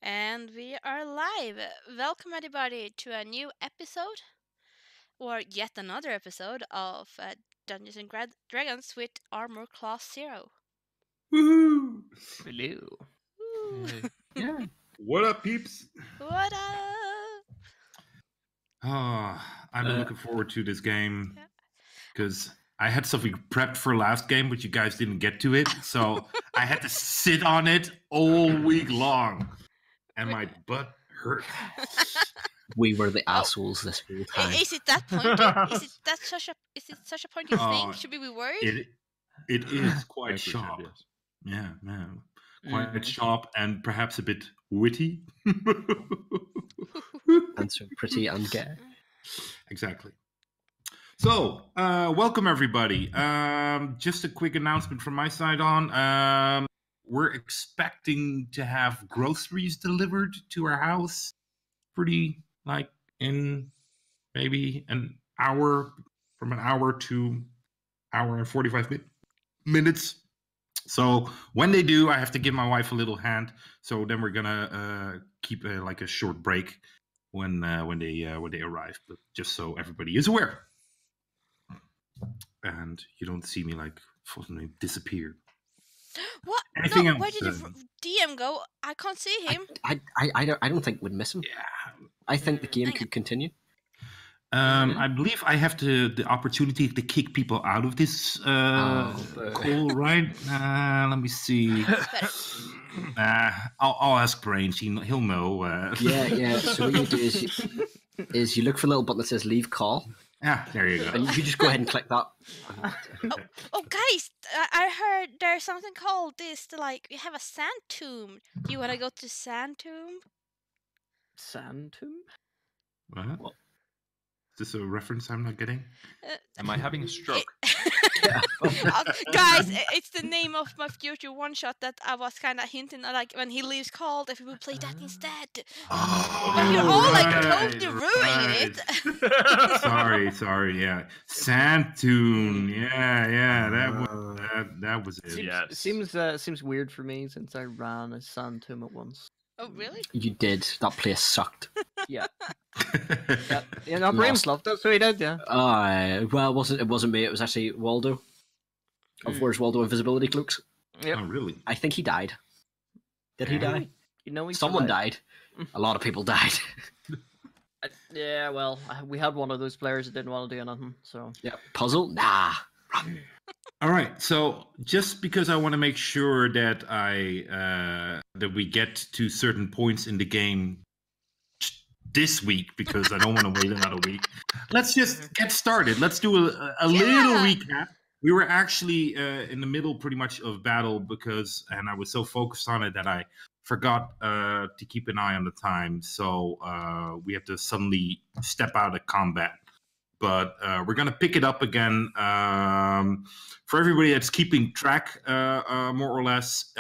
And we are live. Welcome, everybody, to a new episode, or yet another episode of Dungeons and Dragons with Armour Class Zero. Woohoo! Hello. Woo. Yeah. What up, peeps? What up? I've been looking forward to this game Yeah. because I had something prepped for last game, but you guys didn't get to it. So I had to sit on it all week long, and my butt hurt. We were the assholes this whole time. Is it that pointy? Is it such a pointy thing? Oh, Should we be worried? It is quite Like we said, sharp. yes. Yeah, man. Quite sharp and perhaps a bit witty. And so pretty and gay. Exactly. So, welcome everybody. Just a quick announcement from my side on. We're expecting to have groceries delivered to our house in maybe an hour, from an hour to hour and 45 minutes. So when they do, I have to give my wife a little hand. So then we're gonna keep a short break when they arrive, but just so everybody is aware, and you don't see me suddenly disappear. What? Anything No, else, where did the DM go? I can't see him. I don't think we'd miss him. Yeah, I think the game could continue. I believe I have the opportunity to kick people out of this call, right? Let me see. I'll ask Brains. He'll know. Yeah. So what you do is you look for a little button that says "Leave Call," There you go. and you just go ahead and click that. Oh, guys, I heard there's something called this. We have a sand tomb. Do you want to go to sand tomb? Sand tomb? What? Is this a reference I'm not getting? Am I having a stroke? Guys, it's the name of my future one shot that I was kind of hinting at, when he leaves cold, if we would play that instead. But you're all totally ruining it. Sorry, yeah. Sandtune, yeah, that was it. Seems weird for me since I ran a sand tomb at once. Oh, really? You did. That place sucked. Yeah. No, Brains loved it, so he did, yeah. Well, it wasn't me. It was actually Waldo. Of Where's Waldo Invisibility Cloaks? Yep. Oh, really? I think he died. Did he die? You know, Someone died. A lot of people died. Yeah, well, we had one of those players that didn't want to do anything, so. Yeah. Puzzle? Nah. Run. All right, so just because I want to make sure that that we get to certain points in the game this week, because I don't want to wait another week, let's just get started. Let's do a little recap. We were actually in the middle pretty much of battle and I was so focused on it that I forgot to keep an eye on the time. So we have to suddenly step out of combat. But we're going to pick it up again. For everybody that's keeping track, more or less,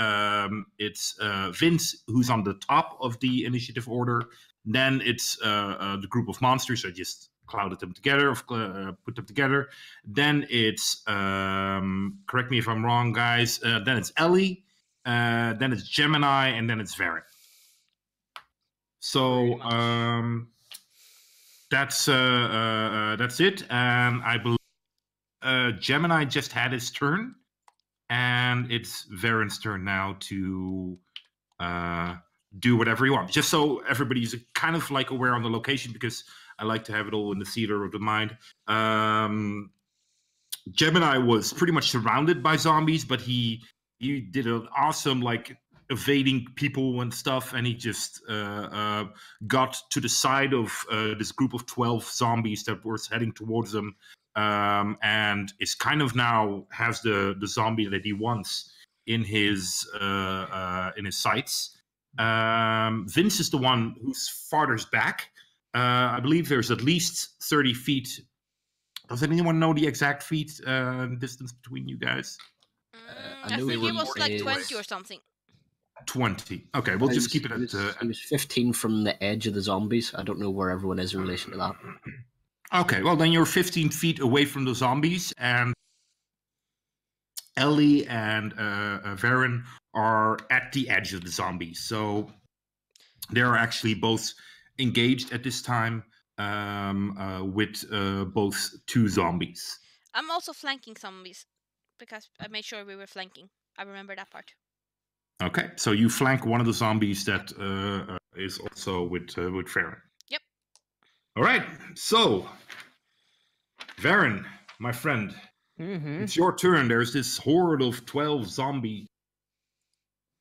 it's Vince, who's on the top of the initiative order. Then it's the group of monsters. I just clouded them together, put them together. Then it's, correct me if I'm wrong, guys, then it's Ellie, then it's Gemini, and then it's Varen. So that's it, and I believe Gemini just had his turn, and it's Varen's turn now to do whatever he wants. Just so everybody's kind of aware on the location, because I like to have it all in the theater of the mind. Gemini was pretty much surrounded by zombies, but he did an awesome evading people and stuff, and he just got to the side of this group of 12 zombies that were heading towards him, and is kind of now has the zombie that he wants in his sights. Vince is the one who's farthest back. I believe there's at least 30 feet. Does anyone know the exact feet distance between you guys? I think it was 20 or something. 20. Okay, we'll just keep it at... He was 15 from the edge of the zombies. I don't know where everyone is in relation to that. Okay, well, then you're 15 feet away from the zombies, and Ellie and Varen are at the edge of the zombies. So They are actually both engaged at this time with both 2 zombies. I'm also flanking zombies because I made sure we were flanking. I remember that part. Okay, so you flank one of the zombies that is also with Farron. Yep. All right, so Varen, my friend, it's your turn. There's this horde of 12 zombies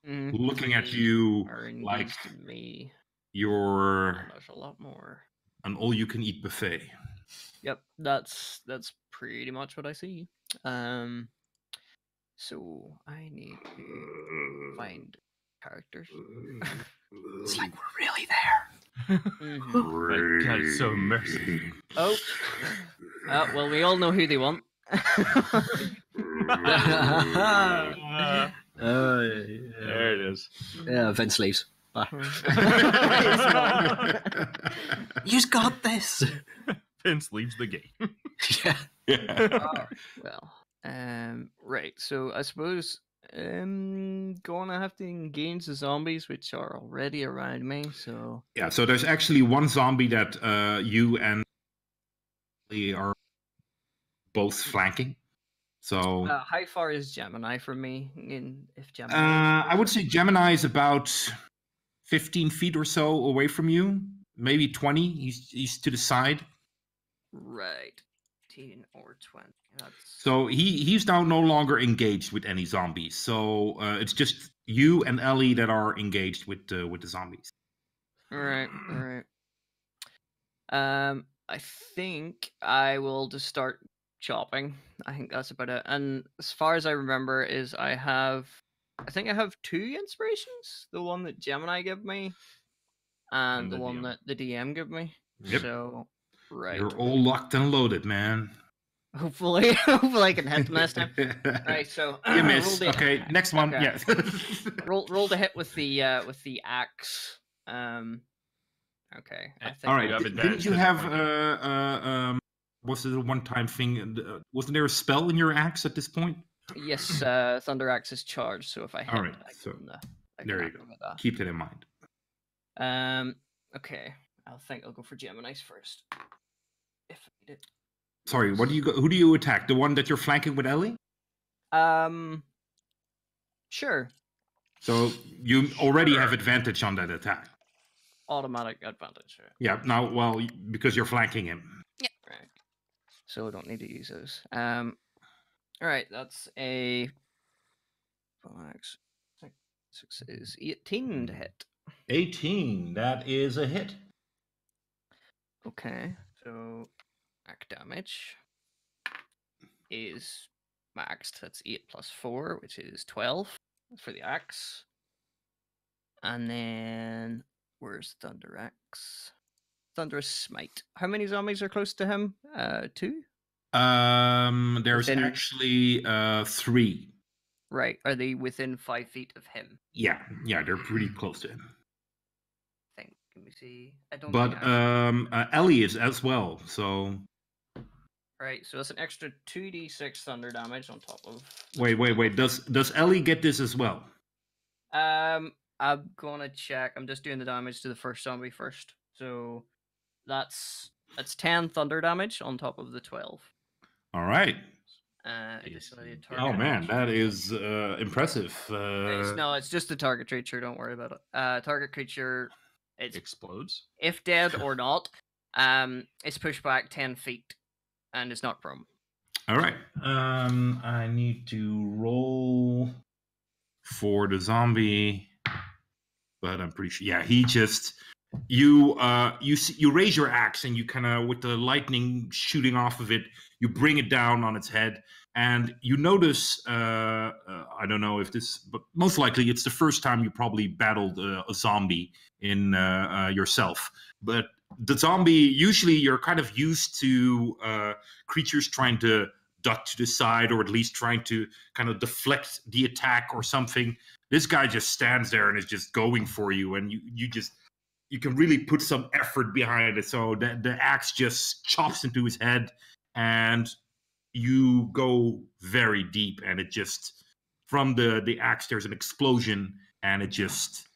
looking at 3 you are like engaged in me. you're And there's a lot more. an all-you-can-eat buffet. Yep, that's pretty much what I see. So I need to find characters. It's like we're really there. Mhm. My God, it's so immersive. Oh, well, we all know who they want. There it is. Yeah, Vince leaves. Bye. You just got this. Vince leaves the game. Yeah. Well, right. So I suppose gonna have to engage the zombies, which are already around me. So Yeah, so there's actually one zombie that you and Lee are both flanking. So how far is Gemini from me? If Gemini, I would say Gemini is about 15 feet or so away from you, maybe 20. He's to the side. right, 10 or 20. That's So he's now no longer engaged with any zombies. So it's just you and Ellie that are engaged with the zombies. right. I think I will just start chopping. I think that's about it. And as far as I remember, is I think I have 2 inspirations. The one that Gemini gave me, and the the one DM. that the DM gave me. Yep. So right. You're all locked and loaded, man. Hopefully I can hit them this time. Right. So You miss. roll the- Okay, next one. Okay. Yeah. roll the hit with the axe. Okay. I think All right. You have Didn't advantage you at have this was it a one-time thing? Wasn't there a spell in your axe at this point? Yes, Thunder Axe is charged, so if I hit, All right, I so can, there you go. activate that. Keep that in mind. Okay. I'll go for Gemini's first. If I need it. Sorry, what do you go? Who do you attack? The one that you're flanking with Ellie? Sure. So you already have advantage on that attack. Automatic advantage. Right. Yeah. Now, well, because you're flanking him. Right. So I don't need to use those. All right. That's a 6 is 18 to hit. 18. That is a hit. Okay. So attack damage is maxed. That's 8 plus 4, which is 12 for the axe. And then where's Thunder Axe? Thunderous Smite. How many zombies are close to him? 2? There's Within- actually 3. Right. Are they within 5 feet of him? Yeah, they're pretty close to him. I think. Let me see. I don't But think I- Ellie is as well. So Right, so it's an extra 2d6 thunder damage on top of. wait. Does Ellie get this as well? I'm gonna check. I'm just doing the damage to the first zombie first. So that's 10 thunder damage on top of the 12. All right. Additionally, Oh target man, creature- that is impressive. it's just a target creature. Don't worry about it. Target creature, it's Explodes. if dead or not, it's pushed back 10 feet and is not prone. All right. I need to roll for the zombie, but I'm pretty sure. Yeah, he just you raise your axe and you kind of with the lightning shooting off of it, you bring it down on its head, and you notice. I don't know if this, but most likely it's the first time you probably battled a zombie in yourself, but. The zombie, usually you're kind of used to creatures trying to duck to the side or at least trying to kind of deflect the attack or something. This guy just stands there and is just going for you, and you can really put some effort behind it. So the axe just chops into his head, and you go very deep, and it just from the axe there's an explosion, and it just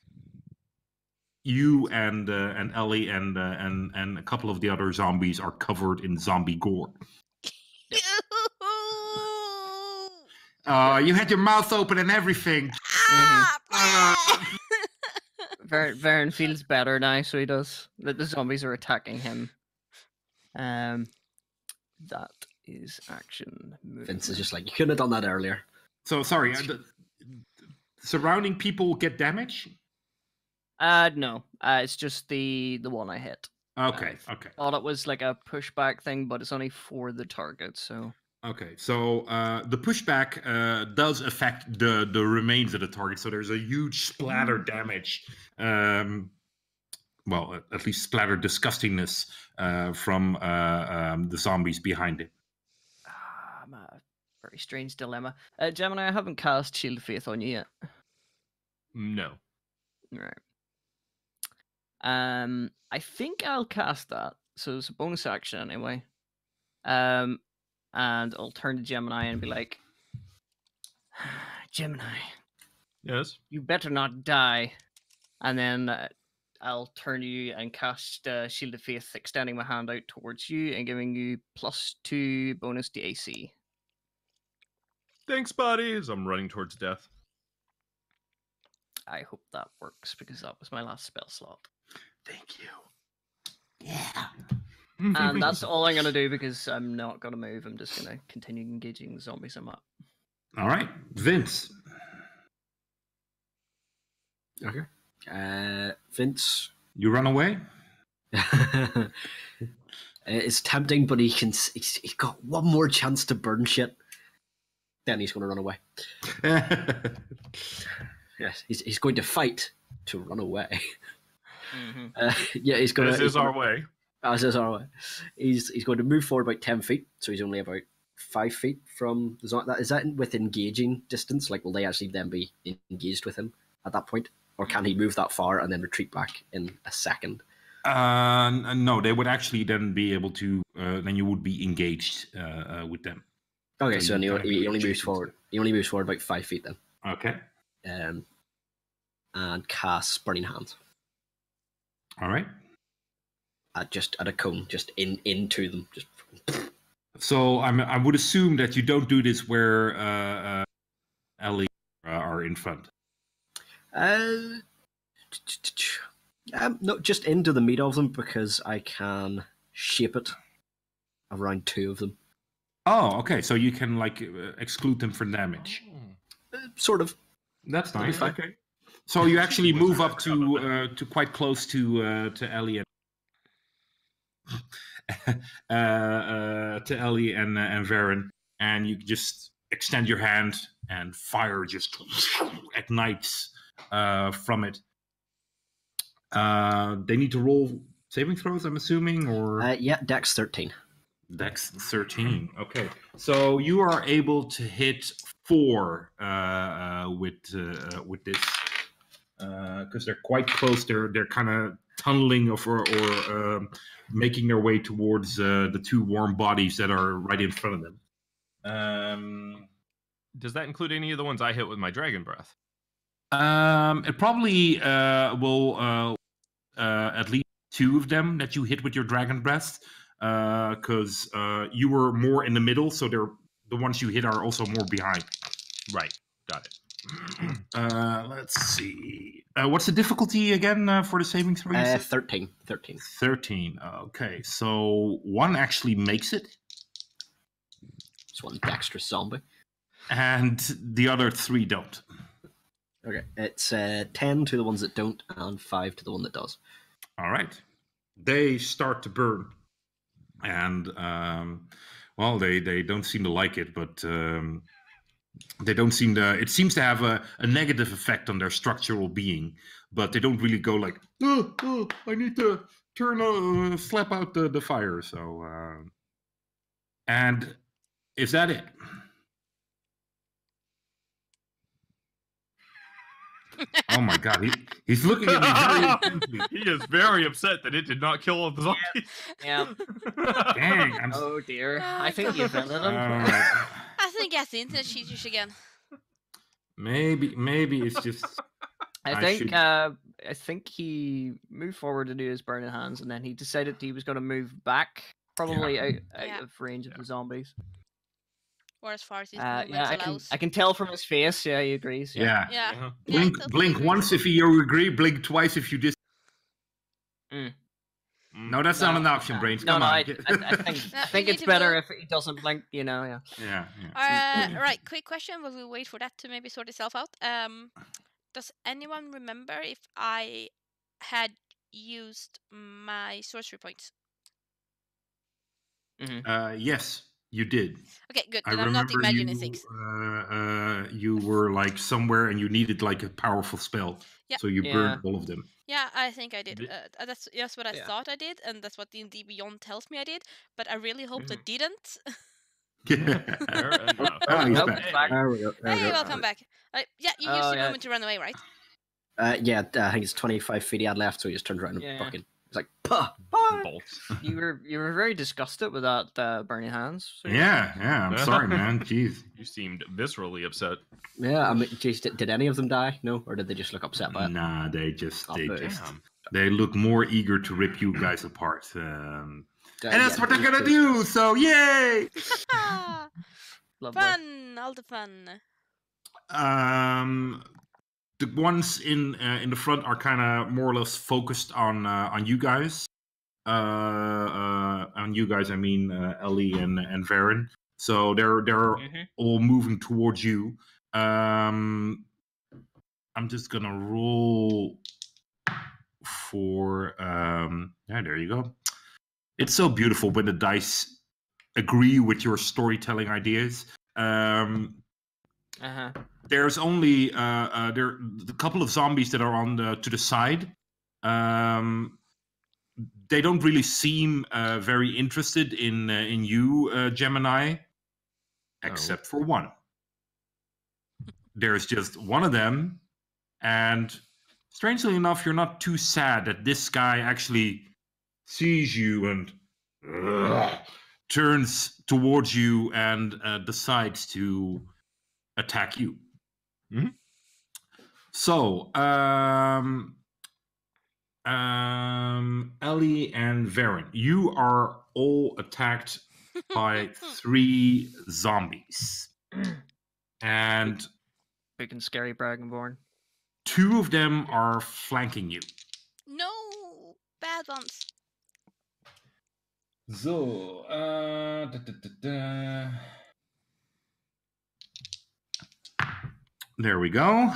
you and Ellie and a couple of the other zombies are covered in zombie gore. You had your mouth open and everything. Varen feels better now, so he does. The zombies are attacking him. That is action movement. Vince is just like, you couldn't have done that earlier. So sorry, the surrounding people get damage? No. It's just the one I hit. Okay, okay. Thought it was like a pushback thing, but it's only for the target, so... Okay, so the pushback does affect the remains of the target, so there's a huge splatter damage. Well, at least splatter disgustingness from the zombies behind it. I'm a very strange dilemma. Gemini, I haven't cast Shield of Faith on you yet. No. Right. I think I'll cast that, so it's a bonus action anyway. And I'll turn to Gemini and be like, Gemini, Yes. you better not die. And then I'll turn you and cast Shield of Faith, extending my hand out towards you and giving you +2 bonus to AC. Thanks, buddies. I'm running towards death. I hope that works because that was my last spell slot. Thank you. Yeah. And that's all I'm going to do because I'm not going to move. I'm just going to continue engaging the zombies I'm at. All right, Vince. Okay. Vince. You run away? It's tempting, but he's got one more chance to burn shit. Then he's going to run away. Yes, he's going to fight to run away. Mm-hmm. Yeah, he's going to. This is our way. As is our way. He's going to move forward about 10 feet, so he's only about 5 feet from the zone. Is that with engaging distance? Like, will they actually then be engaged with him at that point? Or can he move that far and then retreat back in a second? No, they would actually then be able to. Then you would be engaged with them. Okay, so you he only moves adjacent. forward. He only moves forward about 5 feet then. Okay. And casts Burning Hands. All right. Just at a cone, just into them. Just. So I would assume that you don't do this where Ellie are in front. No, just into the meat of them because I can shape it around 2 of them. Oh, okay. So you can exclude them from damage. Sort of. That's That'd be nice. fine. Okay. So you actually move up to quite close to Ellie and Varen, and you just extend your hand and fire just ignites from it. They need to roll saving throws, I'm assuming, or Yeah, Dex 13. Dex 13. Okay, so you are able to hit 4 with this because they're quite close. They're kind of tunneling or making their way towards the 2 warm bodies that are right in front of them. Does that include any of the ones I hit with my dragon breath? It probably will at least 2 of them that you hit with your dragon breath, because you were more in the middle, so the ones you hit are also more behind. Right. Got it. Let's see. What's the difficulty again for the saving throw? 13. 13. Okay, so 1 actually makes it, It's one dexterous zombie. and the other 3 don't. Okay, it's 10 to the ones that don't and 5 to the one that does. All right. They start to burn. And, well, they don't seem to like it, but they don't seem to... It seems to have a negative effect on their structural being, but they don't really go like, oh, I need to slap out the fire. So, and is that it? Oh my god, he's looking at me very intently. He is very upset that it did not kill all the zombies. Yeah. Dang, I'm Oh dear. I think God. you've ended him. Alright. I think that's the internet cheaters again. Maybe it's just I I think should- I think he moved forward to do his burning hands, and then he decided he was going to move back, probably out Yeah. of range of the zombies. Or as far as his Yeah, movements I allows. can tell from his face. Yeah, he agrees. Yeah. Yeah. Yeah. Yeah, Blink, totally blink agrees. once if you agree. Blink twice if you dis. Mm. No, that's not an option, Brains. No, Come no. on. I think No, I think you it's need to better move. if he doesn't blink. You know. Yeah. yeah. Right, quick question while we wait for that to maybe sort itself out. Does anyone remember if I had used my sorcery points? Yes, you did. Okay, good. I Then I'm not remember imagining you. things. You were like somewhere and you needed like a powerful spell, Yeah. so you burned all of them. Yeah, I think I did. Di- That's just what I Yeah. thought I did, and that's what D&D Beyond tells me I did. But I really hoped I Mhm. didn't. Fair enough. Oh, he's Nope, back. it's back. There we go. There we Hey, go. welcome back. Yeah, you Oh, used your yeah. movement to run away, right? Yeah, I think it's 25 feet he had left, so he just turned around and Yeah. fucking. It's like, puh! Bolts. You were very disgusted with that burning hands. So Yeah. I'm sorry, man. Jeez. You seemed viscerally upset. Yeah, I mean, geez, did any of them die? No, or did they just look upset by it? Nah, they just Oh, Damn. they look more eager to rip you guys apart. And that's Yeah, what they're gonna they- do. So yay! Lovely. Fun, all the fun. The ones in the front are kind of more or less focused on you guys. On you guys, I mean Ellie and Varen. So they're Mhm. all moving towards you. I'm just gonna roll for yeah. There you go. It's so beautiful when the dice agree with your storytelling ideas. Uh-huh. There's only the couple of zombies that are on to the side. They don't really seem very interested in you, Gemini, except for one. There's just one of them, and strangely enough, you're not too sad that this guy actually sees you and turns towards you and decides to attack you. Mhm. So, Ellie and Varen, you are all attacked by 3 zombies, and Big and scary Dragonborn. 2 of them are flanking you. No, bad ones. So, there we go.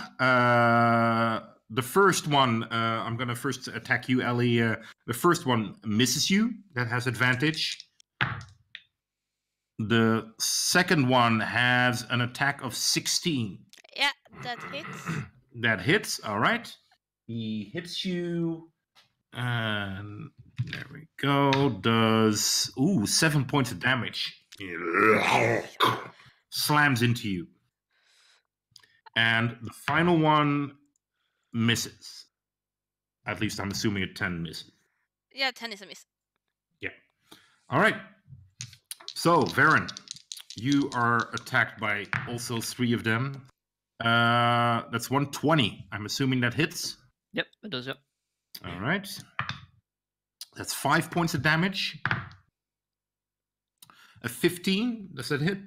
The first one, I'm gonna first attack you, Ellie. The first one misses you. That has advantage. The second one has an attack of 16. Yeah, that hits. That hits. All right. He hits you. And there we go. Does 7 points of damage. Slams into you. And the final one misses. At least I'm assuming a 10 misses. Yeah, 10 is a miss. All right. So, Varen, you are attacked by also 3 of them. That's 120. I'm assuming that hits. Yep, it does. Yep. All right. That's 5 points of damage. A 15. Does that hit?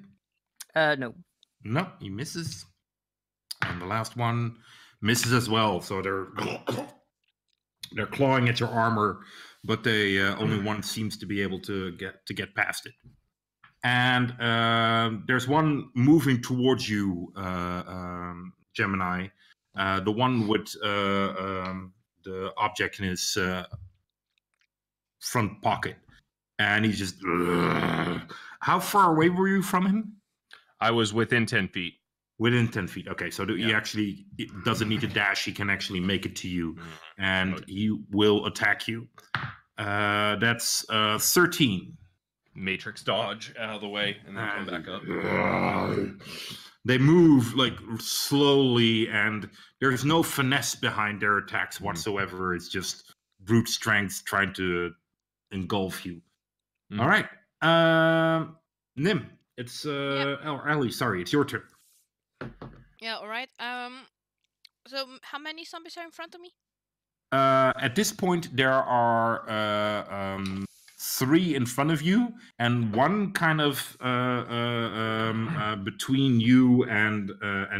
No. No, he misses. And the last one misses as well. So they're clawing at your armor, but they only one seems to be able to get past it. And there's one moving towards you, Gemini. The one with the object in his front pocket, and he's just. How far away were you from him? I was within 10 feet. Within 10 feet. Okay, so he Yeah. actually doesn't need to dash. He can actually make it to you, and Okay. he will attack you. That's 13. Matrix dodge out of the way and then come back up. They move like slowly, and there's no finesse behind their attacks whatsoever. It's just brute strength trying to engulf you. Mhm. All right, Nim. It's Ellie. Sorry, it's your turn. Yeah, alright. So how many zombies are in front of me? At this point, there are 3 in front of you, and one kind of between you and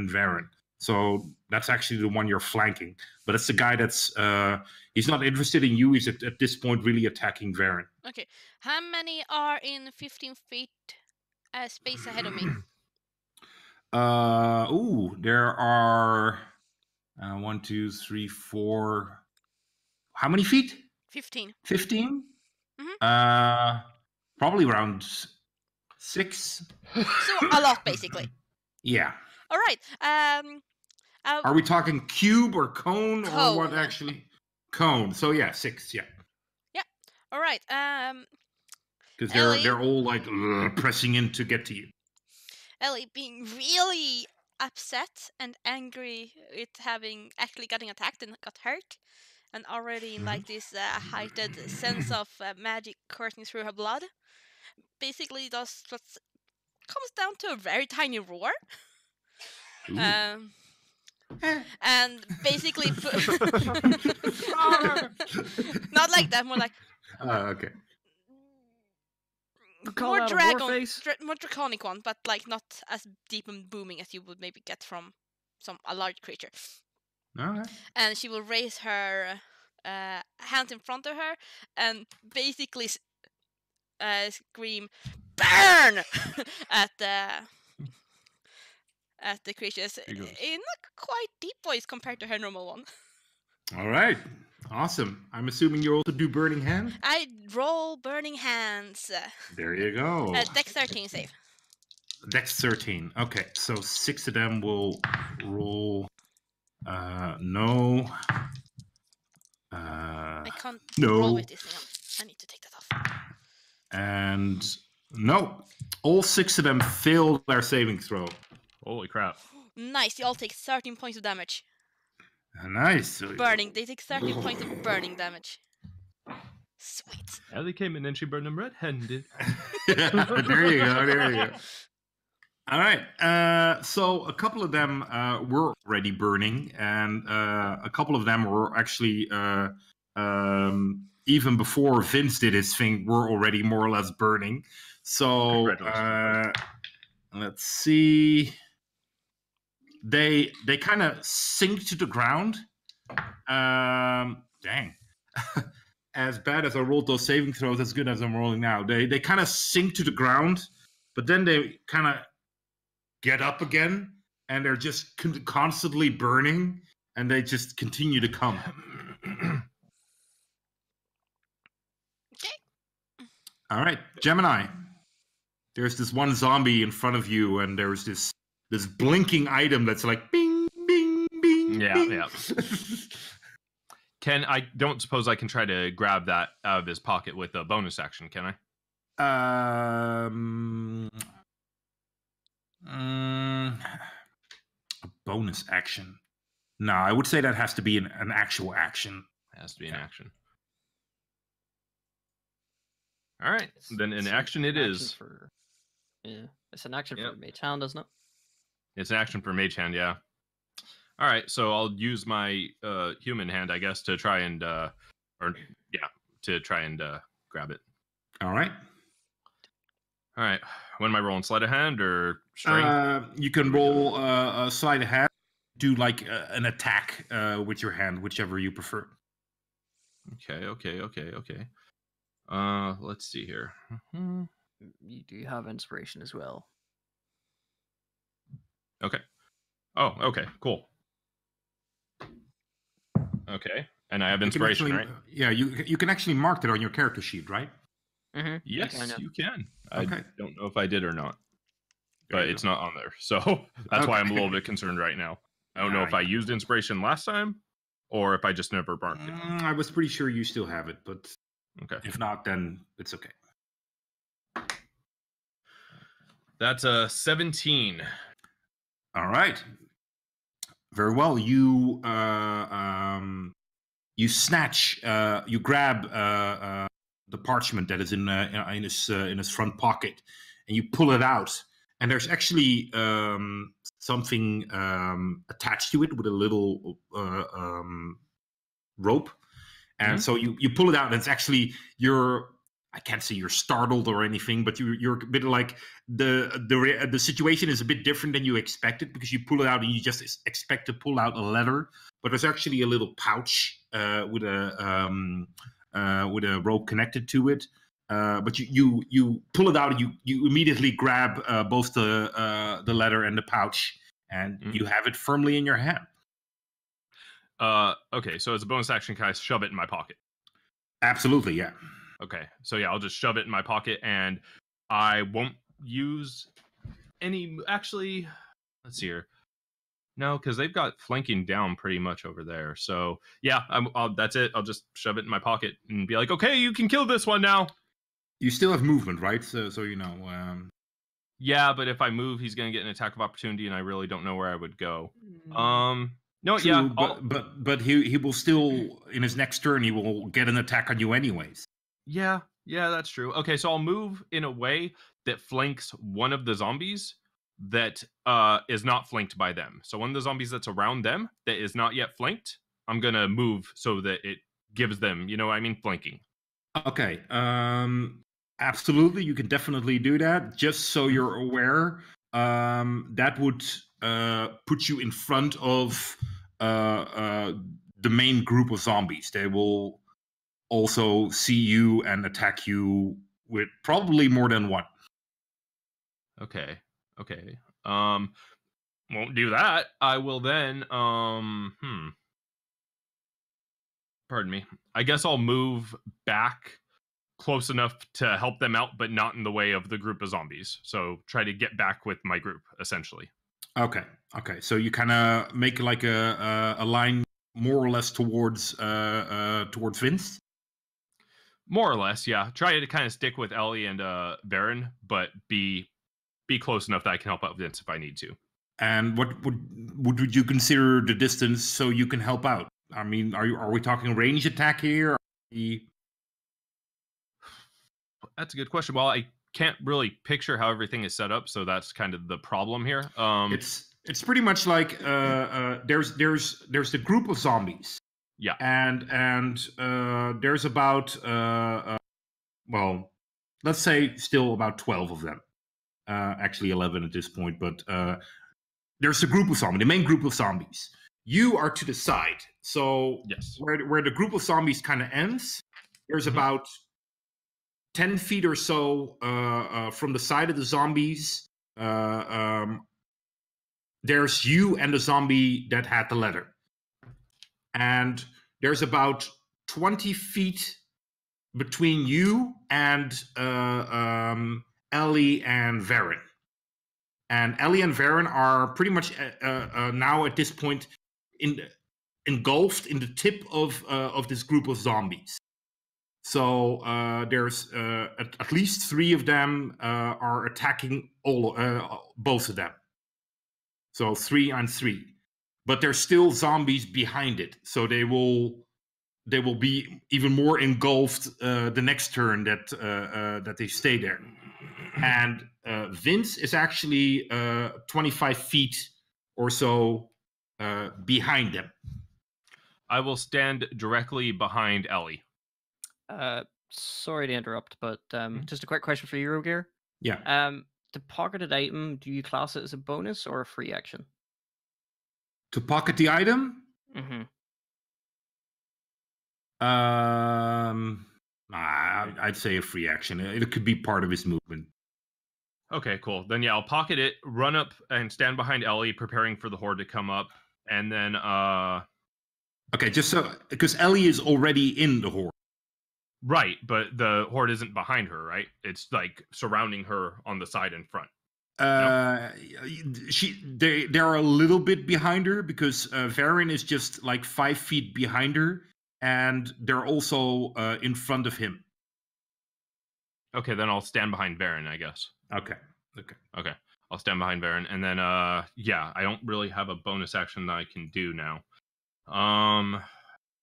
Varen. So that's actually the one you're flanking. But it's the guy that's he's not interested in you. He's at this point really attacking Varen. Okay. How many are in 15 feet space ahead of me? There are 1, 2, 3, 4. How many feet? 15. 15? Mhm. Probably around 6. So a lot, basically. Yeah. All right. Are we talking cube or cone, or what Cone. actually? Cone. So yeah, 6. Yeah. Yeah. All right. Because Ellie? they're all like pressing in to get to you. Ellie being really upset and angry with having actually getting attacked and got hurt, and already in like this heightened sense of magic coursing through her blood, basically does what comes down to a very tiny roar. Ooh. And basically not like that, more like Okay. Call more that a dragon, warface? more draconic one, but like not as deep and booming as you would maybe get from a large creature. All right. And she will raise her hands in front of her and basically scream "Burn!" at the creatures in a quite deep voice compared to her normal one. All right. Awesome. I'm assuming you also do Burning Hand? I roll Burning Hands. There you go. Dex 13 save. Dex 13. Okay, so 6 of them will roll. No. I can't no. roll with this thing on. I need to take that off. And no. All 6 of them failed their saving throw. Holy crap. Nice, you all take 13 points of damage. Nice. Burning. They take 13 points of burning damage. Sweet. Ellie came in and she burned them red-handed. There you go. There you go. All right. So a couple of them were already burning, and a couple of them were actually even before Vince did his thing, were already more or less burning. So let's see. They kind of sink to the ground. Dang. As bad as I rolled those saving throws, as good as I'm rolling now. They kind of sink to the ground, but then they kind of get up again, and they're just constantly burning, and they just continue to come. Okay. All right, Gemini. There's this one zombie in front of you, and there's this blinking item that's like bing, bing, bing. Yeah, bing. yeah. Don't suppose I can try to grab that out of his pocket with a bonus action, can I? A bonus action. No, I would say that has to be an actual action. It has to be an action. All right, then an action it is. It's an action for Mage Hand, isn't it? It's an action for Mage Hand, yeah. All right, so I'll use my human hand, I guess, to try and grab it. All right. All right. When am I rolling? Sleight of hand or strength? You can roll a sleight of hand. Do like an attack with your hand, whichever you prefer. Okay. Let's see here. You do have inspiration as well. Okay. Oh, okay. Cool. Okay. And I have inspiration, right? Yeah, you can actually mark that on your character sheet, right? Mm-hmm. Yes, you can. Okay. I don't know if I did or not, but it's not on there. So that's why I'm a little bit concerned right now. I don't know if I used inspiration last time or if I just never marked it. I was pretty sure you still have it, but okay. If not, then it's okay. That's a 17. All right. Very well. You snatch, you grab the parchment that is in his front pocket, and you pull it out. And there's actually something attached to it with a little rope, and so you pull it out, and it's actually I can't say you're startled or anything, but you're a bit like the situation is a bit different than you expected, because you pull it out and you just expect to pull out a letter, but there's actually a little pouch with a rope connected to it. But you pull it out and you immediately grab both the letter and the pouch, and you have it firmly in your hand. Okay, so as a bonus action, can I shove it in my pocket? Absolutely, yeah. Okay, so yeah, I'll just shove it in my pocket, and I won't use any. Actually, let's see here. No, because they've got flanking down pretty much over there. So yeah, that's it. I'll just shove it in my pocket and be like, okay, you can kill this one now. You still have movement, right? So you know. Yeah, but if I move, he's going to get an attack of opportunity, and I really don't know where I would go. No, True, yeah, but he will still, in his next turn, he will get an attack on you anyways. Yeah, that's true. Okay, so I'll move in a way that flanks one of the zombies that is not flanked by them. So one of the zombies that's around them that is not yet flanked, I'm gonna move so that it gives them, flanking. Okay. Absolutely, you can definitely do that. Just so you're aware, that would put you in front of the main group of zombies. They will also see you and attack you with probably more than one. Okay. Won't do that. I will then pardon me. I guess I'll move back close enough to help them out, but not in the way of the group of zombies. So try to get back with my group, essentially. Okay. So you kind of make like a line more or less towards Vince. More or less, yeah. Try to kind of stick with Ellie and Baron, but be close enough that I can help out Vince if I need to. And what would you consider the distance so you can help out? I mean, are we talking range attack here? That's a good question. Well, I can't really picture how everything is set up, so that's kind of the problem here. It's pretty much like there's the group of zombies. Yeah. And there's about well, let's say still about 12 of them. Actually 11 at this point, but there's a group of zombies, the main group of zombies. You are to the side. So yes, where the group of zombies kind of ends, there's about 10 feet or so from the side of the zombies. There's you and the zombie that had the letter. And there's about 20 feet between you and Ellie and Varen. And Ellie and Varen are pretty much now at this point engulfed in the tip of this group of zombies. So there's at least 3 of them are attacking both of them. So 3 on 3, but there's still zombies behind it. So they will be even more engulfed the next turn that they stay there. And Vince is actually 25 feet or so behind them. I will stand directly behind Ellie. Sorry to interrupt, but just a quick question for you, Gear. Yeah. The pocketed item, do you class it as a bonus or a free action? To pocket the item? Mm-hmm. I'd say a free action. It could be part of his movement. Okay, cool. Then yeah, I'll pocket it, run up and stand behind Ellie, preparing for the horde to come up, and then Okay, just so because Ellie is already in the horde. Right, but the horde isn't behind her, right? It's like surrounding her on the side and front. They're a little bit behind her because Varen is just like 5 feet behind her, and they're also in front of him. Okay, then I'll stand behind Varen, I guess. Okay. I'll stand behind Varen, and then yeah, I don't really have a bonus action that I can do now.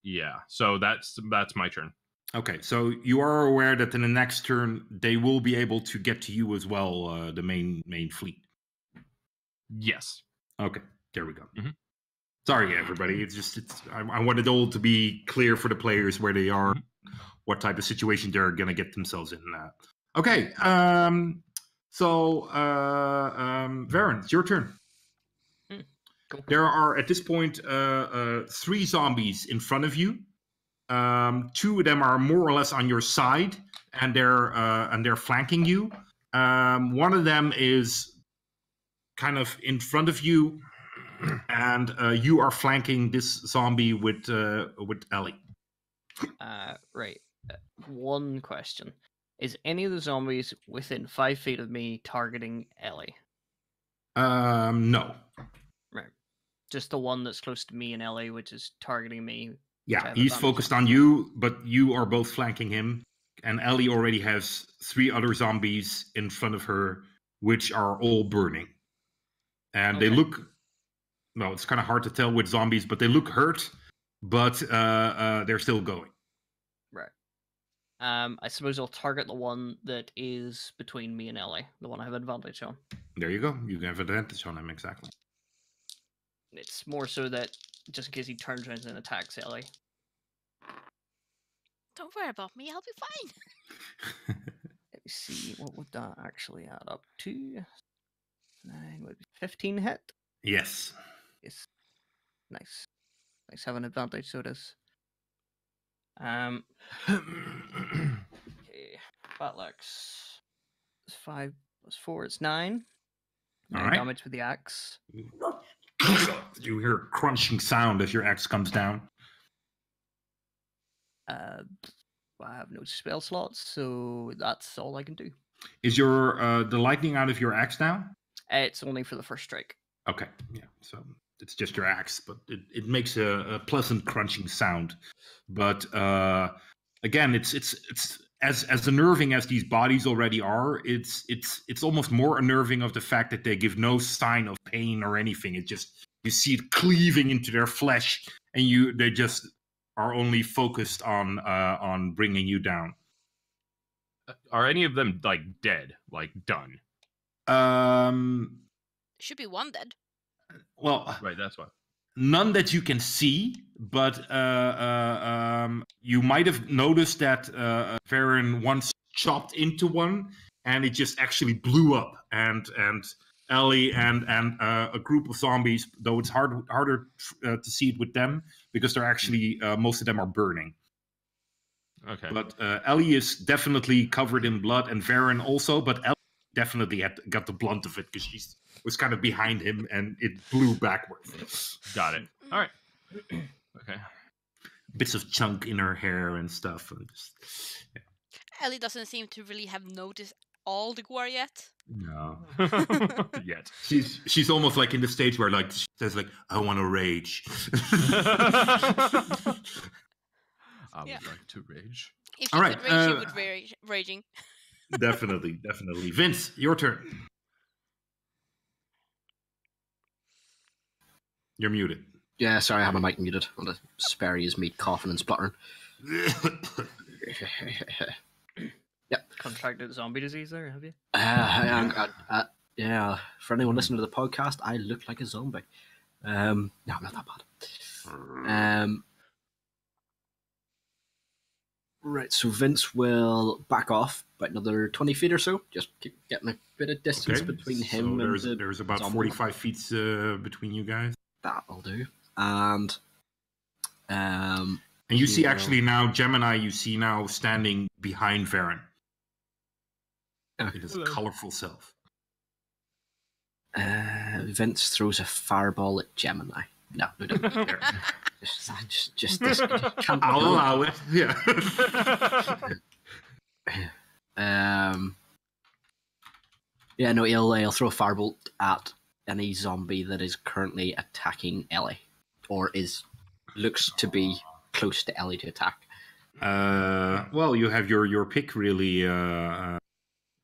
Yeah, so that's my turn. Okay, so you are aware that in the next turn they will be able to get to you as well, the main fleet. Yes. Okay, there we go. Mm-hmm. Sorry, everybody. I want it all to be clear for the players where they are, what type of situation they're going to get themselves in. Okay. So, Varen, it's your turn. Cool. There are at this point 3 zombies in front of you. 2 of them are more or less on your side, and they're flanking you. One of them is kind of in front of you, and you are flanking this zombie with Ellie. Right. One question: is any of the zombies within 5 feet of me targeting Ellie? No. Right. Just the one that's close to me and Ellie, which is targeting me. Yeah, he's focused on you, but you are both flanking him. And Ellie already has 3 other zombies in front of her, which are all burning. And they look, well, it's kind of hard to tell with zombies, but they look hurt, but they're still going. Right. I suppose I'll target the one that is between me and Ellie, the one I have advantage on. There you go. You have advantage on him, exactly. It's more so that just in case he turns around and attacks Ellie. Don't worry about me. I'll be fine. Let me see, what would that actually add up to? 9 would be 15 hit. Yes. Yes. Nice. Nice having advantage, so it is. Okay. Batlax. 5 plus 4 is 9. 9 Alright. damage with the axe. You hear a crunching sound as your axe comes down. I have no spell slots, so that's all I can do. Is your the lightning out of your axe now? It's only for the first strike. Okay, yeah. So it's just your axe, but it makes a pleasant crunching sound. But again, it's as unnerving as these bodies already are. It's almost more unnerving of the fact that they give no sign of pain or anything. It just, you see it cleaving into their flesh, and they just are only focused on bringing you down. Are any of them like dead, like done? Should be one dead. Well, Right, that's why. none that you can see, but you might have noticed that Varen once chopped into one, and it just actually blew up. And Ellie and a group of zombies, though it's harder to see it with them because they're actually most of them are burning. Okay. But Ellie is definitely covered in blood, and Varen also. But Ellie definitely got the blunt of it because she was kind of behind him, and it blew backwards. Got it. All right. Okay. Bits of chunk in her hair and stuff. And yeah. Ellie doesn't seem to really have noticed all the gore yet. No. Yet. She's almost like in the stage where like she says like, I want to rage. I would Yeah. like to rage. If she All right, could rage, she would raging. Definitely. Vince, your turn. You're muted. Yeah, sorry, I have my mic muted. I want to spare you me coughing and spluttering. Contracted zombie disease there, have you? Yeah, for anyone listening to the podcast, I look like a zombie. No, I'm not that bad. Right, so Vince will back off about another 20 feet or so. Just keep getting a bit of distance between him and there's about zombie. 45 feet between you guys. That'll do. And you see Yeah. actually now Gemini, you see now standing behind Varen. Okay. It is a colorful self. Vince throws a fireball at Gemini. No, There. just this. Can't I'll go. allow it. Yeah. Yeah, no, he'll throw a firebolt at any zombie that is currently attacking Ellie, or looks to be close to Ellie to attack. Well, you have your pick really.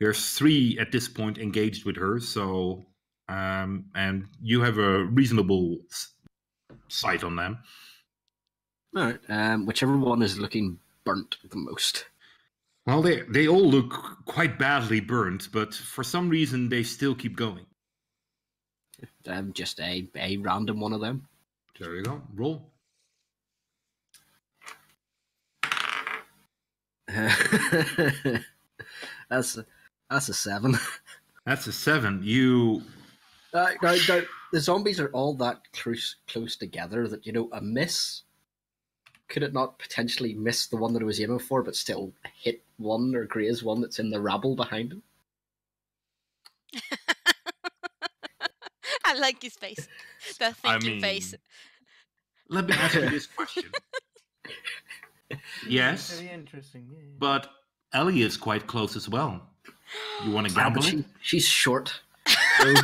There's 3 at this point engaged with her, so and you have a reasonable sight on them. All right, whichever one is looking burnt the most. Well, they all look quite badly burnt, but for some reason they still keep going. Just a random one of them. There you go. Roll. That's a 7. That's a 7. You Now, the zombies are all that close together that, a miss. Could it not potentially miss the one that it was aiming for, but still hit one or graze one that's in the rabble behind him? I like his face. The thinking face. let me ask you this question. Yes, Very interesting. Yeah. but Ellie is quite close as well. You want to Yeah, gamble but it? she's short. So,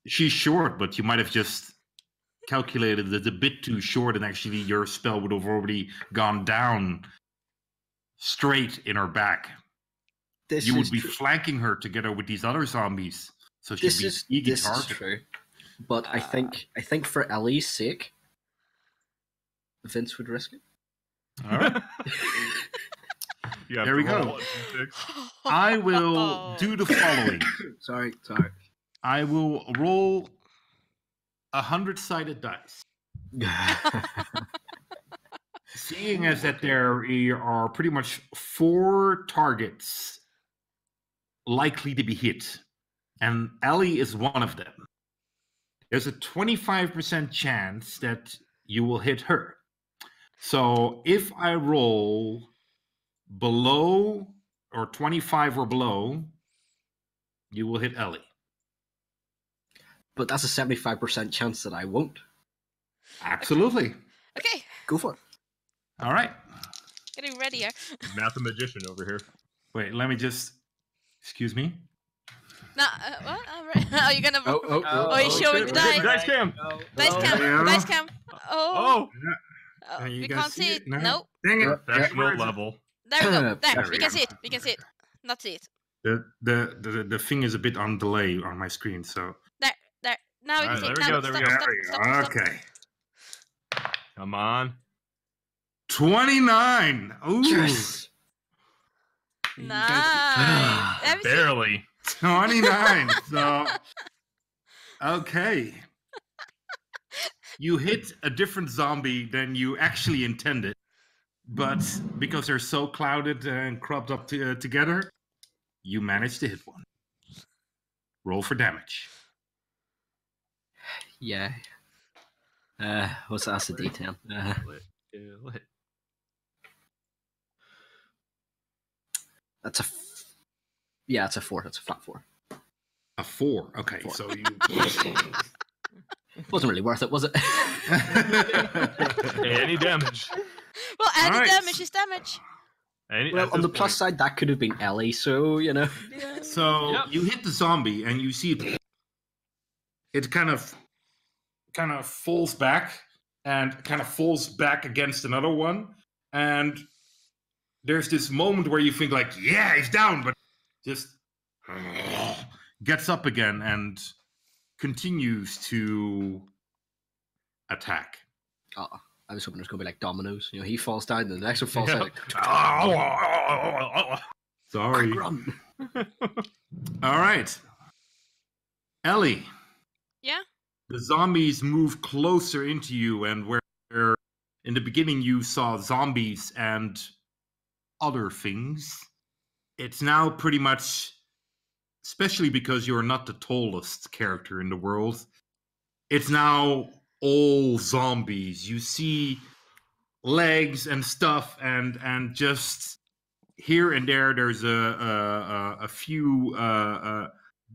She's short, but you might have just calculated it a bit too short, and actually your spell would have already gone down straight in her back. this You is would be true. flanking her together with these other zombies, so she'd This be is easy this is target. true. But I think for Ellie's sake, Vince would risk it. All right. You have There to we roll go. a d6. I will do the following. Sorry. I will roll 100-sided dice. Seeing as that there are pretty much 4 targets likely to be hit, and Ellie is one of them, there's a 25% chance that you will hit her. So if I roll below or 25 or below, you will hit Ellie. But that's a 75% chance that I won't. Absolutely. Okay, Go for it. All right. getting ready here. Mathematician over here. Wait, let me just. Excuse me. Now, what? Are you gonna? Oh, he's showing the die. Dice cam. Dice cam. Yeah. Dice cam. Oh. Oh, You We guys can't see it. No. Nope. Dang it. that's Where low is it? level. There we go. There. There We we can go. see it. We can see it. Not see it. The thing is a bit on delay on my screen, so. There. Now we can Alright, see there it. we Now, go, there we stop, go. stop, There we stop, go. stop. Okay. Come on. 29. Ooh. Yes. Nice. Let me see. Barely. 29. So. Okay. You hit a different zombie than you actually intended, but because they're so clouded and cropped up together, you managed to hit one. Roll for damage. Yeah. What's that? That's a D10. Kill it. That's a. Yeah, it's a 4. That's a flat 4. A 4. Okay, 4. so you. Wasn't really worth it, was it? Hey, any damage. Well, any Alright. damage is damage. Well, At on this the plus point. side, that could have been Ellie, so, So Yep. you hit the zombie and you see it kind of falls back and kind of falls back against another one, and there's this moment where you think like, yeah, he's down, but just gets up again and continues to attack. Oh, I was hoping it was going to be like dominoes. He falls down, and the next one falls Yeah. down. Sorry. Run. All right, Ellie. Yeah. The zombies move closer into you, and where in the beginning you saw zombies and other things, it's now pretty much, especially because you're not the tallest character in the world, it's now all zombies. You see legs and stuff, and just here and there's a few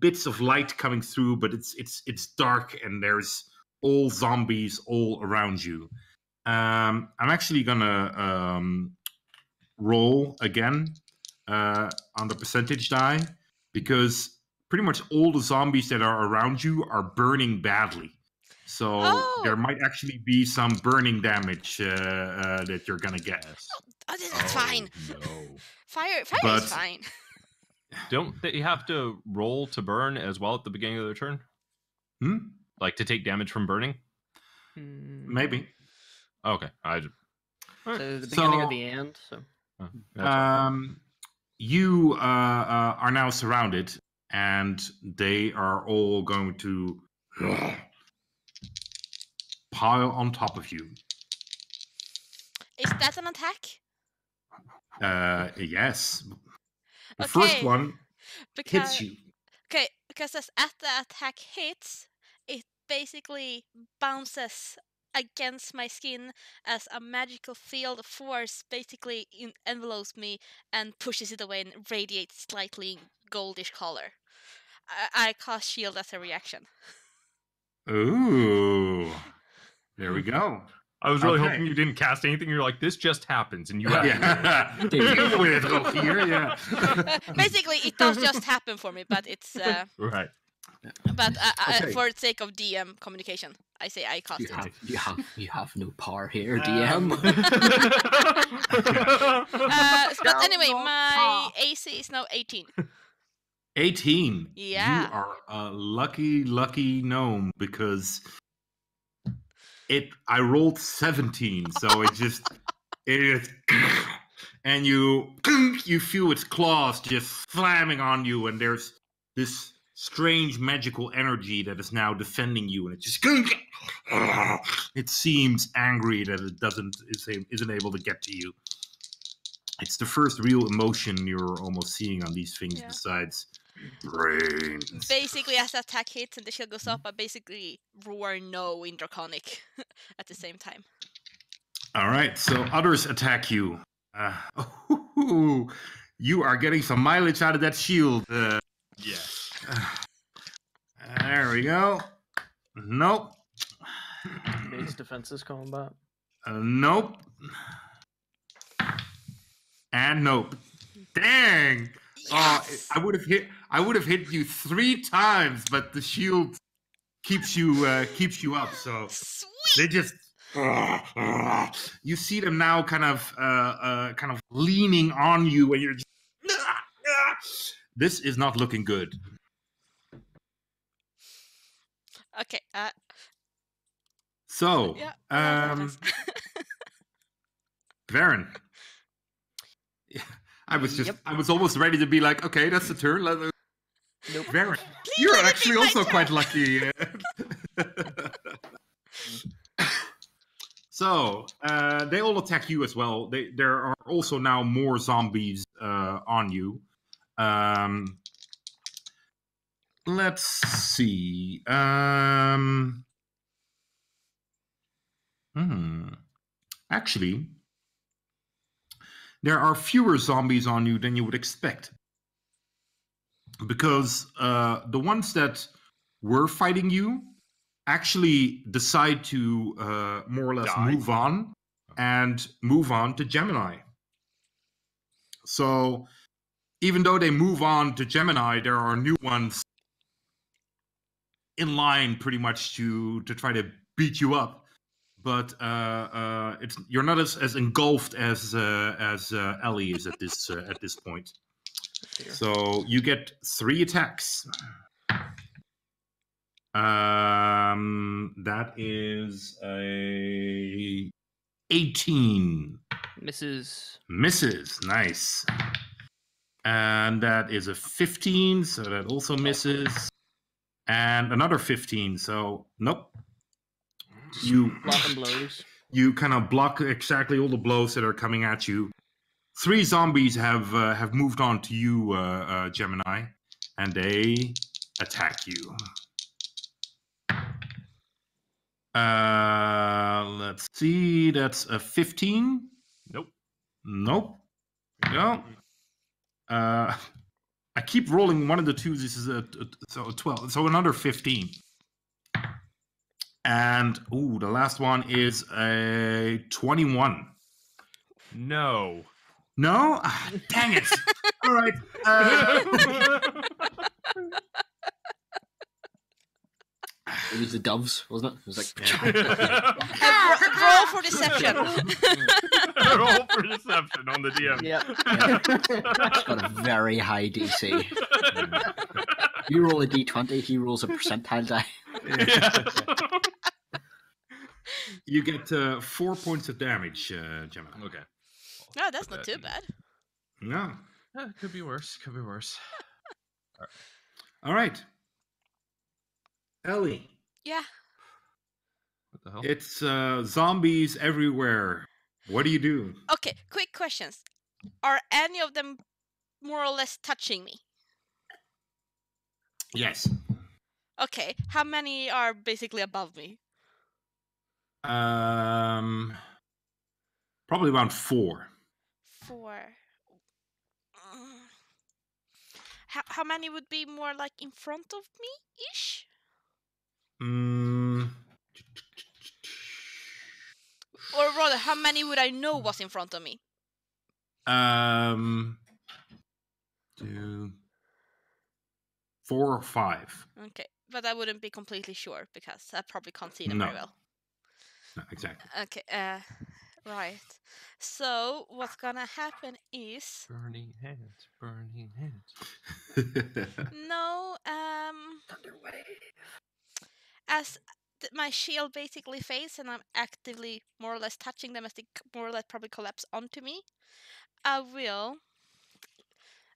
bits of light coming through, but it's dark, and there's all zombies all around you. I'm actually gonna roll again on the percentage die, because pretty much all the zombies that are around you are burning badly. So Oh. there might actually be some burning damage that you're gonna get. Oh, that's fine. No. Fire But- is fine. Don't they have to roll to burn as well at the beginning of their turn? Hmm? Like to take damage from burning? Maybe. Okay. I just, So the beginning So- or the end. So that's all. You are now surrounded, and they are all going to pile on top of you. Is that an attack? Yes. The Okay, first one because hits you. okay, because as the attack hits, it basically bounces against my skin as a magical field of force basically envelopes me and pushes it away and radiates slightly goldish color. I cast shield as a reaction. Ooh. There we go. I was really Okay. hoping you didn't cast anything. You're like, this just happens, and you activate it. Yeah. Deal with it, Rogier, yeah. Basically, it does just happen for me, but it's Right. but Okay. for the sake of DM communication, I say I cast it. You have no power here, Um, DM. But anyway, my AC is now 18. 18. Yeah. You are a lucky gnome because I rolled 17, so it is and you feel its claws just slamming on you, and there's this strange magical energy that is now defending you, and it just it seems angry that it isn't able to get to you. It's the first real emotion you're almost seeing on these things besides brains. Basically, as the attack hits and the shield goes up, I basically roar no in Draconic at the same time. All right, so others attack you. You are getting some mileage out of that shield. Yes. There we go. Nope. Base defenses combat. Nope. And nope. Dang. Yes! I would have hit you 3 times, but the shield keeps you up. So Sweet! they just you see them now kind of leaning on you, and you're just this is not looking good. Okay, So yeah. That happens. Varen. I was almost ready to be like, okay, that's the turn. Nope. Varen, you're let it be actually my also turn. quite lucky. So they all attack you as well. There are also now more zombies on you. Let's see. Actually, there are fewer zombies on you than you would expect. Because the ones that were fighting you actually decide to more or less move on to Gemini. So even though they move on to Gemini, there are new ones in line pretty much to try to beat you up. But you're not as engulfed as Ellie is at this point. So you get 3 attacks. That is a 18. Misses. Misses. Nice. And that is a 15, so that also misses. And another 15, so nope. You Blocking blows. You kind of block exactly all the blows that are coming at you. 3 zombies have moved on to you, Gemini, and they attack you. Let's see. That's a 15. Nope. Nope. No. I keep rolling one of the 2s. This is a 12. So another 15. And the last one is a 21. No. No? Dang it. All right. It was the doves, wasn't it? It was like Roll for deception. Roll for deception on the DM. Yep. got a very high DC. You roll a d20, he rolls a percentile die. You get 4 points of damage, Gemini. Okay. No, that's not too bad. No. Could be worse. Could be worse. All right. Ellie. Yeah. the hell? It's zombies everywhere. What do you do? Okay, quick questions. Are any of them more or less touching me? Yes. Okay, how many are basically above me? Probably around 4. 4. Mm. How many would be more like in front of me ish? Mm, Or rather, how many would I know was in front of me? um, 2, 4 or 5. Okay, but I wouldn't be completely sure because I probably can't see them No. very well. No, exactly. Okay, right. So what's gonna happen is Burning hands, burning hands. no, as my shield basically fades and I'm actively more or less touching them as they more or less probably collapse onto me, I will,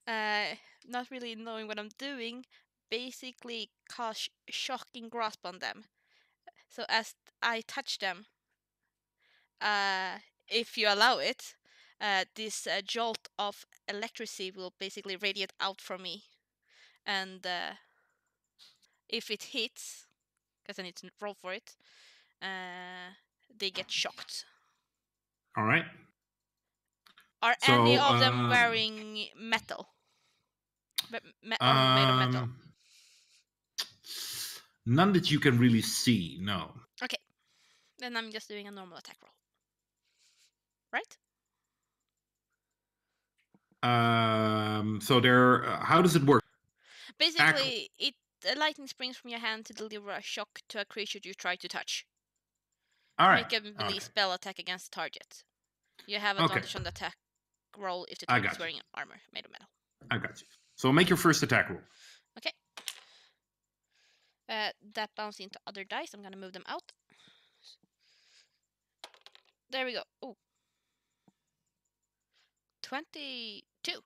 not really knowing what I'm doing, basically cast shocking grasp on them. So as I touch them, if you allow it, this jolt of electricity will basically radiate out from me, and if it hits, because I need to roll for it, they get shocked. All right. Are any So, of them wearing metal? Armor made of metal. None that you can really see. No. Okay, then I'm just doing a normal attack roll. Right? So there. How does it work? Basically, lightning springs from your hand to deliver a shock to a creature you try to touch. All right. Make a melee Okay. spell attack against the target. You have Okay. advantage on the attack roll if the I target is got you. wearing armor made of metal. I got you. So make your first attack roll. Okay. That bounced into other dice. I'm gonna move them out. There we go. Ooh. 22.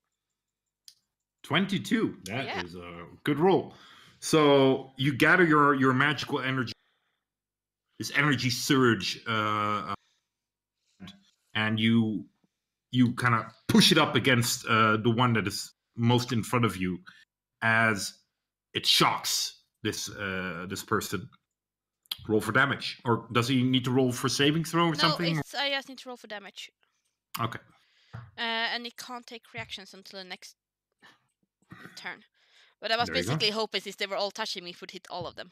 22. That Yeah. is a good roll. So you gather your magical energy, this energy surge, and you kind of push it up against the one that is most in front of you, as it shocks this person. Roll for damage, or does he need to roll for saving throw or something? No, I just need to roll for damage. Okay. And it can't take reactions until the next turn. But I was There you go. basically hoping since they were all touching me, it would hit all of them.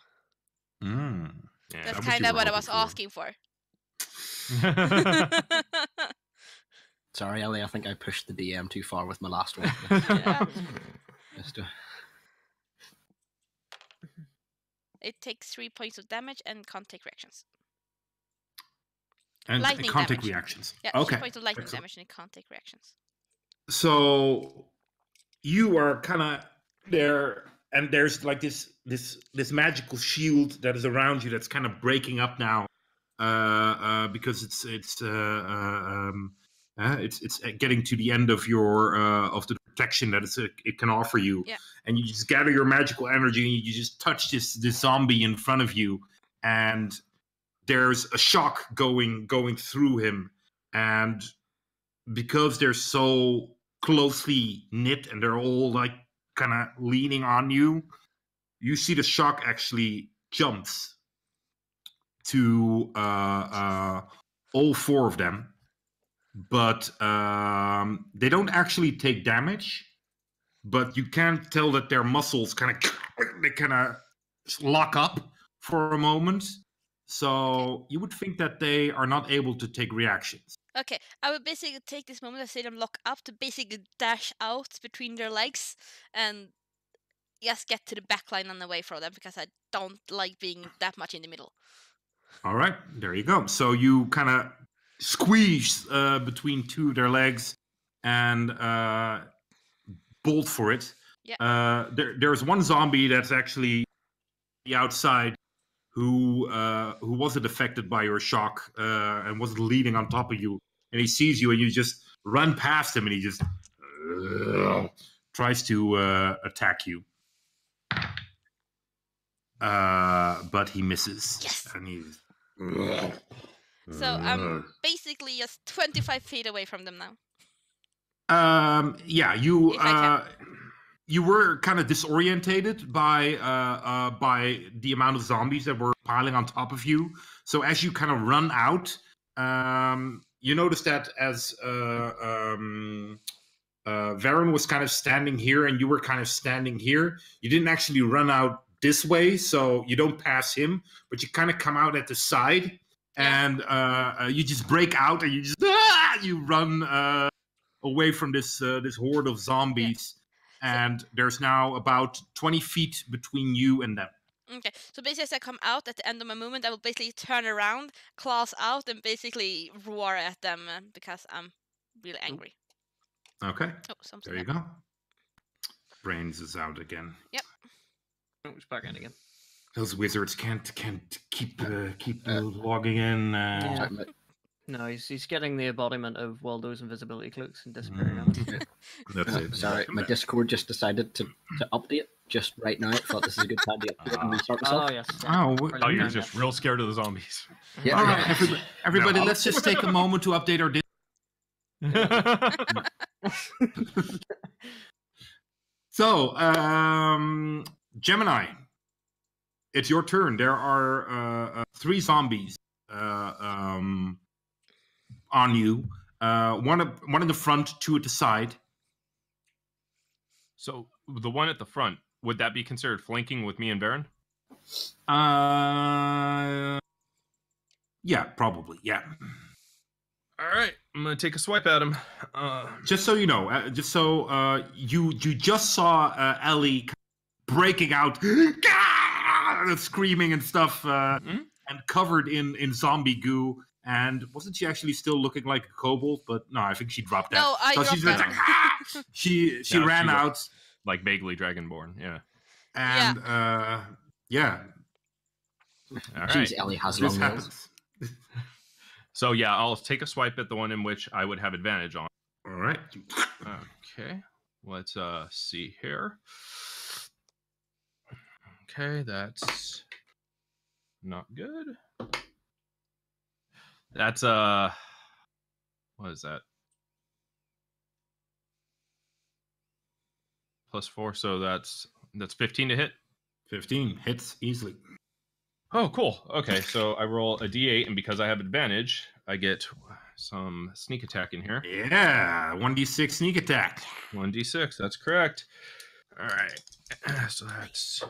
Mm. Yeah. That's that was kind you of were what I hoping was for. asking for. Sorry, Ellie, I think I pushed the DM too far with my last one. Yeah. Just, It takes 3 points of damage and can't take reactions. And Lightning it can't damage. take reactions. Yeah, Okay. 3 points of lightning Excellent. damage and it can't take reactions. So you are kind of there, and there's like this magical shield that is around you that's kind of breaking up now, because it's getting to the end of your of the protection that it can offer you. Yeah. And you just gather your magical energy and you just touch this zombie in front of you, and there's a shock going through him, and because they're so closely knit and they're all like kind of leaning on you, you see the shock actually jumps to all 4 of them, but they don't actually take damage, but you can tell that their muscles kind of lock up for a moment. So you would think that they are not able to take reactions. Okay, I would basically take this moment, I see them lock up to basically dash out between their legs and just get to the back line and away from them because I don't like being that much in the middle. All right, there you go. So you kind of squeeze between 2 of their legs and bolt for it. Yeah. There's one zombie that's actually the outside who wasn't affected by your shock and wasn't leaning on top of you, and he sees you and you just run past him and he just tries to attack you, but he misses. Yes. And he's So I'm basically just 25 feet away from them now. Yeah, you If I can. you were kind of disorientated by the amount of zombies that were piling on top of you. So as you kind of run out, you notice that as Varen was kind of standing here and you were kind of standing here, you didn't actually run out this way, so you don't pass him, but you kind of come out at the side, and you just break out and you just you run away from this horde of zombies, and there's now about 20 feet between you and them. Okay, so basically as I come out at the end of my movement, I will basically turn around, claws out, and basically roar at them because I'm really angry. Okay, Oh, something. there you go. Brains is out again. Yep. Oh, it's back in again. Those wizards can't keep logging in. Yeah. No, he's getting the embodiment of Waldo's invisibility cloaks and disappearing on him. That's it. Sorry, my Discord just decided to update just right now. I thought this is a good time to update and restart myself. Oh, yes. Oh, you're just real scared of the zombies. Yeah. All right, everybody, No. let's just take a moment to update our. So, Gemini, it's your turn. There are 3 zombies on you. One in the front, 2 at the side. So the one at the front, would that be considered flanking with me and Varen? Yeah, probably. Yeah. All right, I'm gonna take a swipe at him. Just so you know, you just saw Ellie breaking out, screaming and stuff, and covered in zombie goo. And wasn't she actually still looking like a kobold? But no, I think she dropped that. No, I dropped she's that. like, she No, ran she out, like vaguely dragonborn. Yeah. and yeah. All Jeez, right. Ellie has This long nails. happens. So yeah, I'll take a swipe at the one in which I would have advantage on. All right. Okay, let's see here. Okay, that's not good. That's what is that? +4, so that's 15 to hit. 15 hits easily. Oh, cool. Okay, so I roll a d8, and because I have advantage, I get some sneak attack in here. Yeah, 1d6 sneak attack. 1d6, that's correct. All right, so that's...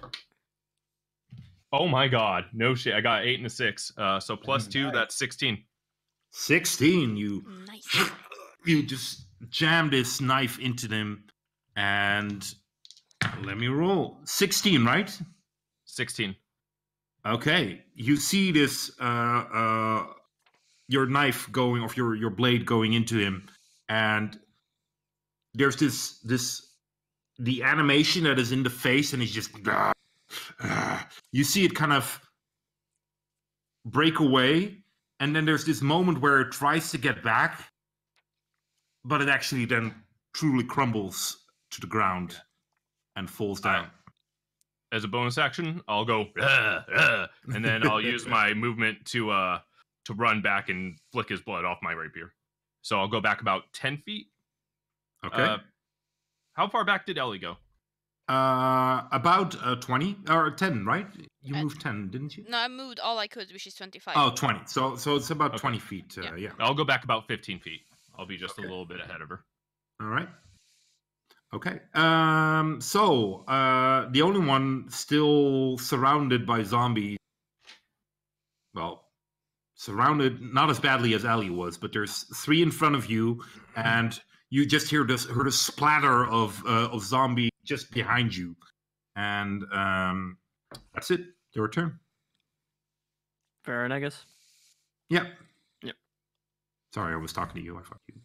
Oh my god, no shit, I got 8 and a 6. So +2, that's 16. 16, you Nice. you just jam this knife into them, and let me roll. 16, right? 16. Okay, you see this your knife going, or your blade going into him, and there's the animation that is in the face, and he's just you see it kind of break away, and then there's this moment where it tries to get back, but it actually then truly crumbles to the ground and falls down. As a bonus action, I'll go, and then I'll use my movement to run back and flick his blood off my rapier. So I'll go back about 10 feet. Okay. How far back did Ellie go? About 20 or 10, right? You moved 10, didn't you? No, I moved all I could, which is 25. Oh, 20. So it's about Okay. 20 feet. Yeah. I'll go back about 15 feet. I'll be just a little bit ahead of her. All right. Okay. So the only one still surrounded by zombies. Well, surrounded not as badly as Ellie was, but there's 3 in front of you, and you just hear the splatter of zombie just behind you, and that's it. Your turn. Varen, I guess. Yep. Yep. Sorry, I was talking to you. I thought you.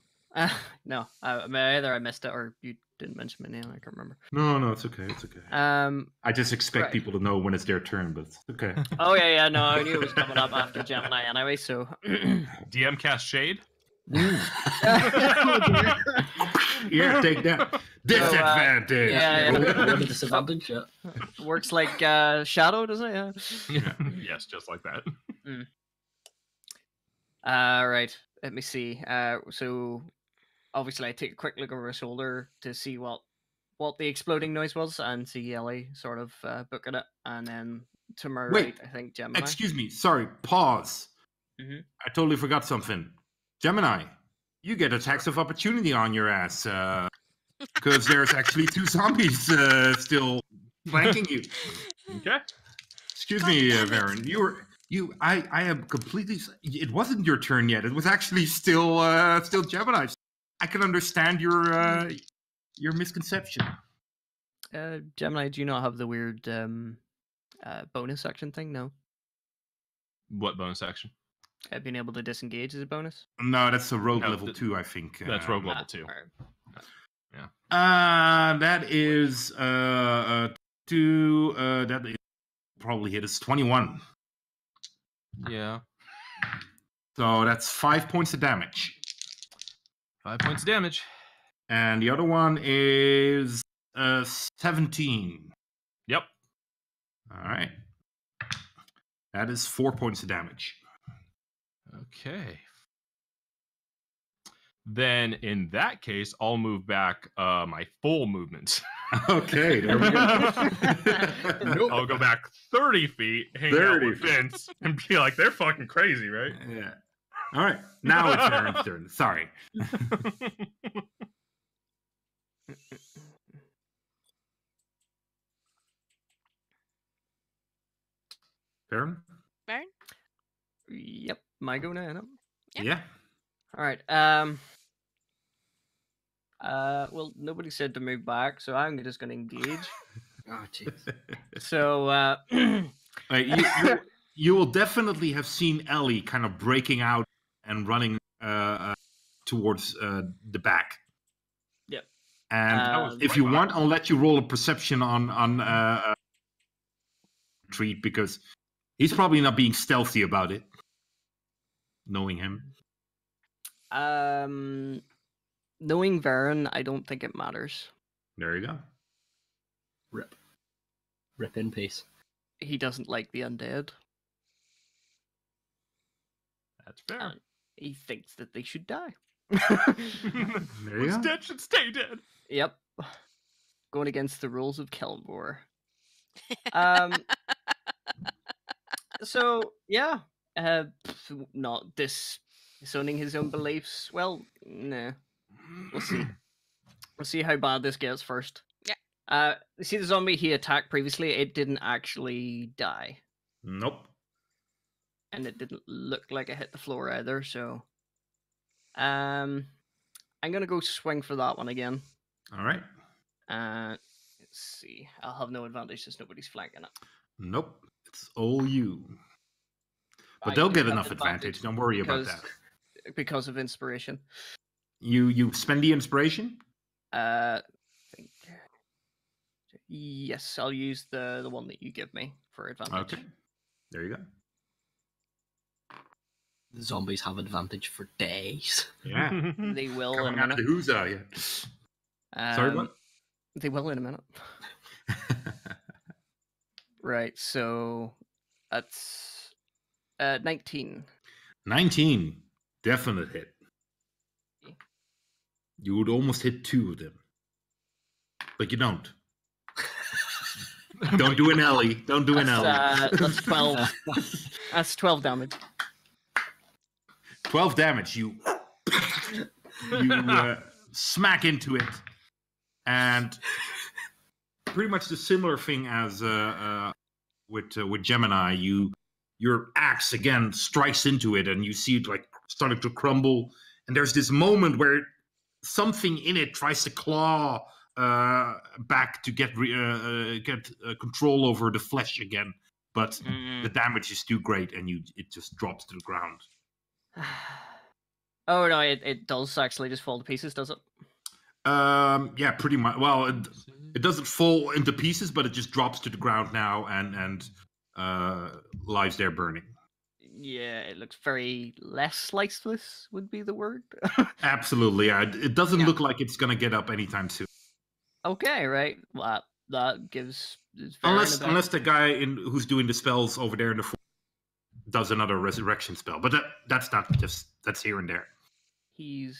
No, I mean, either I missed it or you didn't mention my name. I can't remember. No, it's okay. It's okay. I just expect right. people to know when it's their turn, but it's okay. Oh yeah, no, I knew it was coming up after Gemini anyway. So DM cast Shade? Yeah, take that. Disadvantage. yeah. Roll a disadvantage, yeah. works like Shadow, doesn't it? Yeah. Yes, just like that. Right. Let me see. So obviously I take a quick look over his shoulder to see what the exploding noise was, and see Ellie sort of booking it, and then to my Wait, right, I think Gemini. Excuse me. Sorry. Pause. Mhm. I totally forgot something. Gemini, you get a tax of opportunity on your ass because there's actually 2 zombies still flanking you. Okay. Excuse God me, damn it. Varen. I am completely. It wasn't your turn yet. It was actually still Gemini. I can understand your misconception. Gemini, do you not have the weird bonus action thing? No. What bonus action? Being able to disengage is a bonus. No, that's a rogue No, level 2, I think. That's rogue level 2. Alright. That is that is probably hit us 21. Yeah. So that's 5 points of damage. 5 points of damage. And the other one is 17. Yep. All right. That is 4 points of damage. Okay. Then in that case, I'll move back my full movement. Okay, there we go. I'll go back 30 feet, hang out 30 with feet. Vince, and be like, they're fucking crazy, right? Yeah. All right. Now it's Aaron's turn. Sorry. Aaron? Baron? Yep. My go now. No? Yeah. Yeah. All right. Well, nobody said to move back, so I'm just going to engage. Oh, jeez. So, You will definitely have seen Ellie kind of breaking out and running towards the back. Yep. And if you want, I'll let you roll a perception on retreat, because he's probably not being stealthy about it, knowing him. knowing Varen, I don't think it matters. There you go. Rip in peace. He doesn't like the undead. That's fair. And he thinks that they should die. There you What's go. dead should stay dead. Yep. Going against the rules of Kelmore. So yeah, not disowning his own beliefs. Well, nah. We'll see. We'll see how bad this gets first. Yeah. You see the zombie he attacked previously? It didn't actually die, Nope. and it didn't look like it hit the floor either. So, I'm gonna go swing for that one again. All right. Let's see. I'll have no advantage since nobody's flanking it. Nope. It's all you. But I they'll do get have enough advantage. Don't worry about that. because of inspiration. You spend the inspiration? I think yes, I'll use the one that you give me for advantage. Okay. There you go. The zombies have advantage for days. Yeah. They will in Coming a out of the minute. Huza, yeah. Sorry, what? They will in a minute. Right, so that's 19. 19. Definite hit. You would almost hit 2 of them. But you don't. Don't do an Ellie. Don't do an Ellie. That's 12. That's 12 damage. 12 damage. You smack into it. And pretty much the similar thing as with Gemini. Your axe again strikes into it, and you see it like starting to crumble. And there's this moment where something in it tries to claw back to get control over the flesh again, but the damage is too great, and it just drops to the ground. Oh no, it does actually just fall to pieces, does it? Yeah, pretty much. Well, it doesn't fall into pieces, but it just drops to the ground now and lies there burning. Yeah, it looks very less lifeless would be the word. Absolutely, yeah. It doesn't look like it's gonna get up anytime soon. Okay, right. Well, that gives Unless the guy who's doing the spells over there in the does another resurrection spell, but that's not just that's here and there. He's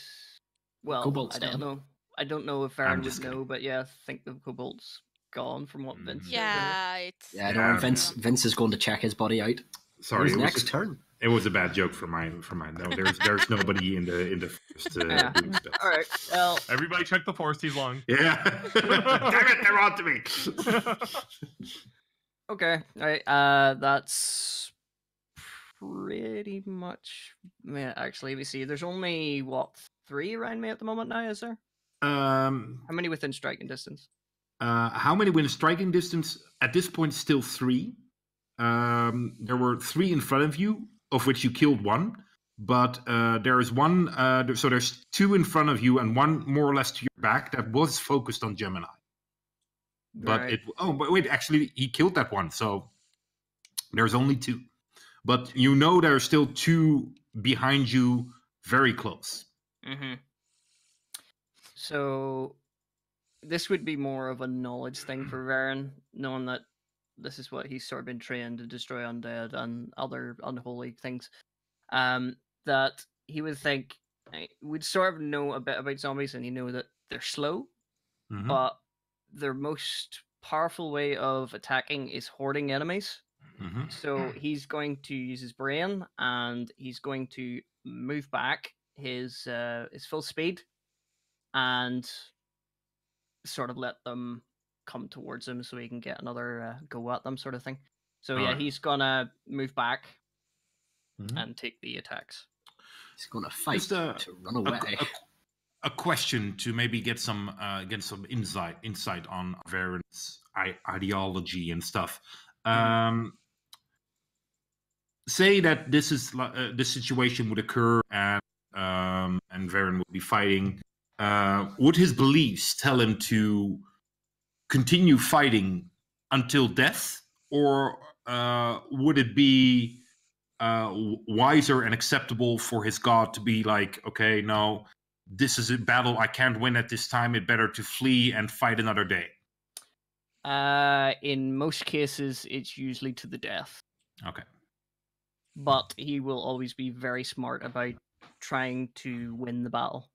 well. Kobold's I don't dead. know. I don't know if I'm Varen would just kidding. know, but yeah, I think the kobold's gone from what Vince said. Yeah, it's Yeah, no, Yeah. Vince is going to check his body out. Sorry, His it was, next just- turn. it was a bad joke for mine. No, there's nobody in the first Yeah. doing spells. All right. Well, Everybody check the forest. He's long. Yeah. Damn it, they're on to me. okay. All right. That's pretty much. Yeah, actually, we see. There's only what 3 around me at the moment now. Is there? How How many within striking distance? many within striking distance? At this point, still 3. There were 3 in front of you, of which you killed 1. But there is one. So there's 2 in front of you and 1 more or less to your back that was focused on Gemini. But Right. but wait, actually, he killed that one. So there's only 2. But you know there are still 2 behind you, very close. Mm-hmm. So this would be more of a knowledge thing for Varen, knowing that this is what he's sort of been trained to destroy undead and other unholy things. That he would think would sort of know a bit about zombies, and he know that they're slow, Mhm. but their most powerful way of attacking is hoarding enemies. Mhm. So he's going to use his brain, and he's going to move back his full speed, and sort of let them come towards him, so he can get another go at them, sort of thing. So yeah, Alright. he's gonna move back Mhm. and take the attacks. He's going to fight Just a- to run away. A question to maybe get some insight on Varen's ideology and stuff. Say that this is this situation would occur and Varen would be fighting. Would his beliefs tell him to continue fighting until death, or would it be wiser and acceptable for his god to be like, okay, no, this is a battle I can't win at this time. It better to flee and fight another day. In most cases, it's usually to the death, Okay. but he will always be very smart about trying to win the battle.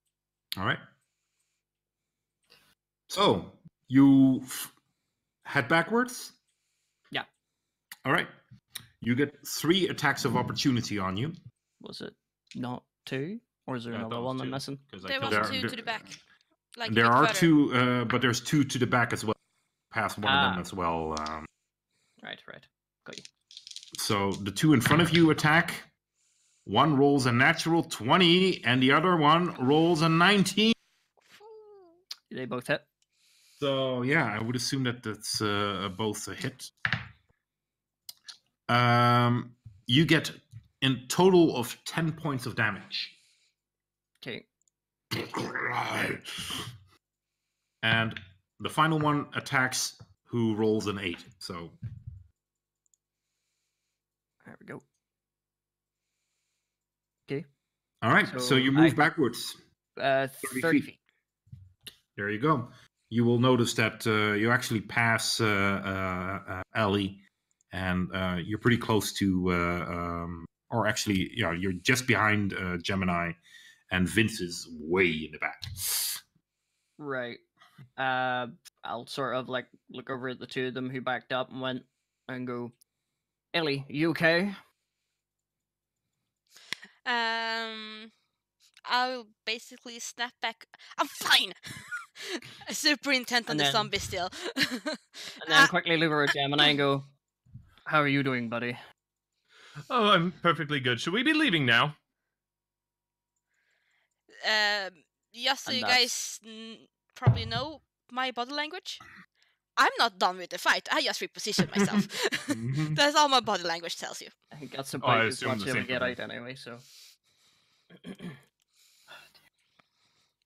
All right. So you head backwards. Yeah. All right. You get 3 attacks of opportunity on you. Was it not 2, or is there Yeah, I thought another it was one I'm 2, missing? 'cause I there killed was There- 2 to the back. Like a There bit are further. 2, but there's 2 to the back as well. Past one of Ah. them as well. Right, got you. So the 2 in front of you attack. One rolls a natural 20, and the other one rolls a 19. They both hit. So yeah, I would assume that that's both a hit. You get in total of 10 points of damage. Okay. And the final one attacks who rolls an 8. So There we go. Okay. all right, so So you move I- backwards. 30 feet. There you go. You will notice that you actually pass Ellie, and you're pretty close to, or actually, yeah, you're just behind Gemini, and Vince is way in the back. Right. I'll sort of like look over at the 2 of them who backed up and went and go, Ellie, you okay? I'll basically snap back. I'm fine. Super intent on And the then- zombie still. And then quickly look over at Gemini and go, how are you doing, buddy? Oh, I'm perfectly good. Should we be leaving now? Just so And you that's- guys probably know my body language. I'm not done with the fight. I just reposition myself. Mhm. That's all my body language tells you. I think that's I about as assume much the as I same get for me. out anyway, so.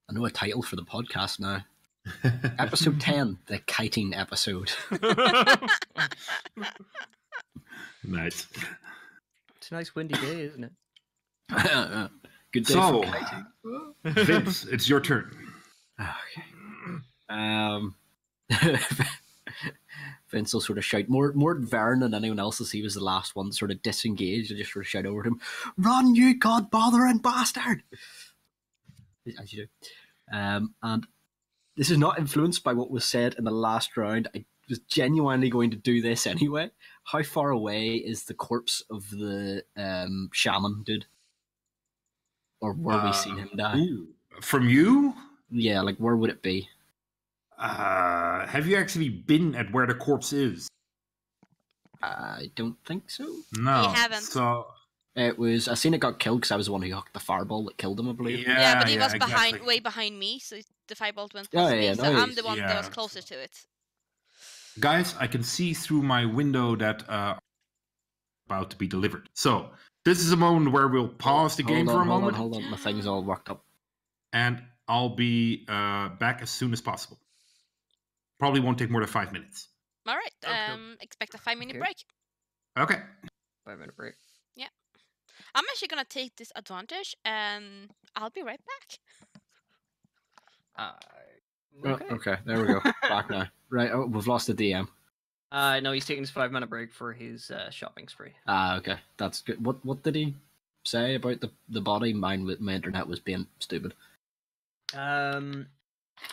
I know a title for the podcast now. Episode 10, the kiting episode. Nice. It's a nice windy day, isn't it? Good day So, for kiting. Vince, it's your turn. Okay. Vince will sort of shout more at Vern than anyone else, as he was the last one to sort of disengage, and just sort of shout over him, "Run, you god-bothering bastard!" As you do. And this is not influenced by what was said in the last round. I was genuinely going to do this anyway. How far away is the corpse of the shaman dude? Or where we seen him die? Ooh, from you? Yeah, like where would it be? Have you actually been at where the corpse is? I don't think so. No. You haven't. So It was. I seen it got killed because I was the one who hooked the fireball that killed him, I believe. Yeah, but he was exactly. way behind me, so the firebolt went Oh, past yeah, me, so no, I'm the one that yeah. was closer to it. Guys, I can see through my window that about to be delivered. So this is a moment where we'll pause the game for a moment, Hold on, my thing's all worked up. and I'll be back as soon as possible. Probably won't take more than 5 minutes. All right, Okay. expect a 5-minute Okay. break. Okay. 5-minute break. I'm actually gonna take this advantage, and I'll be right back. Okay, there we go. Back now. Right, we've lost the DM. No, he's taking his 5-minute break for his shopping spree. Okay, that's good. What did he say about the body? My internet was being stupid.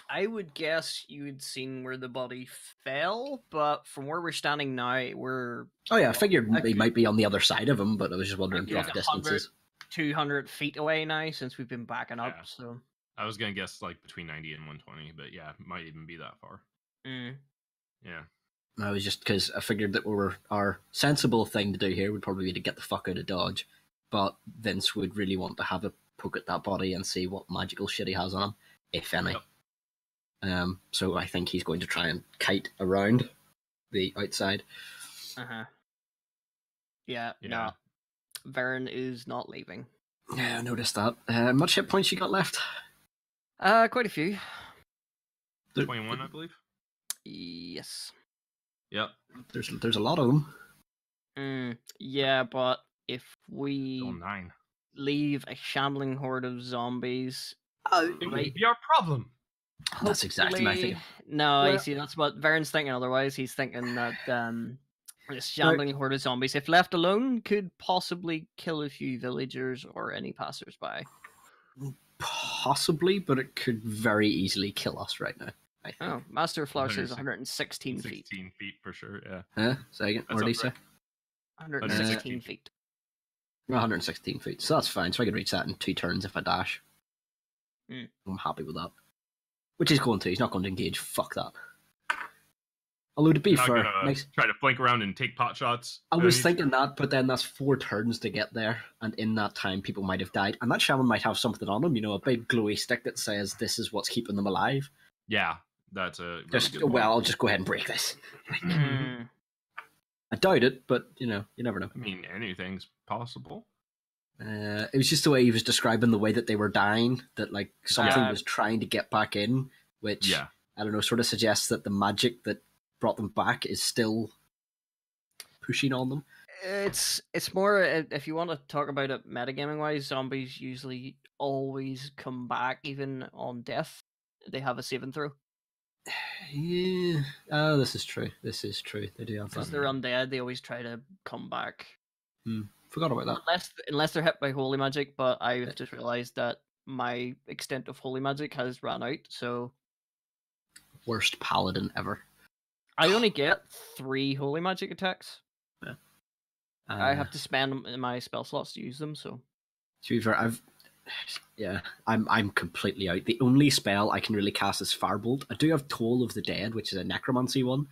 I would guess you had seen where the body fell, but from where we're standing now, we're Oh yeah, I figured I he could- might be on the other side of him, but I was just wondering Yeah, rough like distances. 200 feet away now since we've been backing up. Yeah. So, I was gonna guess like between 90 and 120, but yeah, it might even be that far. Yeah. I was just because I figured that our sensible thing to do here would probably be to get the fuck out of Dodge, but Vince would really want to have a poke at that body and see what magical shit he has on him, if any. Yep. So I think he's going to try and kite around the outside. yeah. Yeah. No, Vern is not leaving. Yeah, I noticed that. Much hit points you got left? Quite a few. 21, I believe. Yes. Yep. There's a lot of them. Yeah, but if we Still 9. leave a shambling horde of zombies, It Right. would be our problem. That's exactly my hopefully- thing. No, Well- you see, that's what Vern's thinking. Otherwise, he's thinking that this shambling horde of zombies, if left alone, could possibly kill a few villagers or any passers-by. Possibly, but it could very easily kill us right now, I think. Oh, Master of Flourish is 116 116 feet. 16 feet for sure. Yeah. Huh? Second, That's what did he up say? there. 116 feet. 116 feet. So that's fine. So I can reach that in 2 turns if I dash. Hmm. I'm happy with that. Which he's going to. He's not going to engage. Fuck that. Although to be You're not fair, gonna next, try to flank around and take pot shots. I was Any- thinking that, but then that's 4 turns to get there, and in that time, people might have died. And that shaman might have something on him, a big glowy stick that says this is what's keeping them alive. Yeah, that's a really Just, good point. well, I'll just go ahead and break this. Hmm. I doubt it, but you never know. I mean, anything's possible. It was just the way he was describing the way that they were dying, that like something Yeah. was trying to get back in, which Yeah. I don't know, sort of suggests that the magic that brought them back is still pushing on them. It's more if you want to talk about it metagaming wise, zombies usually always come back even on death. They have a saving throw Yeah. Oh, this is true. This is true. They do have because that. they're undead. They always try to come back Forgot about that. unless they're hit by holy magic. But I've just realized that my extent of holy magic has run out, so Worst paladin ever. I only get 3 holy magic attacks. I Uh, have to spend my spell slots to use them. So To be fair, I'm completely out. The only spell I can really cast is Firebolt. I do have Toll of the Dead, which is a necromancy one,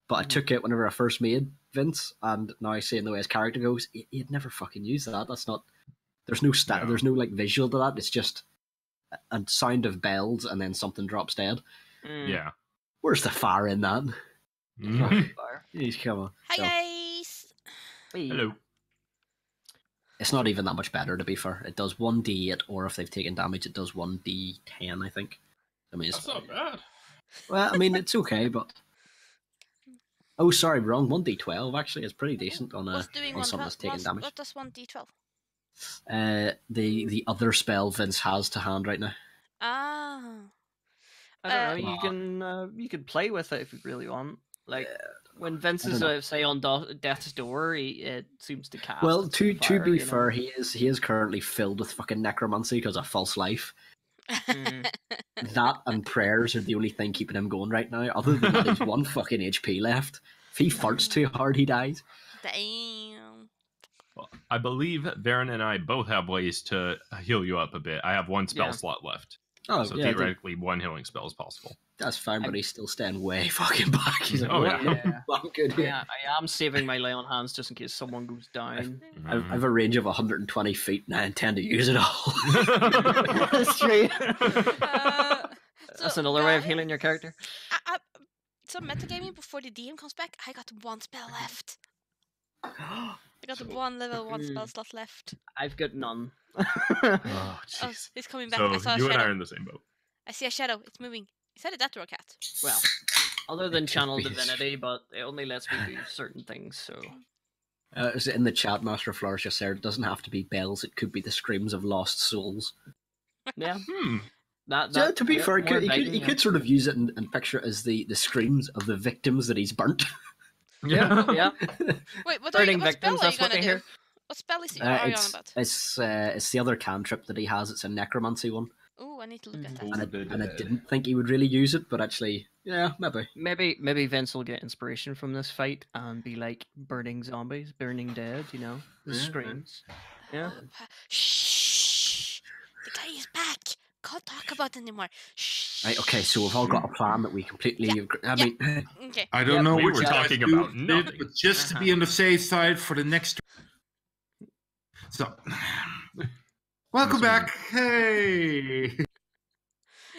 but I took it whenever I first made Vince, and now seeing the way his character goes, he'd never fucking use that. That's not. There's no No. there's no like visual to that. It's just a sound of bells and then something drops dead. Yeah. Where's the fire in that? Mhm. Fire. Jeez, come on. Hi So, guys. Hello. it's not even that much better, to be fair. It does 1d8, or if they've taken damage, it does 1d10, I think. I mean, it's, That's not bad. well, I mean, it's okay, but... Oh, sorry, wrong. 1d12, actually. It's pretty decent on What's doing something that's taking damage. What does 1d12? The other spell Vince has to hand right now. Ah. I don't know. Uh, You can play with it if you really want. Like When Vince I is, don't know. say, on death's door, it seems to cast. Well, its to fire, be you know? fair, he is currently filled with fucking necromancy because of false life. Mm. That and prayers are the only thing keeping him going right now. Other than that, he's one fucking HP left. If he farts too hard, he dies. Damn. Well, I believe Varen and I both have ways to heal you up a bit. I have one spell Yeah. slot left. Oh, So yeah, theoretically, one healing spell is possible. that's fine, but I'm- he's still staying way fucking back. He's like, Oh, "What? yeah. I'm good here." Yeah, I am saving my lay on hands just in case someone goes down. I've a range of 120 feet, and I intend to use it all. That's true. So, That's another way of guys, healing your character. So metagaming before the DM comes back, I got one spell left. I got So- one level 1 spell slot left. I've got none. Oh, Oh, jeez. he's coming back. So I saw a you and I are shadow. in the same boat. I see a shadow. It's moving. Is that a death or a cat? Well, other than channel be his- divinity, but it only lets me do certain things. So Is it in the chat, Master Flourish just said, it doesn't have to be bells, it could be the screams of lost souls. yeah, Hmm. Yeah, to be yeah, fair, more he begging, could sort of use it and picture it as the screams of the victims that he's burnt. yeah, yeah. Wait, what Burning what spell victims, are you that's what gonna they do? hear. What spell are you on about? It's the other cantrip that he has. It's a necromancy one, Ooh, I need to look at Mhm. that. and I didn't think he would really use it, but actually, yeah, maybe. Maybe Vince will get inspiration from this fight and be like burning zombies, burning dead. You know, the Yeah. screams. Yeah. Shh. The guy is back. Can't talk about it anymore. Shh. Right, okay, so we've all got a plan that we completely agree. I Yeah. mean, Okay. I don't Yep, know we what were you guys talking do, about nothing. but just to be on the safe side for the next. So, welcome back. Hey.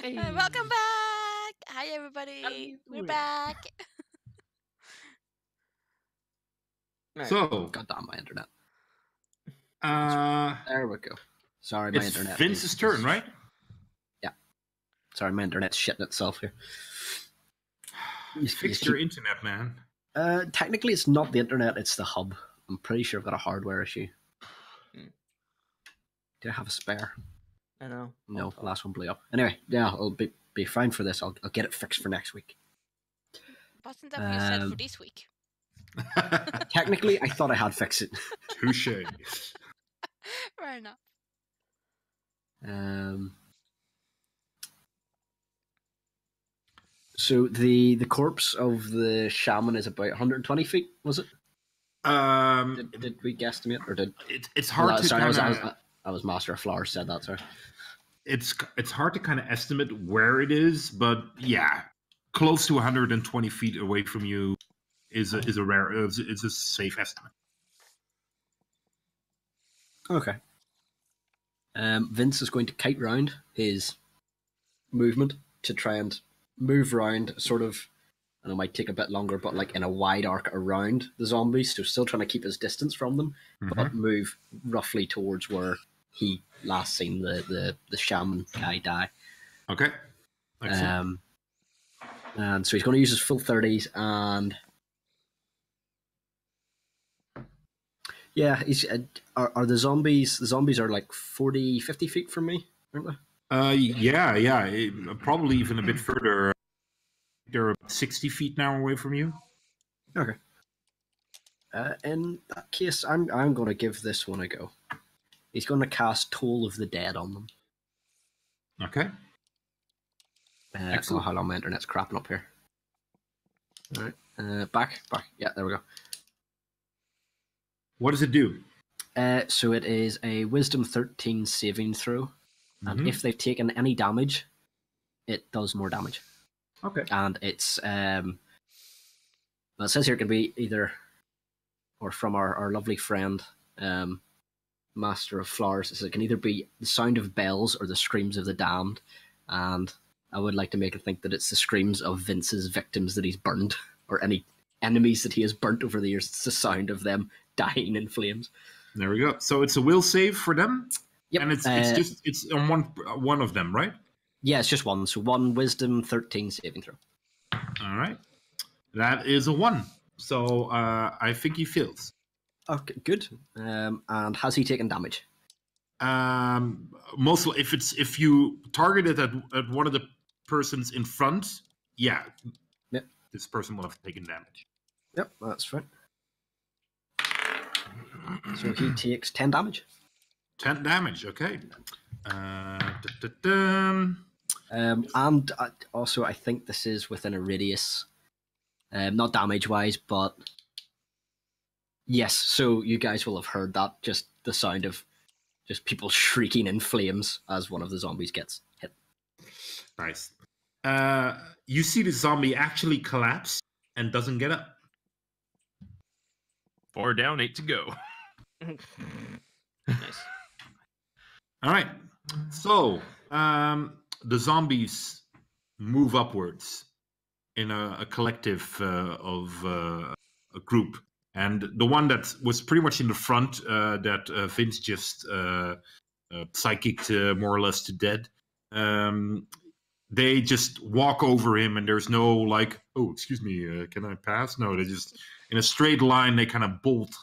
Welcome back. Hi, everybody. you We're doing? back. Right. So, goddamn my internet. uh, There we go. Sorry, my it's internet. Vince's turn, right? Sorry, my internet's shitting itself here. You Fix keep- your internet, man. Technically, it's not the internet; it's the hub. I'm pretty sure I've got a hardware issue. Hmm. Do I have a spare? I know. No, the last one blew up. Anyway, yeah, I'll be fine for this. I'll get it fixed for next week. Wasn't that what you said for Um, this week? Technically, I thought I had fixed it. Touche. Fair enough. So the corpse of the shaman is about 120 feet. Was it? Did we guesstimate or did? It's hard to sorry, kind of. I was Master of Flowers said that. Sorry. It's hard to kind of estimate where it is, but yeah, close to 120 feet away from you is a safe estimate. Okay. Vince is going to kite round his movement to try and move round, sort of, and it might take a bit longer, but like in a wide arc around the zombies, so still trying to keep his distance from them, but move roughly towards where he last seen the shaman guy die. Okay. Excellent. And so he's going to use his full 30s, and yeah, he's are the zombies? The zombies are like 40, 50 feet from me, aren't they? Yeah, probably even a bit further. They're about 60 feet now away from you. Okay. In that case, I'm going to give this one a go. He's going to cast Toll of the Dead on them. Okay. Oh, how long my internet's crapping up here. All right. Back. Yeah, there we go. What does it do? So it is a Wisdom 13 saving throw, and if they've taken any damage, it does more damage. Okay. And it's well, it says here it can be either or from our lovely friend Master of Flowers. It says it can either be the sound of bells or the screams of the damned, and I would like to make it think that it's the screams of Vince's victims that he's burned, or any enemies that he has burnt over the years. It's the sound of them dying in flames. There we go. So it's a will save for them. Yep. And it's on one of them, right? Yeah, it's just one. So one Wisdom 13 saving throw. All right. That is a 1. So I think he fails. Okay, good. And has he taken damage? Mostly if you target it at one of the persons in front, yeah. Yep. This person will have taken damage. Yep, that's fine. So he takes 10 damage. 10 damage, okay. Da-da-da. And also, I think this is within a radius, not damage-wise, but yes. So you guys will have heard that, just the sound of just people shrieking in flames as one of the zombies gets hit. Nice. You see the zombie actually collapse and doesn't get up. 4 down, 8 to go. Nice. All right. So the zombies move upwards in a collective of a group. And the one that was pretty much in the front that Vince just psychicked more or less to dead, they just walk over him and there's no like, oh, excuse me, can I pass? No, they just, in a straight line, they kind of bolt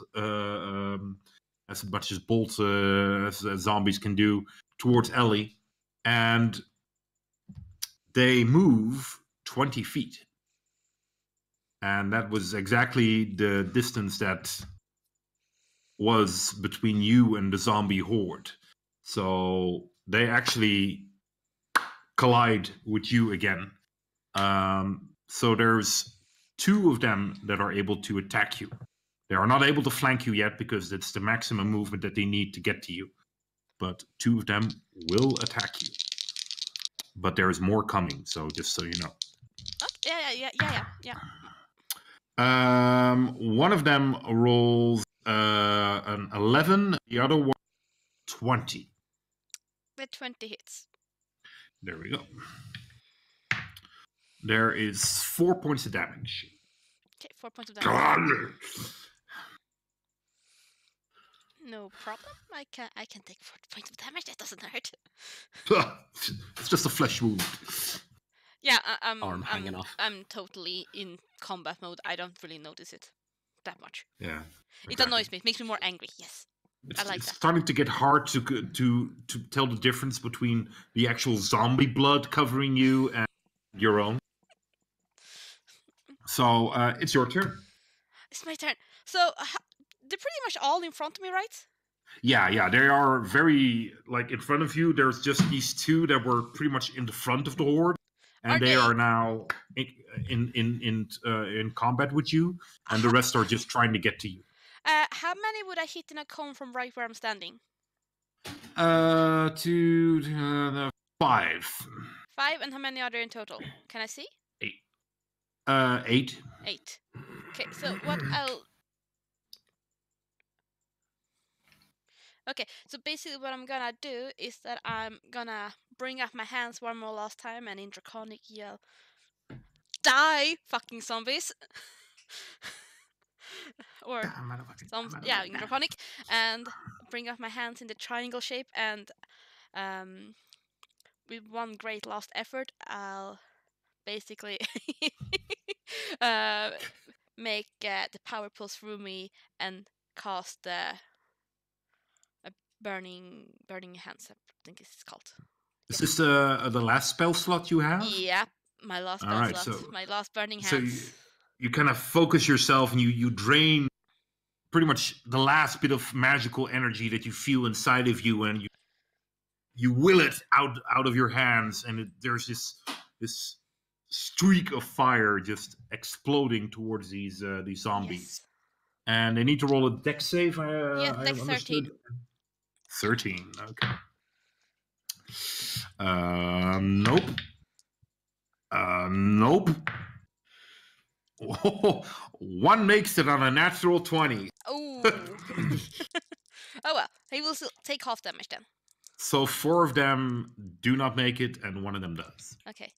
as much as bolt as zombies can do towards Ellie. And they move 20 feet. And that was exactly the distance that was between you and the zombie horde. So they actually collide with you again. So there's 2 of them that are able to attack you. They are not able to flank you yet because it's the maximum movement that they need to get to you. But 2 of them will attack you. But there is more coming, so just so you know. Oh, yeah. One of them rolls an 11, the other one 20. With 20 hits. There we go. There is 4 points of damage. Okay, 4 points of damage. God. No problem. I can take 4 points of damage. That doesn't hurt. It's just a flesh wound. Yeah, Arm hanging off. I'm totally in combat mode. I don't really notice it that much. Yeah. It annoys me. It makes me more angry. Yes. I like it's that. starting to get hard to tell the difference between the actual zombie blood covering you and your own. So it's your turn. It's my turn. So they're pretty much all in front of me, right? Yeah, they are very like in front of you. There's just these 2 that were pretty much in the front of the horde, and they are now in combat with you, and the rest are just trying to get to you. How many would I hit in a cone from right where I'm standing? To 5. 5, and how many are there in total? Can I see? 8. 8. 8. Okay, so what I'll... Okay, so basically what I'm gonna do is that I'm gonna bring up my hands one more last time and in Draconic yell, die, fucking zombies! Or yeah, in Draconic, and bring up my hands in the triangle shape, and with one great last effort, I'll basically make the power pulse through me and cast a burning hands. I think it's called. Is this the last spell slot you have? Yeah, my last spell Alright, slot. so- My last burning So hands. you kind of focus yourself and you drain pretty much the last bit of magical energy that you feel inside of you, and you will it out of your hands, and there's this streak of fire just exploding towards these zombies. Yes. And they need to roll a dex save. Yeah, I dex understood. 13. 13. Okay. Nope. Nope. Oh, one makes it on a natural 20. Oh. Oh well, he will still take half damage then. So 4 of them do not make it, and 1 of them does. Okay.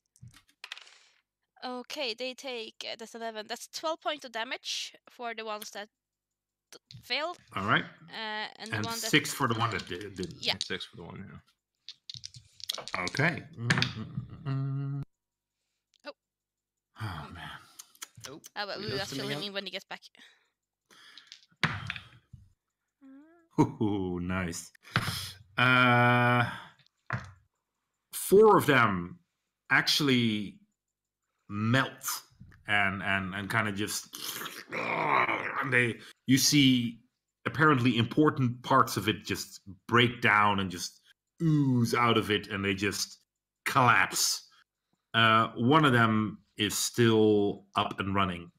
Okay, they take that's 11. That's 12 points of damage for the ones that failed. All right. And the And one that 6 for the one that didn't. Yeah. 6 for the one, yeah. Okay. Oh. Oh man. Oh, Oh, well, we we'll lost just him fill him again. in when he gets back. Ooh, nice. 4 of them actually melt and kind of just, and you see apparently important parts of it just break down and just ooze out of it, and they just collapse. One of them is still up and running.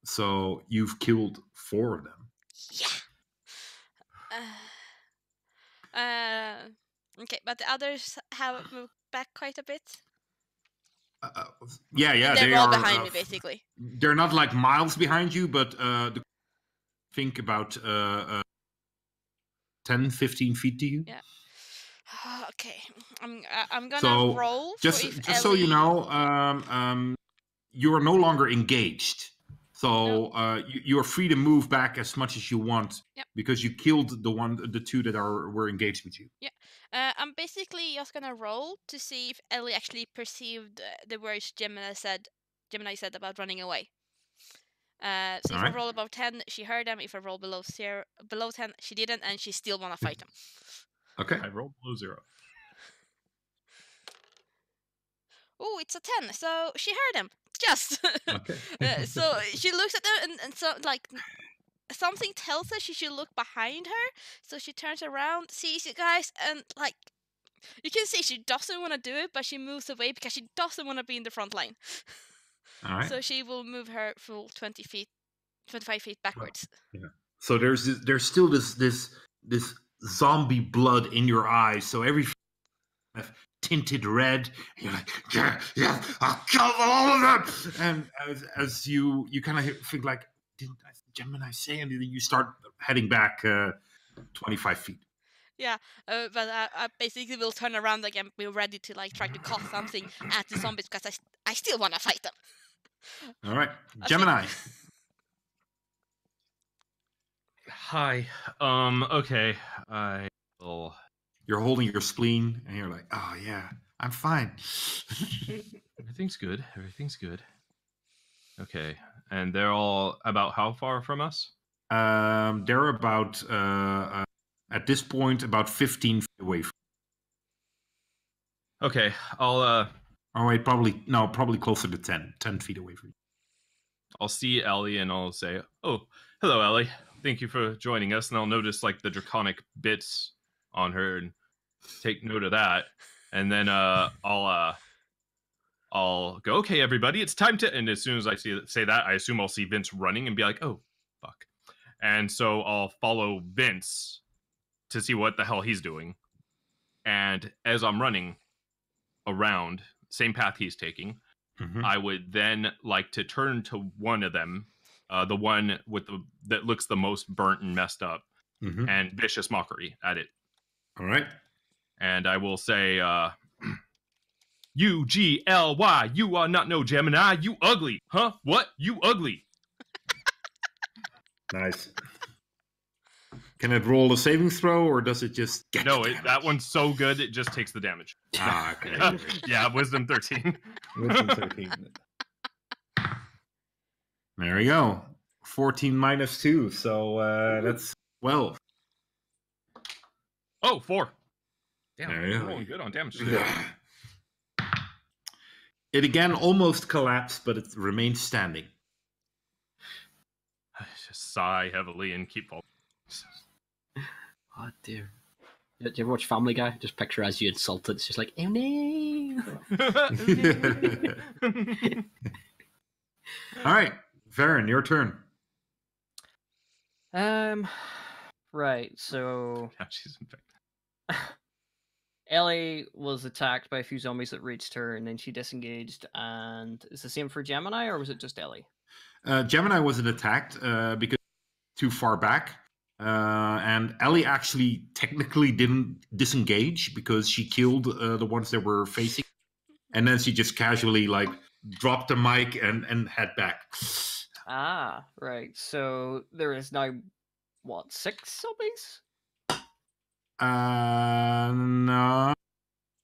So you've killed 4 of them. Okay, but the others have moved back quite a bit. Yeah, They're they all are behind me, basically. They're not like miles behind you, but think about 10, 15 feet to you. Yeah. Okay, I'm gonna So roll for just if so you Ellie- know, you are no longer engaged. So you are free to move back as much as you want, Yep. because you killed the 2 that were engaged with you. Yeah, I'm basically just gonna roll to see if Ellie actually perceived the words Gemini said about running away. So if I Alright. roll above 10, she heard them. If I roll below 10, she didn't, and she still wanna fight them. Okay. I rolled below 0. Oh, it's a 10, so she heard him. Just. Okay. So she looks at them, and so like something tells her she should look behind her. So she turns around, sees you guys, and like you can see she doesn't want to do it, but she moves away because she doesn't want to be in the front line. All right. So she will move her full 25 feet backwards. Yeah. So there's still this zombie blood in your eyes. So every tinted red. And you're like, yeah, I'll kill all of them. And as you kind of think like, didn't Gemini say anything? You start heading back 25 feet. Yeah, but I basically will turn around again, be ready to like try to cause something at the zombies because I still want to fight them. All right, I Gemini. Hi. Okay. I will. You're holding your spleen, and you're like, oh yeah, I'm fine. Everything's good. Everything's good. Okay. And they're all about how far from us? They're about at this point about 15 feet away from. Okay. I'll Oh wait, probably closer to 10 feet away from you. I'll see Ellie and I'll say, "Oh, hello, Ellie. Thank you for joining us." And I'll notice like the draconic bits on her and take note of that. And then I'll go, "Okay, everybody, it's time to." And as soon as I say that, I assume I'll see Vince running and be like, "Oh, fuck!" And so I'll follow Vince to see what the hell he's doing. And as I'm running around, same path he's taking, Mhm. I would then like to turn to one of them, the one with that looks the most burnt and messed up, Mhm. and vicious mockery at it. All right. And I will say, UGLY, you are not no Gemini, you ugly. Huh? What? You ugly. Nice. Can it roll a saving throw, or does it just get No, the damage? that one's so good, it just takes the damage. Ah, okay. Yeah, wisdom 13. Wisdom 13. There we go. 14 minus 2, so that's 12. Oh, 4. Damn, There you I'm go. rolling good on damage today. It again almost collapsed, but it remains standing. I just sigh heavily and keep falling. Oh dear. Do you ever watch Family Guy? Just picture as you insult it. It's just like, oh no. All right, Varen, your turn. Right, so Yeah, she's infected. Ellie was attacked by a few zombies that reached her, and then she disengaged. And is the same for Gemini, or was it just Ellie? Gemini wasn't attacked because too far back. And Ellie actually technically didn't disengage because she killed the ones that were facing. And then she just casually like dropped the mic and head back. Ah, right. So there is now, what, 6 zombies? No,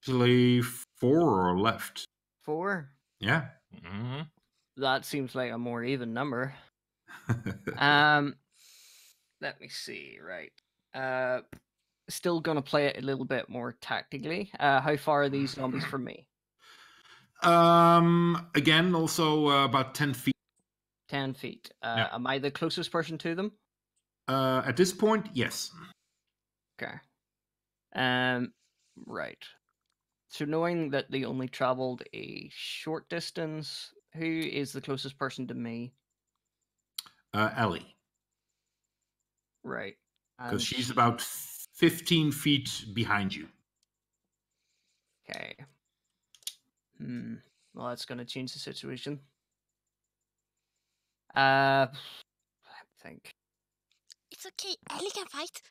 actually 4 are left. 4? Yeah. Mm-hmm. That seems like a more even number. Let me see, right. Still gonna play it a little bit more tactically. How far are these zombies from me? Again, also about 10 feet. 10 feet. Yeah. Am I the closest person to them? At this point, yes. Okay. Right. So knowing that they only traveled a short distance, who is the closest person to me? Ellie, Right. because And she's about 15 feet behind you. Okay. Well, that's going to change the situation. I think. It's okay. Ellie can fight.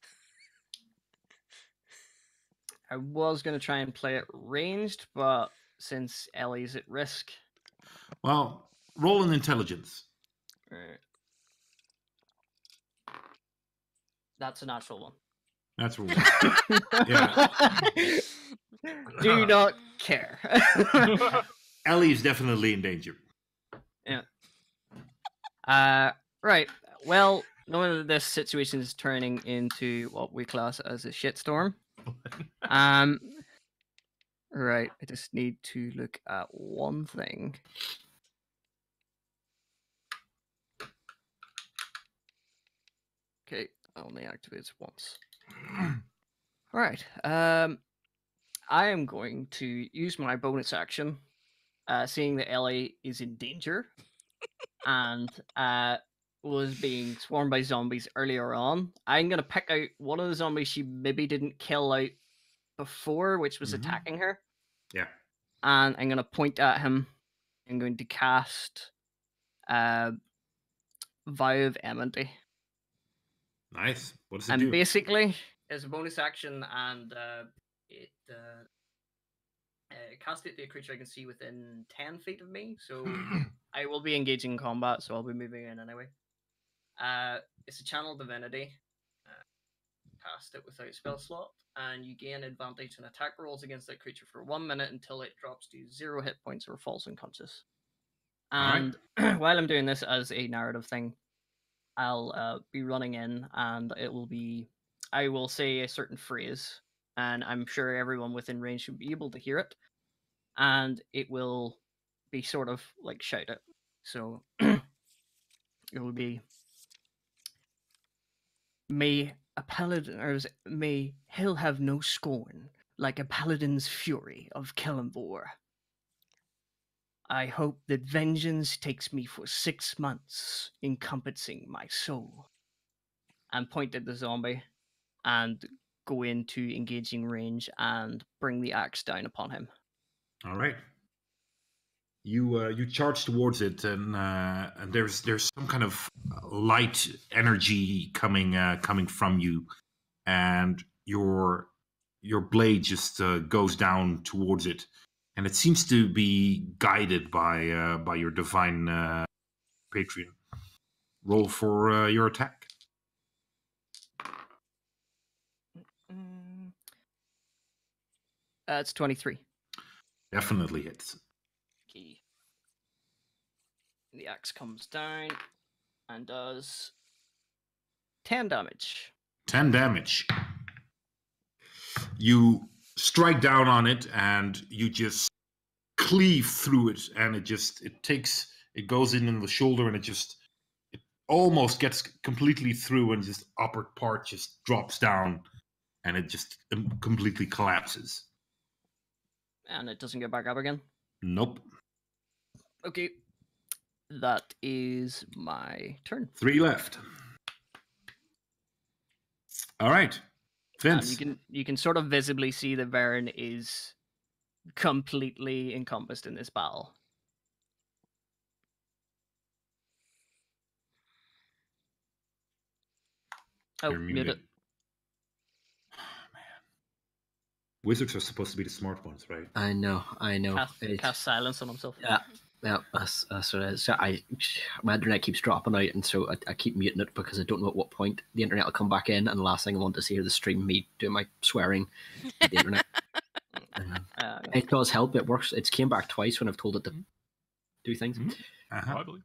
I was going to try and play it ranged, but since Ellie's at risk. Well, roll an intelligence. Right. That's a natural one. That's what Yeah. Do not care. Ellie is definitely in danger. Right. Well, knowing that this situation is turning into what we class as a shitstorm. Right. I just need to look at one thing. Okay, only activates once. All right. I am going to use my bonus action, seeing that Ellie is in danger and was being swarmed by zombies earlier on. I'm going to pick out one of the zombies she maybe didn't kill out before, which was attacking her. Yeah. And I'm going to point at him. I'm going to cast Vow of Enmity. Nice. What does it And do? basically, as a bonus action, and it cast it to a creature I can see within 10 feet of me. So I will be engaging in combat, so I'll be moving in anyway. It's a channel divinity. Cast it without spell slot, and you gain advantage on attack rolls against that creature for 1 minute until it drops to 0 hit points or falls unconscious. And while I'm doing this as a narrative thing, I'll be running in, and it will be, I will say a certain phrase, and I'm sure everyone within range should be able to hear it, and it will be sort of like shouted. So it will be, may a paladin, or may hell have no scorn, like a paladin's fury of Kellenvor. I hope that vengeance takes me for 6 months, encompassing my soul. And point at the zombie, and go into engaging range and bring the axe down upon him. All right. You charge towards it, and there's some kind of light energy coming from you, and your blade just goes down towards it, and it seems to be guided by your divine patron. Roll for your attack. It's 23. Definitely hits. Okay. The axe comes down and does 10 damage. 10 damage. You strike down on it, and you just cleave through it, and it goes in the shoulder, and it almost gets completely through, and just upper part just drops down, and it just completely collapses. And it doesn't get back up again? Nope. Okay. That is my turn. 3 left. All right. Vince. You can sort of visibly see that Varen is completely encompassed in this battle. Oh, You're mute muted. it. Wizards are supposed to be the smart ones, right? I know. Cast silence on himself. Yeah, that's what it is. So my internet keeps dropping out, and so I keep muting it because I don't know at what point the internet will come back in, and the last thing I want to see is the stream me doing my swearing at the internet. It does help. It works. It's came back twice when I've told it to do things. Probably.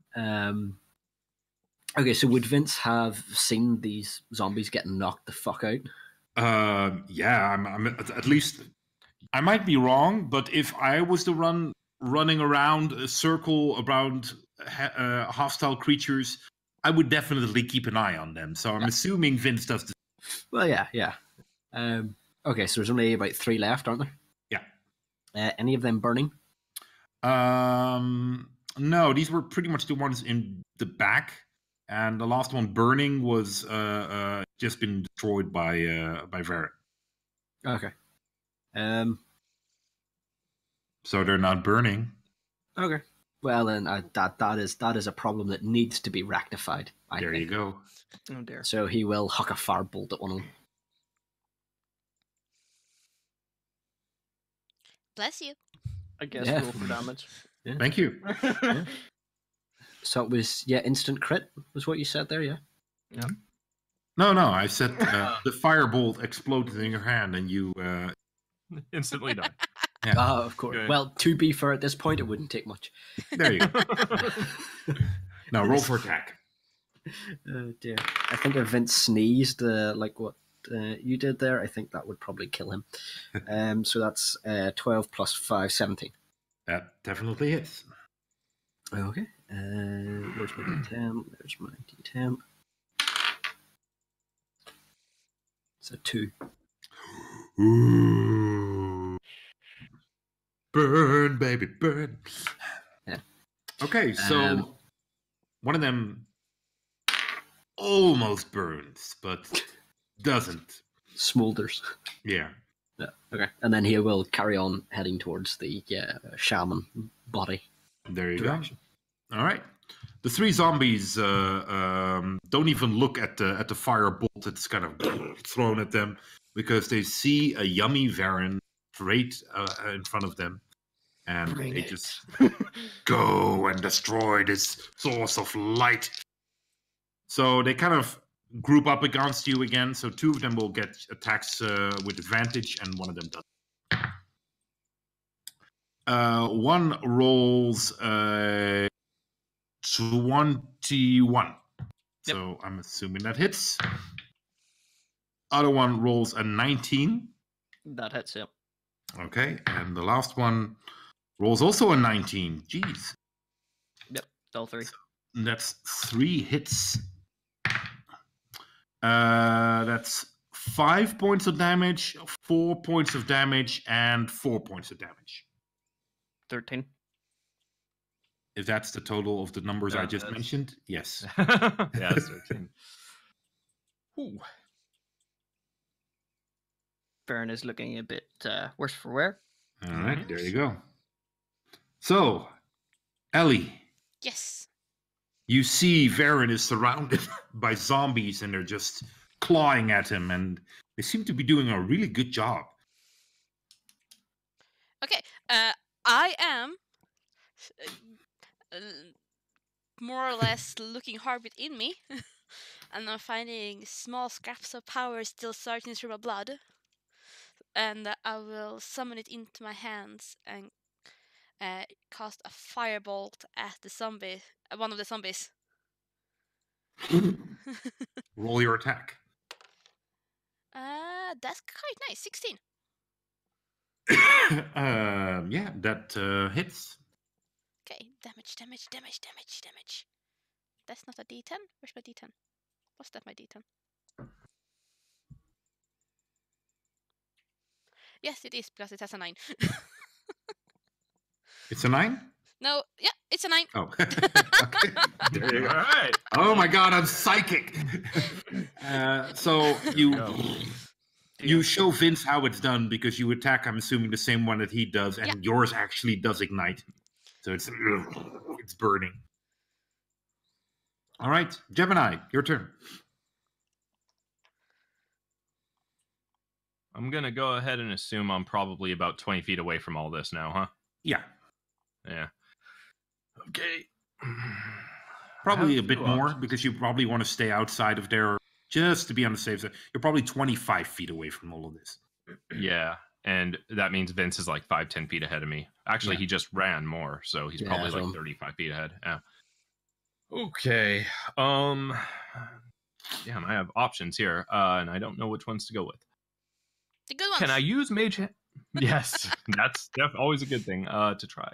Okay, so would Vince have seen these zombies getting knocked the fuck out? Yeah, I'm at least. I might be wrong, but if I was to run running around a circle around hostile creatures, I would definitely keep an eye on them. So I'm assuming Vince does this. Well, yeah. Okay, so there's only about 3 left, aren't there? Yeah. Any of them burning? No, these were pretty much the ones in the back, and the last one burning was just been destroyed by Varric. Okay. So they're not burning. Okay. Well, then that is a problem that needs to be rectified. I There think. you go. Oh dear. So he will huck a firebolt at one of them. Bless you. I guess Yeah. roll for damage. Thank you. So it was instant crit was what you said there, yeah. No, I said the firebolt exploded in your hand and you. Instantly die. Yeah. Oh, of course. Good. Well, to be fair, at this point, it wouldn't take much. There you go. Now roll for attack. Oh dear. I think if Vince sneezed like what you did there, I think that would probably kill him. So that's 12 plus 5, 17. That definitely hits. Okay. Where's my D10? There's my D10. It's a 2. Ooh. Burn, baby, burn. Yeah. Okay, so one of them almost burns, but doesn't. Smolders. Yeah. Yeah. Okay. And then he will carry on heading towards the shaman body. There you go. All right. The 3 zombies don't even look at the firebolt that's kind of thrown at them because they see a yummy Varen straight in front of them, and they just go and destroy this source of light. So they kind of group up against you again. So 2 of them will get attacks with advantage, and one of them doesn't. One rolls 21. Yep. So I'm assuming that hits. Other one rolls a 19. That hits, yep. Okay, and the last one rolls also a 19. Jeez. Yep, all 3. That's 3 hits. That's 5 points of damage, 4 points of damage, and 4 points of damage. 13. If that's the total of the numbers I Yeah, just that's- mentioned, yes. Yeah, that's 13. Ooh. Baron is looking a bit worse for wear. All right, there you go. So, Ellie, Yes. you see Varen is surrounded by zombies and they're just clawing at him, and they seem to be doing a really good job. Okay. I am more or less looking hard within me, and I'm finding small scraps of power still surging through my blood. And I will summon it into my hands and cast a firebolt at the zombie, one of the zombies. Roll your attack. That's quite nice. 16. Yeah, that hits. Okay, damage. That's not a D10. Where's my D10? Was that my D10? Yes, it is because it has a 9. It's a 9? No, yeah, it's a 9. Oh. Okay. There you All go. right. Oh my god, I'm psychic. So you show Vince how it's done because you attack, I'm assuming, the same one that he does, and yours actually does ignite. So it's burning. All right, Gemini, your turn. I'm going to go ahead and assume I'm probably about 20 feet away from all this now, huh? Yeah, Yeah. Okay. probably Have a bit two more options. because you probably want to stay outside of there just to be on the safe side. You're probably 25 feet away from all of this. Yeah. And that means Vince is like 5-10 feet ahead of me. Actually, Yeah. he just ran more, so he's Yeah, probably so- like 35 feet ahead. Yeah. Okay. Damn, I have options here, and I don't know which ones to go with. The good ones. Can I use mage? Yes, that's always a good thing to try.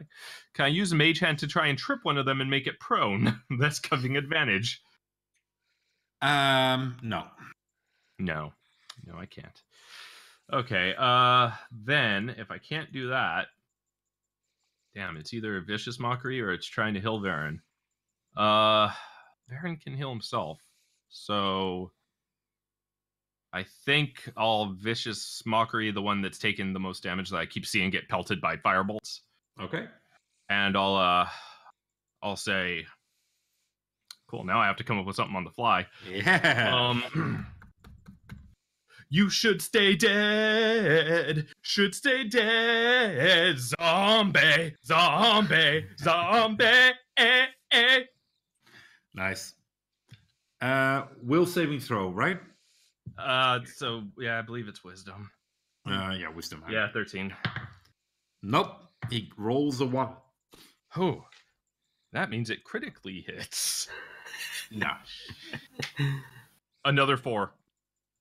Can I use a mage hand to try and trip one of them and make it prone? That's giving advantage. No. No, I can't. Okay, then if I can't do that, damn, it's either a vicious mockery or it's trying to heal Varen. Varen can heal himself, so I think I'll vicious mockery the one that's taken the most damage that I keep seeing get pelted by firebolts, Okay. and I'll say, cool. Now I have to come up with something on the fly. Yeah. You should stay dead. Should stay dead. Zombie. Zombie. Zombie. Nice. Will saving throw, right? So yeah, I believe it's wisdom. Yeah, wisdom. Yeah, 13. Nope. He rolls a 1. Oh, that means it critically hits. No. Another 4.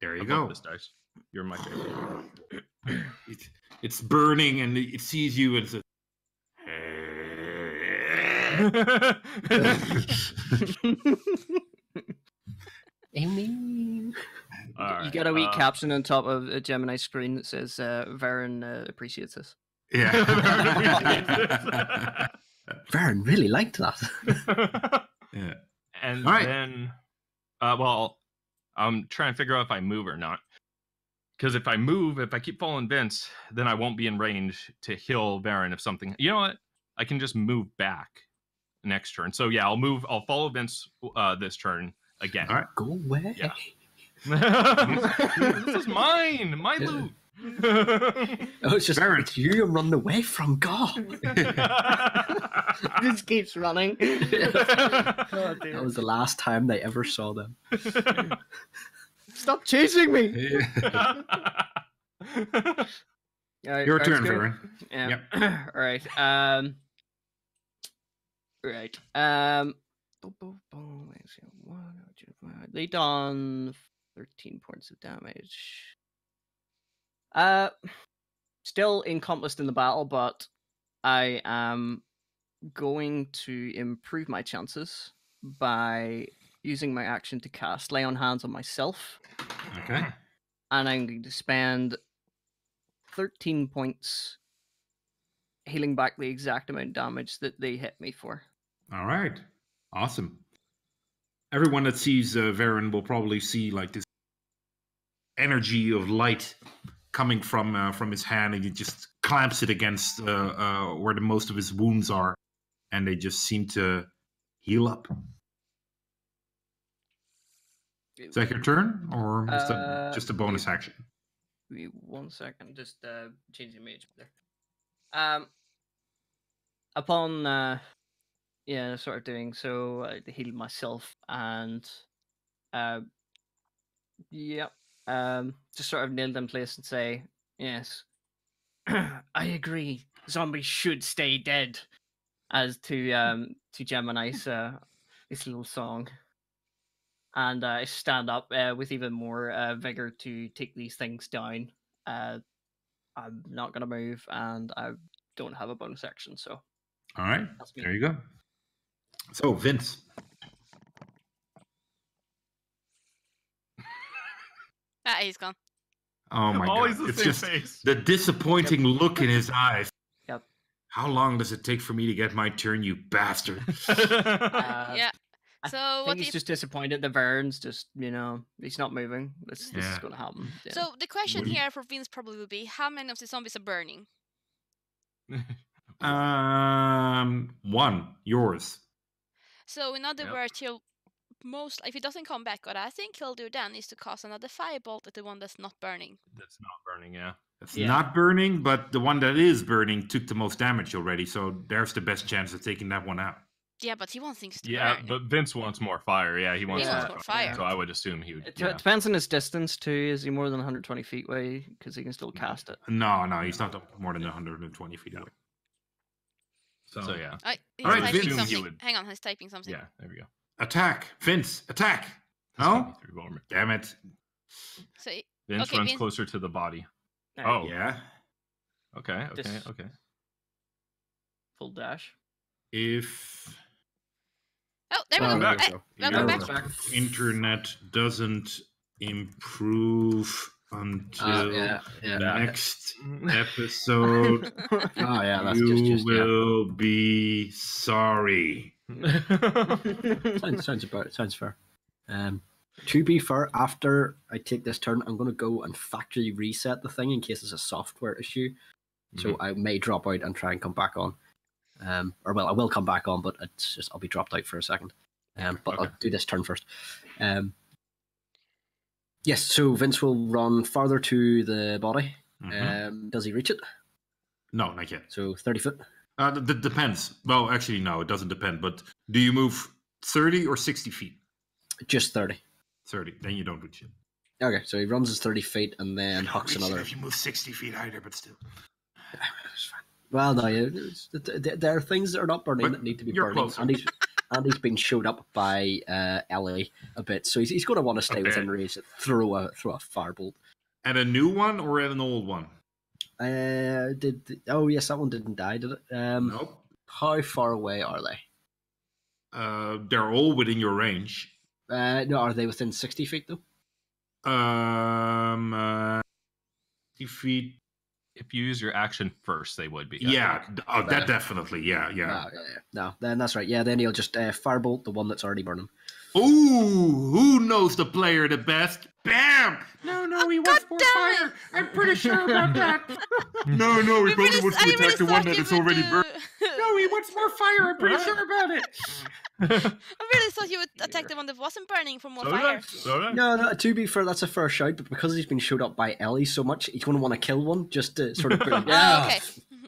There you I love go. this dice. You're my favorite. It's burning and it sees you and says, Amy. All You right, got a wee caption on top of a Gemini screen that says Varen appreciates this. yeah. Varen really liked that. Yeah. And All right. then, well, I'm trying to figure out if I move or not. Because if I move, if I keep following Vince, then I won't be in range to heal Varen if something. You know what? I can just move back next turn. So yeah, I'll follow Vince this turn again. All right. Go away. Yeah. This is mine. My loot. Oh, it's just Varen. it's you I'm running away from. God. Just keeps running. That was the last time they ever saw them. Stop chasing me. Your Your turn, Varen. Yeah. Yep. All right. Right. They done 13 points of damage. Still encompassed in the battle, but I am going to improve my chances by using my action to cast Lay on Hands on myself. Okay. And I'm going to spend 13 points healing back the exact amount of damage that they hit me for. All right. Awesome. Everyone that sees Varen will probably see like this energy of light coming from his hand, and he just clamps it against where the most of his wounds are, and they just seem to heal up. Is that your turn, or just a bonus action? Give me 1 second, just changing the image there. Upon sort of doing so, I healed myself and just sort of nailed in place and say, yes, I agree. Zombies should stay dead. As to Gemini's this little song, and I stand up with even more vigor to take these things down. I'm not gonna move, and I don't have a bonus action, so. All right. That's me. There you go. So, Vince. He's gone. Oh my Always god! the It's same just face. the disappointing look in his eyes. Yep. How long does it take for me to get my turn, you bastard? Yeah. I So think what he's if? just disappointed that Vern's just, he's not moving. This is Yeah. going to happen. Yeah. So the question What do you- here for Vince probably would be: how many of the zombies are burning? 1. Yours. So in other Yep. words, he'll if he doesn't come back, what I think he'll do then is to cast another firebolt at the one that's not burning. That's not burning, yeah. It's Yeah. not burning, but the one that is burning took the most damage already, so there's the best chance of taking that one out. Yeah, but he wants things to Yeah, burn. but Vince wants more fire. Yeah, he wants, He wants more more fire. fire. So I would assume he would. It Yeah. depends on his distance too. Is he more than 120 feet away? Because he can still cast it. No, he's not more than 120 feet away. So yeah. He's All right, typing Vince. He something. would- Hang on, he's typing something. Yeah, there we go. Attack! Vince, attack! Just got No? me through armor. Damn it. So Vince Okay, runs Vince- closer to the body. There Oh, Yeah. Okay. This- Okay. Full dash. If Oh, there we Well, go. there we Hey, go. welcome your back. internet doesn't improve until Yeah. next episode, Oh yeah, that's you just yeah. will be sorry. Sounds fair. To be fair, after I take this turn, I'm going to go and factory reset the thing in case it's a software issue. So I may drop out and try and come back on. Or well, I will come back on, but it's just I'll be dropped out for a second. But Okay. I'll do this turn first. Yes, so Vince will run farther to the body. Does he reach it? No, not yet. So 30 foot. That depends. Well, actually, no, it doesn't depend. But do you move 30 or 60 feet? Just 30. 30. Then you don't reach it. Okay, so he runs his 30 feet and then You don't hucks reach it another. if you move 60 feet either, but still. Well, no, there are things that are not burning But that need to be you're burning. closer. And he's been showed up by Ellie a bit, so he's going to want to stay Okay. within range. Throw a firebolt. And a new one or an old one? Oh yes, that one didn't die, did it? Nope. How far away are they? They're all within your range. No, are they within 60 feet though? 60 feet. If you use your action first, they would be. I Yeah. think. Oh, that definitely. Yeah. No, no, then that's right. Yeah, then he'll just firebolt the one that's already burning. Ooh, who knows the player the best? Bam! No, he wants more damn fire. I'm pretty sure about that. no, he I probably wants to really attack the one thought that you is would already do- burned. No, he wants more fire. I'm pretty sure about it. I really thought you would attack the one that wasn't burning for more So fire. No, to be fair, that's a fair shout, but because he's been showed up by Ellie so much, he's going to want to kill one just to sort of be like, Oh, okay.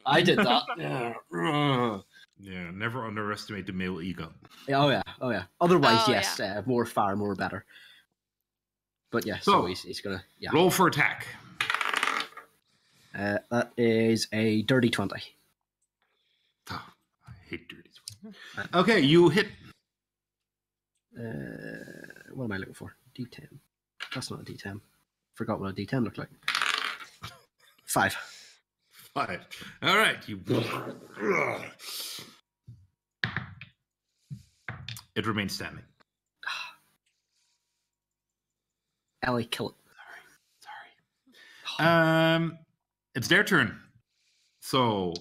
I did that. Yeah. Yeah, never underestimate the male ego. Oh yeah. Otherwise, Oh, yes, more fire, more better. But yeah, So, so he's gonna Roll for attack. that is a dirty 20. Oh, I hate dirty. Okay, you hit. What am I looking for? D10. That's not a D10. Forgot what a D10 looked like. 5. 5. All right, you. It remains standing. Ellie, kill it. Sorry. It's their turn. So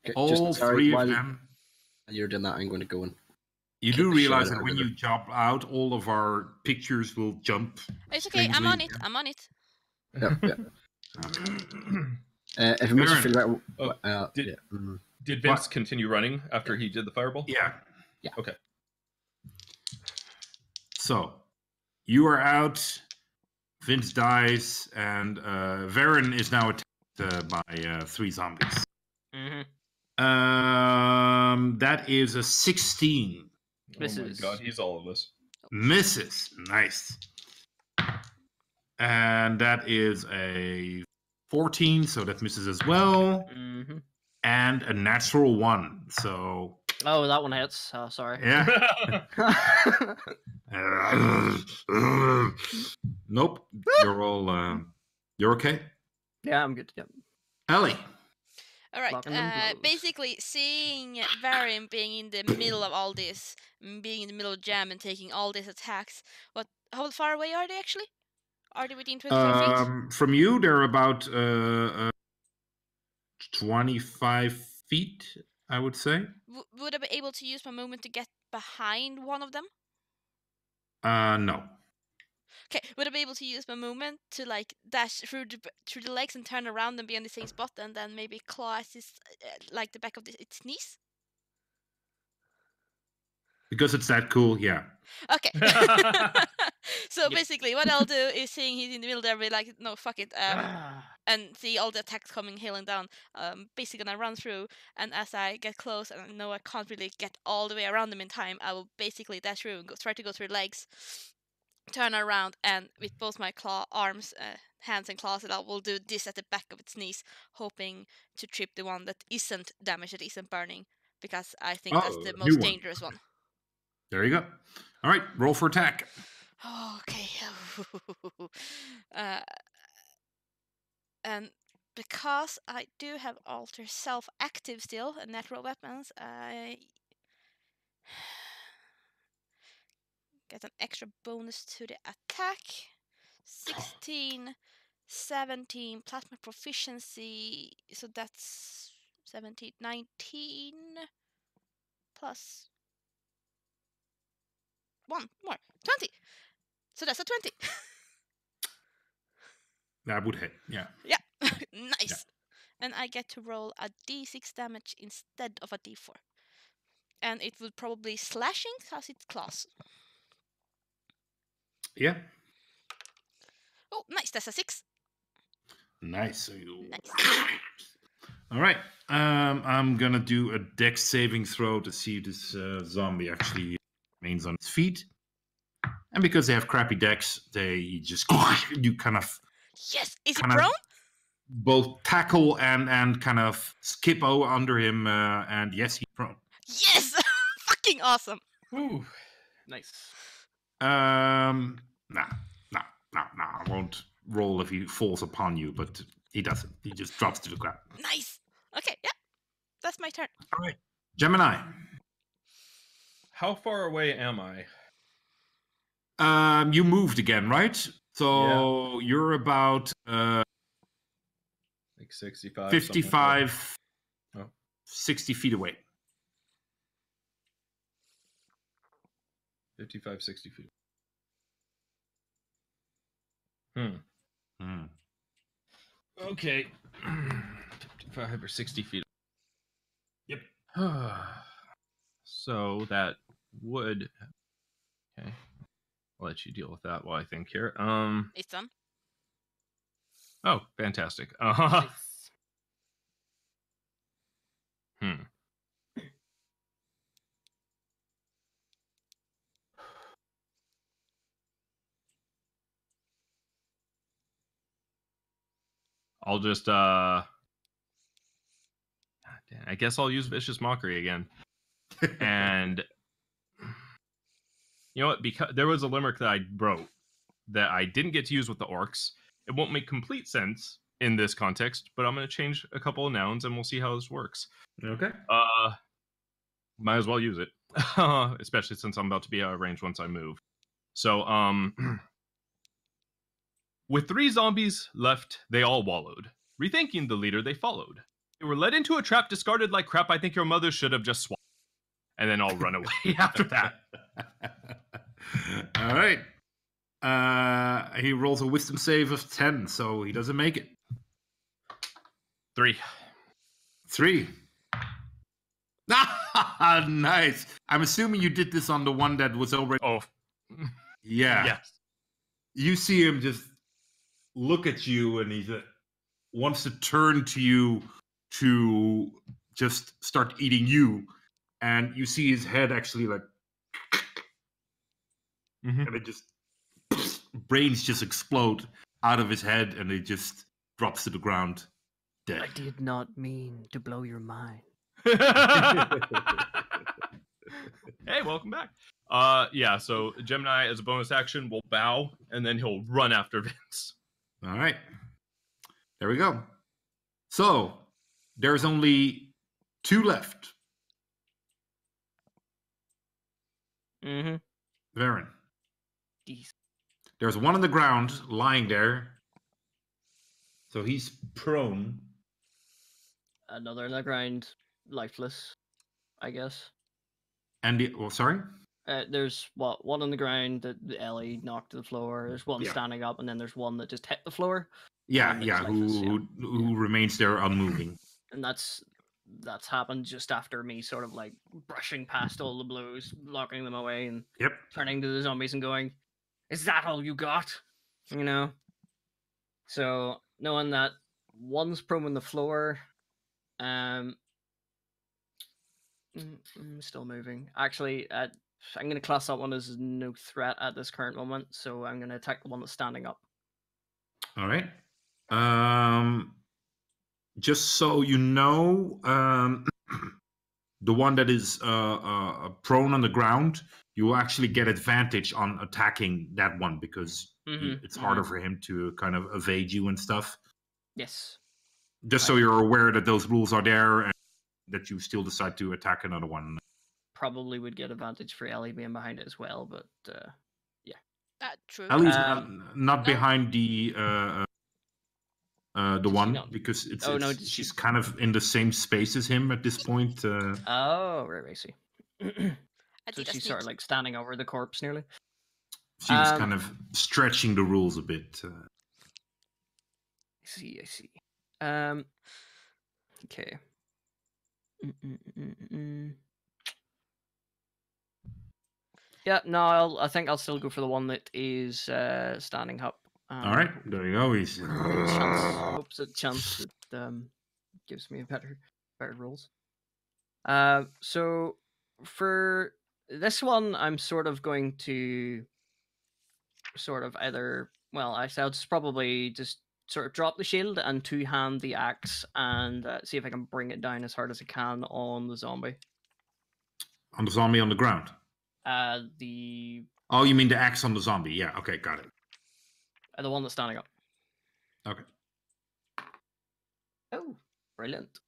Okay, all sorry, three of while them. you're doing that, I'm going to go and You kick do the shit realize out that of when her. you jump out, all of our pictures will jump. It's okay. I'm on strangely. it. I'm on it. Yeah. If it makes you feel better, Did- yeah. Did Vince continue running after he did the fireball? Yeah. Okay. So you are out. Vince dies, and Varen is now attacked by 3 zombies. Mm-hmm. That is a 16. Misses. Oh my god, he's all of us. Misses. Nice. And that is a 14, so that misses as well. Mm-hmm. And a natural 1. So Oh, that one hits. Oh, sorry. yeah. Nope. You're all. You're okay, Yeah, I'm good. Yep. Ellie. All right. Blocking them blows. Basically, seeing Varian being in the middle of all this, being in the middle of jam and taking all these attacks, how far away are they actually? Are they within 25 feet? From you, they're about 25 feet, I would say. Would I be able to use my movement to get behind one of them? No. Okay, would I be able to use my movement to like dash through the legs and turn around and be on the same spot, and then maybe claw at his, like the back of its knees? Because it's that cool, yeah. Okay. So basically, what I'll do is seeing he's in the middle there, be like, no, fuck it, and see all the attacks coming hailing down. Basically gonna run through, and as I get close and I know I can't really get all the way around them in time, I will basically dash through and try to go through legs, turn around, and with both my arms, hands and claws, I will do this at the back of its knees, hoping to trip the one that isn't damaged, that isn't burning, because I think that's the new most one. dangerous one. There you go. All right, roll for attack. Okay. And because I do have Alter Self active still and natural weapons, I get an extra bonus to the attack. 16, 17, plasma proficiency, so that's 17, 19, plus 1 more, 20. So that's a 20. That would hit. Yeah. Yeah, nice. And I get to roll a d6 damage instead of a d4. And it will probably slashing because it's claws. Yeah. Oh, nice. That's a 6. Nice. So you... Nice. All right. I'm gonna do a dex saving throw to see if this zombie actually remains on its feet. And because they have crappy decks, they just you kind of Yes. Is he kind of prone? both tackle and kind of skip under him. And yes, he's prone. Yes. Fucking awesome. Ooh, nice. Nah. I won't roll if he falls upon you, but he doesn't. He just drops to the ground. Nice. Okay. Yeah. That's my turn. All right. Gemini. How far away am I? You moved again, right? So you're about Like 65. 55, Oh. 60 feet away. 55, 60 feet. Okay. 55 or 60 feet. Yep. So that would... Okay. I'll let you deal with that while I think here. It's done. Oh, fantastic. Nice. I'll just God damn, I guess I'll use Vicious Mockery again. And you know what? Because there was a limerick that I wrote that I didn't get to use with the orcs. It won't make complete sense in this context, but I'm going to change a couple of nouns and we'll see how this works. Okay. Might as well use it, especially since I'm about to be out of range once I move. So, with 3 zombies left, they all wallowed. Rethinking the leader they followed. They were led into a trap, discarded like crap. I think your mother should have just swallowed. And then I'll run away after that. All right. He rolls a wisdom save of 10, so he doesn't make it. 3. 3. Nice. I'm assuming you did this on the one that was already. Oh, Yeah. yes. You see him just look at you, and he wants to turn to you to just start eating you. And you see his head actually like, Mhm. and it just brains just explode out of his head, and it just drops to the ground, dead. I did not mean to blow your mind. Hey, welcome back. Yeah, so Gemini, as a bonus action, will bow, and then he'll run after Vince. All right. There we go. So there's only 2 left. Mm-hmm. Varen. Decent. There's one on the ground lying there. So he's prone. Another on the ground, lifeless, I guess. And sorry? There's one on the ground that Ellie knocked to the floor. There's one Yeah. standing up, and then there's one that just hit the floor. Yeah, It's yeah, lifeless, who remains there unmoving. And that's happened just after me sort of like brushing past all the blows, locking them away, and Yep. turning to the zombies and going, "Is that all you got?" You know. So knowing that one's prone on the floor, I'm still moving. Actually, I'm going to class that one as no threat at this current moment, so I'm going to attack the one that's standing up. All right. Just so you know, the one that is prone on the ground, you will actually get advantage on attacking that one because it's harder for him to kind of evade you and stuff. Yes. Just so you're aware that those rules are there and that you still decide to attack another one. Probably would get advantage for Ellie being behind it as well, but True. Ellie's Um, not no. behind the Does she one not? because Oh, no, does she's she- kind of in the same space as him at this point. oh, right, I see. I So did a she's sort of sneak. like standing over the corpse nearly. She was Um, kind of stretching the rules a bit. I see. Okay. Yeah, no, I think I'll still go for the one that is standing up. All right, there you go. He's Hopes a chance it gives me a better rules. So for this one, I'm sort of going to either actually I'll just probably just sort of drop the shield and two-hand the axe and see if I can bring it down as hard as I can on the zombie. on the zombie on the ground. The Oh, you mean the axe on the zombie? Yeah. Okay, got it. the one that's standing up. Okay. Oh, brilliant!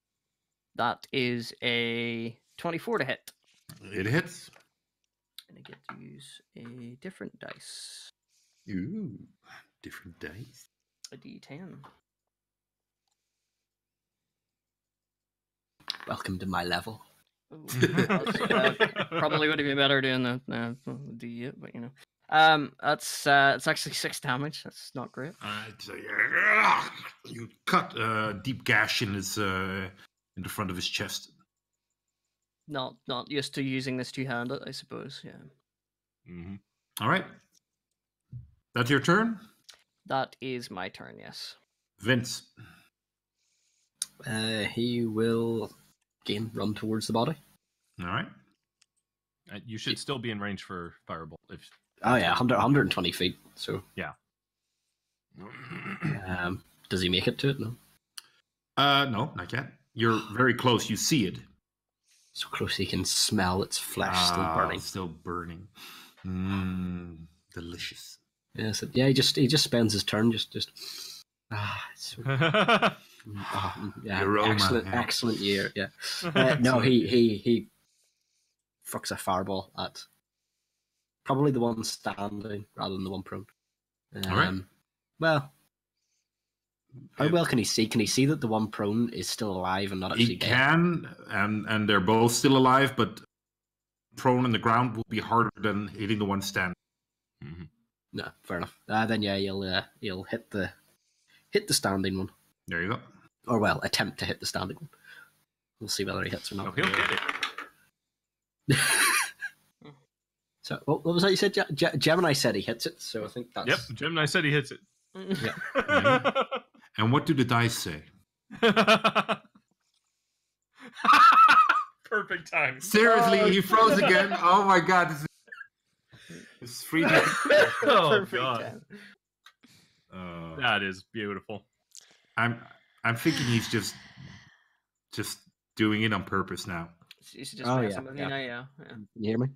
That is a 24 to hit. It hits. And I get to use a different dice. Ooh, different dice. A D10. Welcome to my level. Ooh, probably would have been better doing the D8, but you know. It's actually 6 damage. That's not great. You cut a deep gash in his in the front of his chest. Not used to using this two-handed, I suppose. Yeah. Mm-hmm. All right. That's your turn, That is my turn. Yes. Vince. He will again run towards the body. All right. You should still be in range for firebolt. If Oh yeah, 120 feet. So yeah. does he make it to it? No. No, not yet. You're very close. You see it. So close he can smell its flesh still burning. Still burning. Delicious. Yeah, so, yeah. He just spends his turn just. It's so, yeah, The aroma, excellent yeah. year. Yeah. No, he fucks a fireball at probably the one standing rather than the one prone. All right. Well, how well can he see? Can he see that the one prone is still alive and not actually He dead? can, and they're both still alive, but prone on the ground will be harder than hitting the one standing. Mm-hmm. No, fair enough. Then yeah, he'll hit the standing one, There you go. or well, attempt to hit the standing one. We'll see whether he hits or Oh, not. he'll get it. So what was that you said? Gemini said he hits it, so I think that's Yep, Gemini said he hits it. And what do the dice say? Perfect time. Seriously, he froze again. Oh my god, it's 3D. Oh Perfect god, time. that is beautiful. I'm thinking he's just doing it on purpose now. You should just Oh, messing yeah, with yeah. me now, yeah. Can you hear me?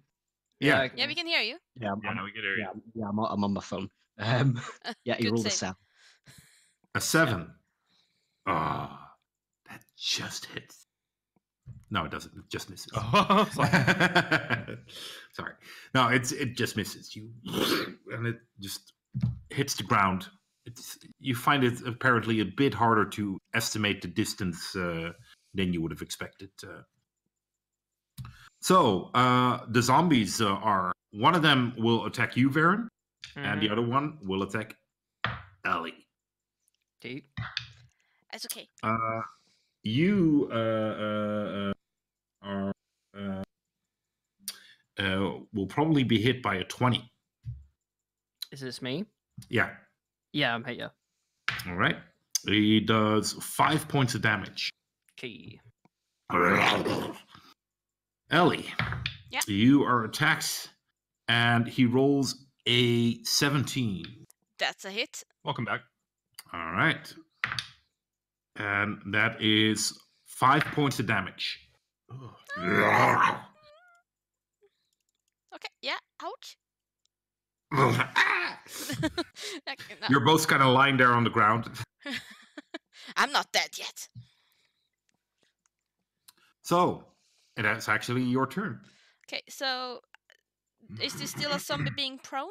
Yeah. I can Yeah, we can hear you. Yeah, Yeah, we get it. I'm on my phone. Yeah, he Good rolled a save. 7. A 7. Oh, that just hits. No, it doesn't. It just misses. Oh, Sorry. No, it just misses you, and it just hits the ground. You find it apparently a bit harder to estimate the distance than you would have expected. So the zombies are. One of them will attack you, Varen, and the other one will attack Ellie. Okay. It's okay. You will probably be hit by a 20. Is this me? Yeah. Yeah, I'm hit, yeah. All right. He does 5 points of damage. Okay. Ellie. Yeah. You are attacked, and he rolls a 17. That's a hit. welcome back. All right. And that is 5 points of damage. Okay. Yeah. Ouch. You're both kind of lying there on the ground. I'm not dead yet. So, that's actually your turn. Okay, so is this still a zombie being prone?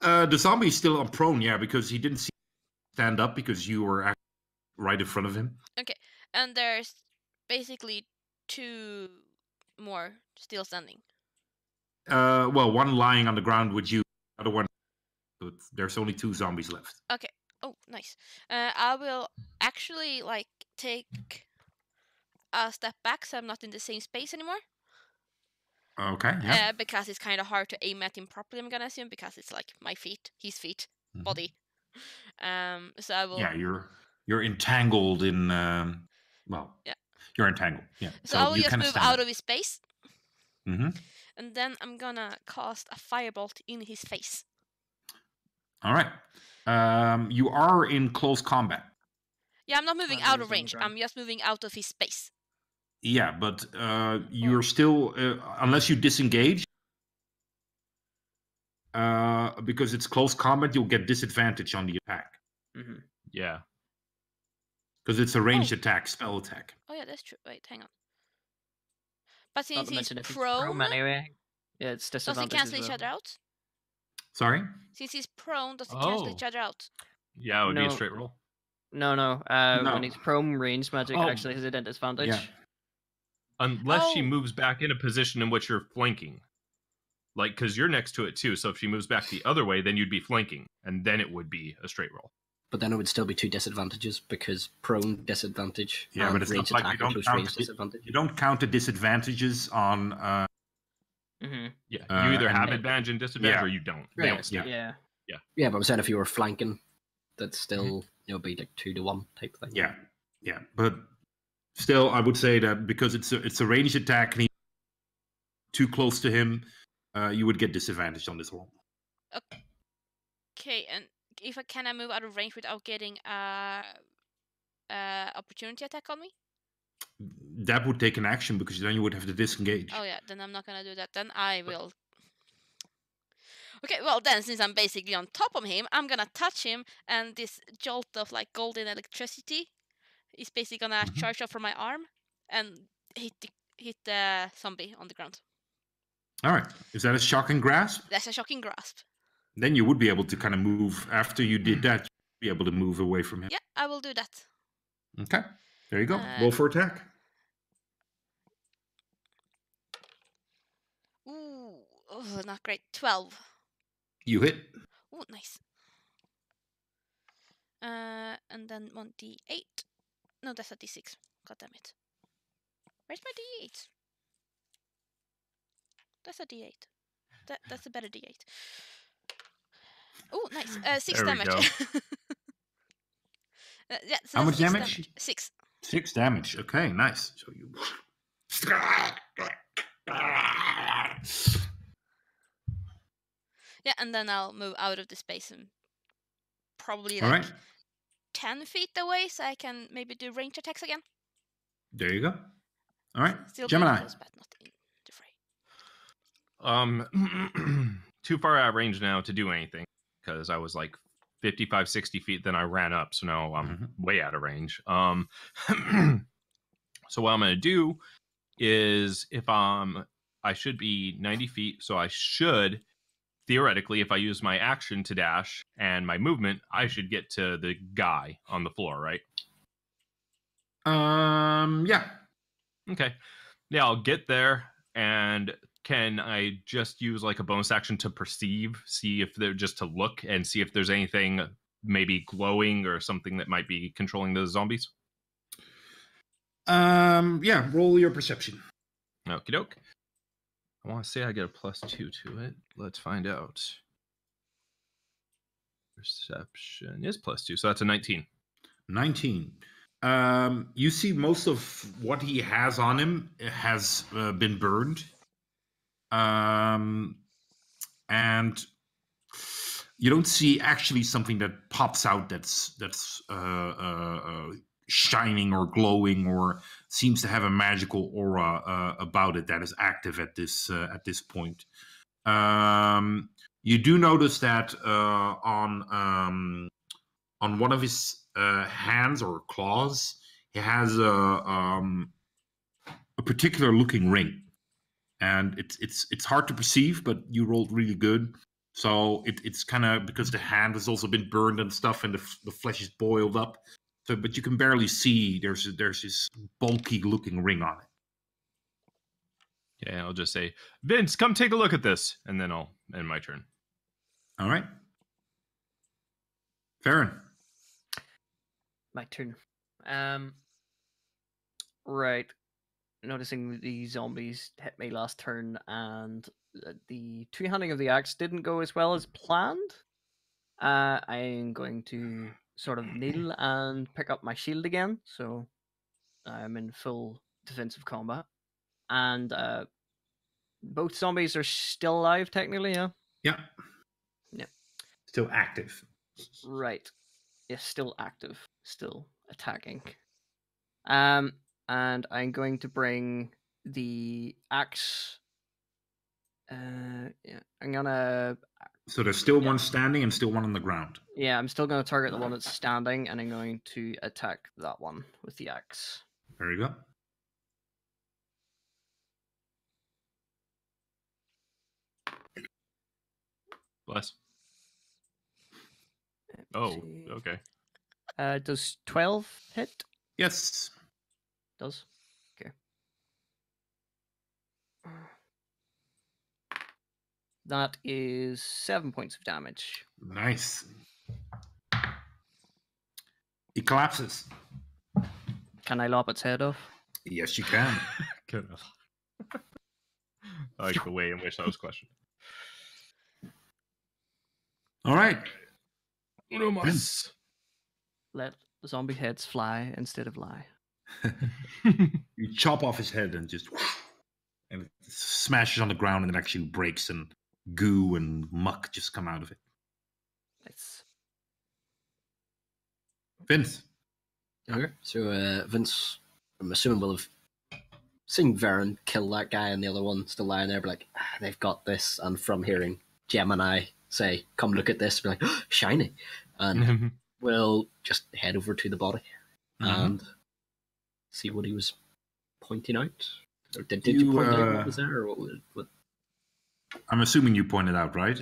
The zombie is still on prone, yeah, because he didn't see stand up because you were actually right in front of him. Okay, and there's basically 2 more still standing. Well, one lying on the ground with you, the other one. There's only 2 zombies left. Okay. Oh, nice. I will actually like take a step back so I'm not in the same space anymore. Okay, yeah. Because it's kind of hard to aim at him properly, I'm gonna assume, because it's like my feet, his feet, Mhm. body. So I will. Yeah, you're entangled in. Well, Yeah. you're entangled. Yeah. So I will you just kinda move stand out up. of his space, Mm-hmm. and then I'm gonna cast a firebolt in his face. All right. You are in close combat. Yeah, I'm not moving While out he's of on the range. ground. I'm just moving out of his space. Yeah, but you're still unless you disengage. Because it's close combat, you'll get disadvantage on the attack Mm-hmm. Yeah. because it's a ranged attack, spell attack. Oh yeah, that's true. Wait, hang on. But Not since to he's mention if he's prone, prone anyway. Yeah, it's does he disadvantage cancel as each well. other out? Sorry. Since he's prone, does he cancel each Oh. other out? Yeah, it would be a No. straight roll. No. No. When he's prone, ranged magic Oh. actually has a disadvantage. Yeah. Unless she Oh. moves back in a position in which you're flanking. Like, because you're next to it too. So if she moves back the other way, then you'd be flanking. And then it would be a straight roll. But then it would still be 2 disadvantages because prone disadvantage. Yeah, and but it's ranged not like attack you don't includes count ranged disadvantage. You don't count the disadvantages on. Mm-hmm. Yeah. You either have and- advantage and disadvantage Yeah. or you don't. They Yeah, don't stack. Yeah. Yeah, but I'm saying if you were flanking, that's still be like 2-1 type thing. Yeah, yeah, but still, I would say that because it's a ranged attack and he's too close to him, you would get disadvantage on this roll. Okay, and if can I move out of range without getting opportunity attack on me? That would take an action because then you would have to disengage. Oh yeah, then I'm not gonna do that. Then I will. Okay, well then, since I'm basically on top of him, I'm gonna touch him, and this jolt of like golden electricity is basically gonna Mhm. charge up from my arm and hit the zombie on the ground. All right, is that a shocking grasp? That's a shocking grasp. Then you would be able to kind of move after you did that. You'd be able to move away from him. Yeah, I will do that. Okay, there you go. Roll for attack. Ooh, oh, not great. 12. You hit. Ooh, nice. And then 1d8. No, that's a d6. God damn it. Where's my d8? That's a d8. That's a better d8. Oh, nice. 6 There we damage. Yeah, so How that's much 6 damage? 6. 6 damage. Okay, nice. So you. Yeah, and then I'll move out of the space and probably All like right, 10 feet away so I can maybe do range attacks again. there you go. All right, Still being Gemini. close, but not in the fray. Too far out of range now to do anything because I was like 55, 60 feet. Then I ran up, so now I'm way out of range. So what I'm going to do is I should be 90 feet, so I should theoretically, if I use my action to dash and my movement, I should get to the guy on the floor, right? Yeah. Okay. Yeah, I'll get there. And can I just use like a bonus action to perceive, see if they're just to look and see if there's anything maybe glowing or something that might be controlling the zombies? Yeah, roll your perception. Okie doke. I want to say I get a +2 to it. Let's find out. Perception is +2, so that's a 19. 19. You see most of what he has on him has been burned. And you don't see actually something that pops out that's shining or glowing or seems to have a magical aura about it that is active at this point. You do notice that on one of his hands or claws, he has a particular looking ring, and it's hard to perceive, but you rolled really good. So it's kind of because the hand has also been burned and stuff, and the flesh is boiled up. So, but you can barely see. There's this bulky looking ring on it. Yeah, I'll just say, Vince, come take a look at this, and then I'll end my turn. All right, Farron. My turn. Right. Noticing the zombies hit me last turn, and the two-handing of the axe didn't go as well as planned. I'm going to sort of kneel and pick up my shield again, so I'm in full defensive combat. And both zombies are still alive, technically, yeah? Yeah. Yeah. Still active. Right. Yes, still active, still attacking. And I'm going to bring the axe. Yeah, I'm gonna. So there's still one standing and still one on the ground. Yeah, I'm still gonna target the one that's standing, and I'm going to attack that one with the axe. There you go. Bless. Let's Oh, see. okay. Does 12 hit? Yes. Does. Okay. That is 7 points of damage. Nice. He collapses. Can I lop its head off? Yes, you can. Good enough. I like the way in which that was questioned. All right. Uno mas. Let the zombie heads fly instead of lie. You chop off his head and just and it smashes on the ground, and it actually breaks, and goo and muck just come out of it. Nice. Vince. Okay, so Vince, I'm assuming, will have seen Varen kill that guy, and the other one still lying there, be like, they've got this. And from hearing Gemini say, come look at this, be like, oh, shiny. And we'll just head over to the body and see what he was pointing out. Or did you point out what was there? Or what? I'm assuming you pointed out, right?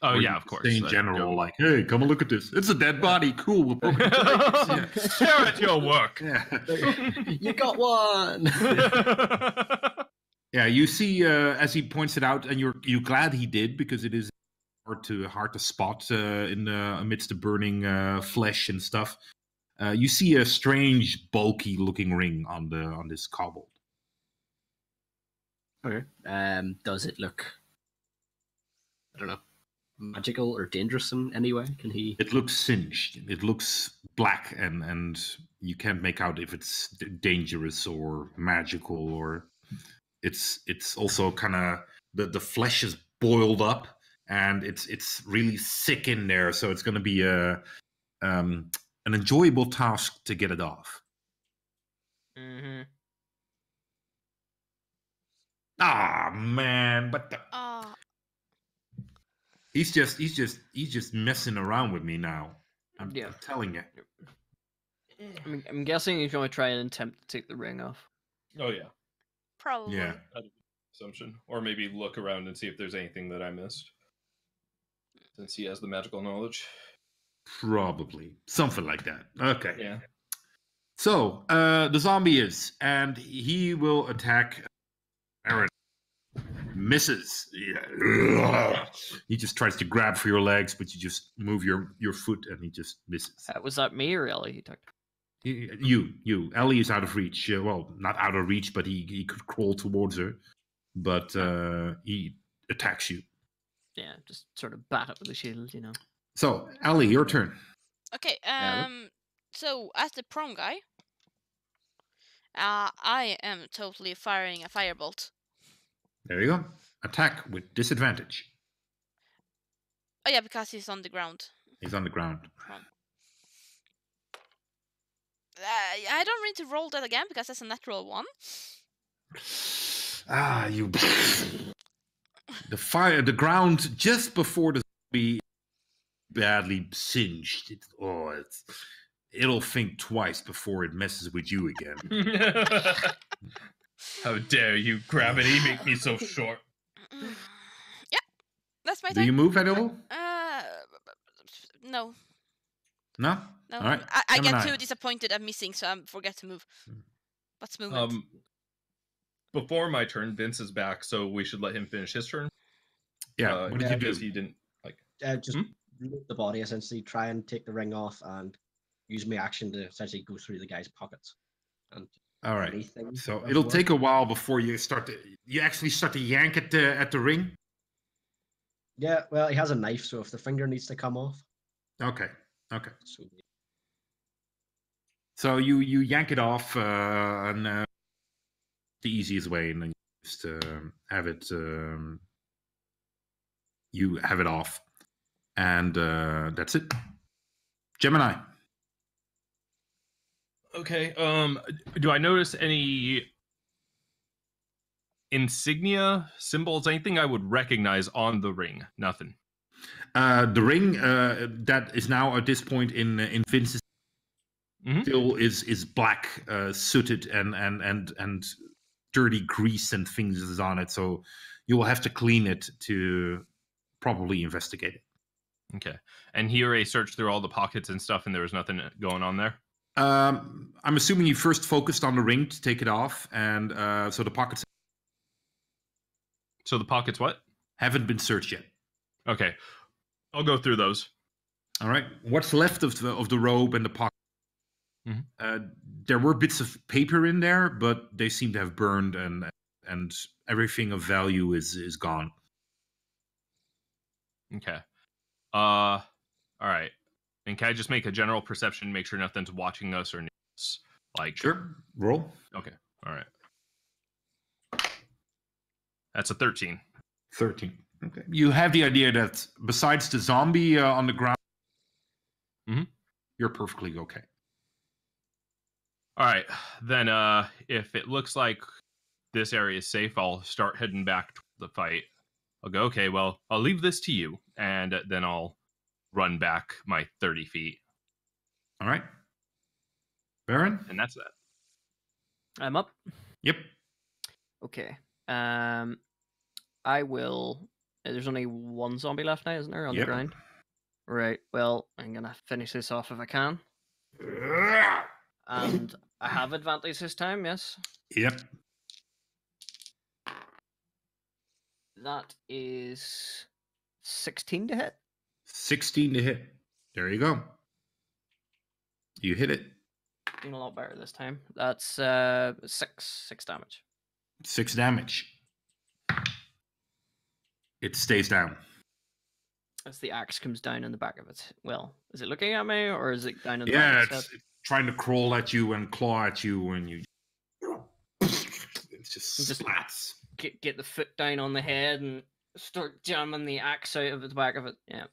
Oh, Or yeah, you of course. Say in general, like, hey, come and look at this. It's a dead body. Cool. We'll poke it. Yeah. Stare at your work. Yeah. You got one! Yeah, you see, as he points it out, and you're glad he did, because it is hard to spot amidst the burning flesh and stuff. You see a strange, bulky looking ring on this kobold. Okay. Does it look, I don't know, magical or dangerous in any way? Can he? It looks singed. It looks black, and you can't make out if it's dangerous or magical, or it's also kind of the flesh is boiled up, and it's really sick in there. So it's going to be an enjoyable task to get it off. Mm-hmm. Ah, man, but he's just messing around with me now. I'm telling you. I'm guessing he's going to try and attempt to take the ring off. Oh, yeah. Probably. Yeah. Assumption. Or maybe look around and see if there's anything that I missed. Since he has the magical knowledge. Probably. Something like that. Okay. Yeah. So, the zombie is, and he will attack Aaron. Misses. Yeah. He just tries to grab for your legs, but you just move your foot, and he just misses. Was that me or Ellie he took? You. Ellie is out of reach. Well, not out of reach, but he could crawl towards her. But he attacks you. Yeah, just sort of bat it with the shield, you know. So, Ellie, your turn. Okay, so as the prone guy, I am totally firing a firebolt. There you go. Attack with disadvantage. Oh yeah, because he's on the ground. He's on the ground. I don't need to roll that again because that's a natural one. You. The ground just before the zombie badly singed. It'll think twice before it messes with you again. How dare you, gravity, make me so short? Yeah, that's my Do turn. you move at all? No. No? No, All right. I get Gemini. too disappointed at missing, so I forget to move. What's movement? Before my turn, Vince is back, so we should let him finish his turn. Yeah, what did you do? Because he didn't Just loot the body, essentially, try and take the ring off and use my action to essentially go through the guy's pockets. And All right. anything So of it'll worth. take a while before you actually start to yank at the ring. Yeah, well, he has a knife, so if the finger needs to come off. Okay. So, So you yank it off, and the easiest way, and then you just have it. You have it off, and that's it. Gemini. Okay. Do I notice any insignia, symbols, anything I would recognize on the ring? Nothing. The ring that is now at this point in Vince's still is black, sooted and dirty grease and things is on it. So you will have to clean it to properly investigate it. Okay. And here I searched through all the pockets and stuff, and there was nothing going on there. I'm assuming you first focused on the ring to take it off, and so the pockets. So the pockets what? Haven't been searched yet. Okay. I'll go through those. All right. What's left of the robe and the pocket? There were bits of paper in there, but they seem to have burned, and everything of value is gone. Okay. All right. And can I just make a general perception, make sure nothing's watching us or us? Like, sure. Roll. Okay. All right. That's a 13. 13. Okay. You have the idea that besides the zombie on the ground, you're perfectly okay. All right. Then if it looks like this area is safe, I'll start heading back to the fight. I'll go, okay, well, I'll leave this to you, and then I'll run back my 30 feet. All right. Baron? And that's that. I'm up. Yep. Okay. I will. There's only one zombie left now, isn't there, on the ground? Right. Well, I'm gonna finish this off if I can. And I have advantage this time, yes? Yep. That is 16 to hit. 16 to hit. There you go. You hit it. Doing a lot better this time. That's 6 damage. 6 damage. It stays down. As the axe comes down in the back of it. Well, is it looking at me or is it down in the Yeah, back of its it's trying to crawl at you and claw at you, and you. It's just splats. Get the foot down on the head and start jamming the axe out of the back of it. Yeah.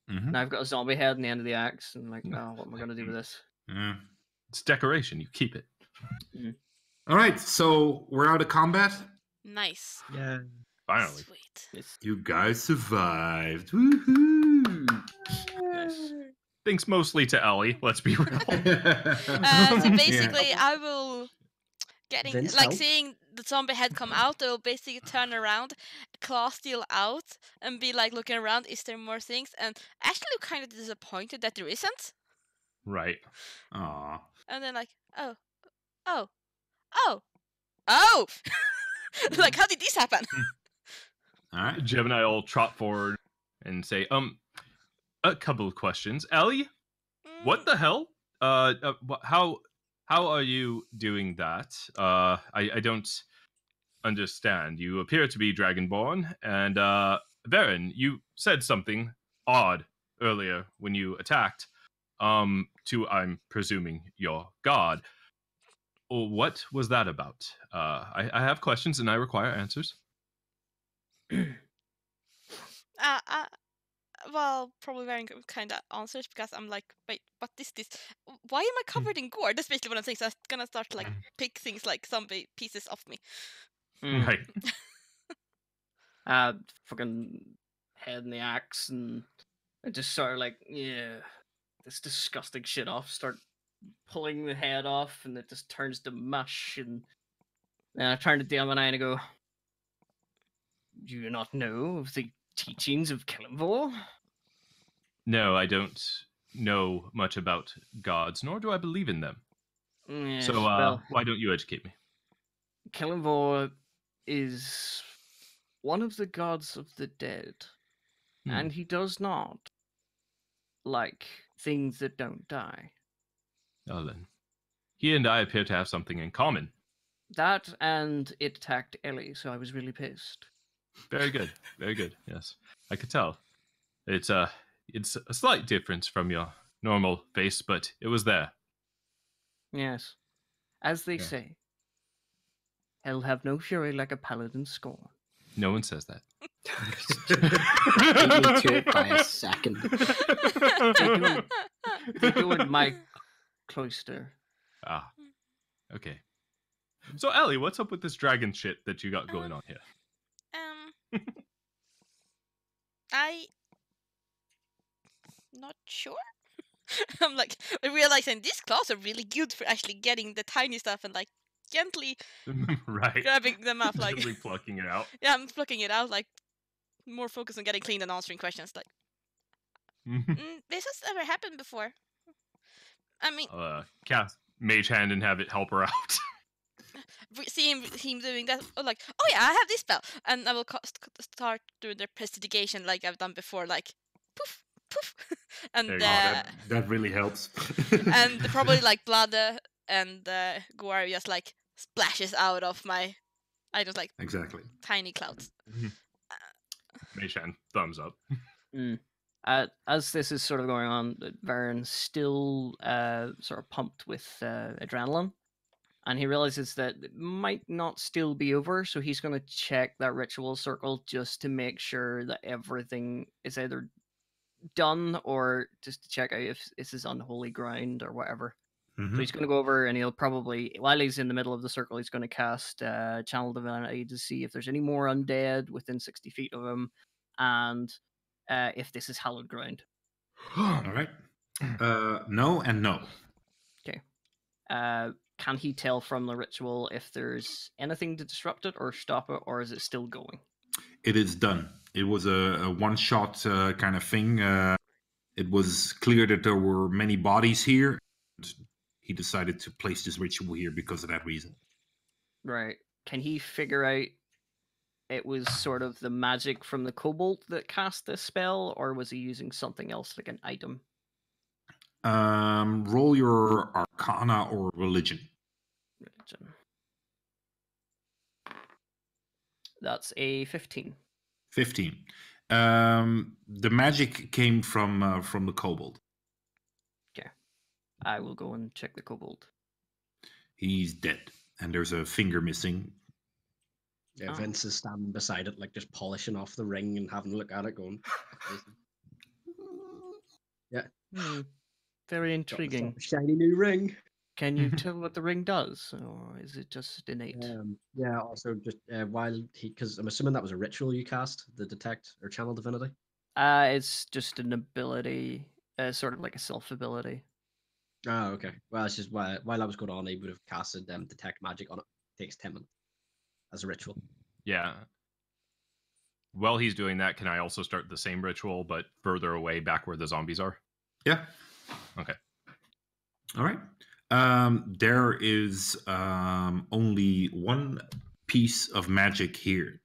Now I've got a zombie head in the end of the axe, and I'm like, oh, what am I going to do with this? It's decoration. You keep it. All right, so we're out of combat. Nice. Yeah. Finally. Sweet. You guys survived. Woohoo! Nice. Thanks mostly to Ellie. Let's be real. So basically, I will Vince, like help? seeing the zombie head come out. I will basically turn around, claw steel out, and be like looking around. Is there more things? And actually, kind of disappointed that there isn't. Right. Aw. And then like, oh. Like, how did this happen? All right. Gemini will trot forward and say, a couple of questions. Ellie, what the hell? How are you doing that? I don't understand. You appear to be Dragonborn, and Varen, you said something odd earlier when you attacked. To, I'm presuming, your god. What was that about? I have questions and I require answers. Well, probably very kind of answers because I'm like, wait, what is this? Why am I covered in gore? That's basically what I'm saying. So I'm gonna start to like pick things like zombie pieces off me. Right. Fucking head in the axe and I just sort of like, yeah, this disgusting shit off. Start pulling the head off, and it just turns to mush. And then I turn to Diamond and I go, "Do you not know of the teachings of Killenvor?" No, I don't know much about gods, nor do I believe in them. Yes, So, well, why don't you educate me? Killenvor is one of the gods of the dead, and he does not like things that don't die. Oh, then. He and I appear to have something in common. That and it attacked Ellie, so I was really pissed. Very good. Very good. Yes. I could tell. It's a slight difference from your normal face, but it was there. Yes. As they Yeah. say, hell have no fury like a paladin's scorn. No one says that. Beat me to it by a second. They do in my cloister. Ah. Okay. So, Ellie, what's up with this dragon shit that you got going on here? I not sure. I'm like realizing these claws are really good for actually getting the tiny stuff and like gently Right. grabbing them up. Like Gently plucking it out. yeah, I'm plucking it out. Like more focused on getting clean than answering questions. Like this has never happened before. I mean, Cast mage hand and have it help her out. seeing him doing that, like, oh yeah, I have this spell, and I will start doing the prestidigitation like I've done before, like poof, poof, and There you go. That really helps. and probably like blood and gore just like splashes out of my, I just like Exactly. tiny clouds. Mage hand, thumbs up. As this is sort of going on, Varen's still sort of pumped with adrenaline, and he realizes that it might not still be over, so he's going to check that ritual circle just to make sure that everything is either done or just to check out if this is unholy ground or whatever. Mhm. So he's going to go over and he'll probably, while he's in the middle of the circle, he's going to cast Channel Divinity to see if there's any more undead within 60 feet of him, and if this is hallowed ground. All right. No and no. Okay. Can he tell from the ritual if there's anything to disrupt it or stop it, or is it still going? It is done. It was a one-shot kind of thing. It was clear that there were many bodies here. He decided to place this ritual here because of that reason. Right. Can he figure out it was sort of the magic from the kobold that cast this spell, or was he using something else like an item? Roll your Arcana or Religion. Religion. That's a 15. 15. The magic came from the kobold. Okay. I will go and check the kobold. He's dead, and there's a finger missing. Yeah, Vince is standing beside it, like just polishing off the ring and having a look at it, going, "Yeah, Very got intriguing. myself a shiny new ring." Can you tell what the ring does, or is it just innate? Yeah. Also, just while because I'm assuming that was a ritual you cast, the detect or channel divinity. It's just an ability, sort of like a self ability. Oh, okay. Well, it's just while I was going on, he would have casted detect magic on it. Takes 10 minutes as a ritual. Yeah. While he's doing that, can I also start the same ritual, but further away, back where the zombies are? Yeah. Okay. All right. There is only one piece of magic here,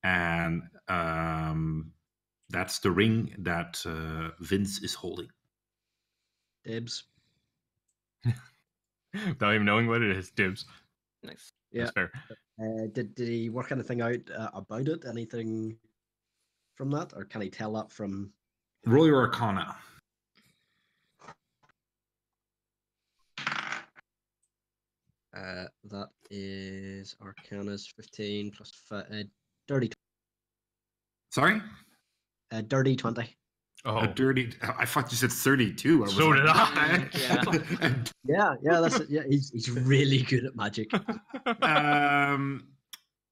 and that's the ring that Vince is holding. Dibs. Without even knowing what it is, dibs. Nice. Yeah. That's fair. Did he work anything out about it? Anything from that, or can he tell that from? Roll your Arcana. That is Arcana's 15 plus dirty. Sorry? Dirty 20. Oh, A dirty. I thought you said 32. So did I. Yeah, that's it. Yeah, he's really good at magic.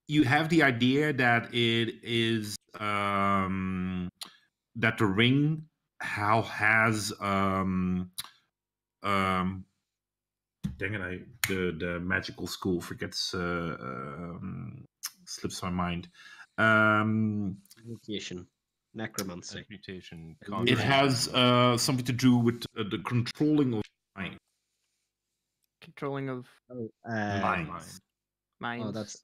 You have the idea that it is that the ring how has dang it, the magical school forgets slips my mind. Mutation. Necromancy. Transmutation. It Illusion. has something to do with the controlling of mind. Controlling of Minds. minds. Oh, that's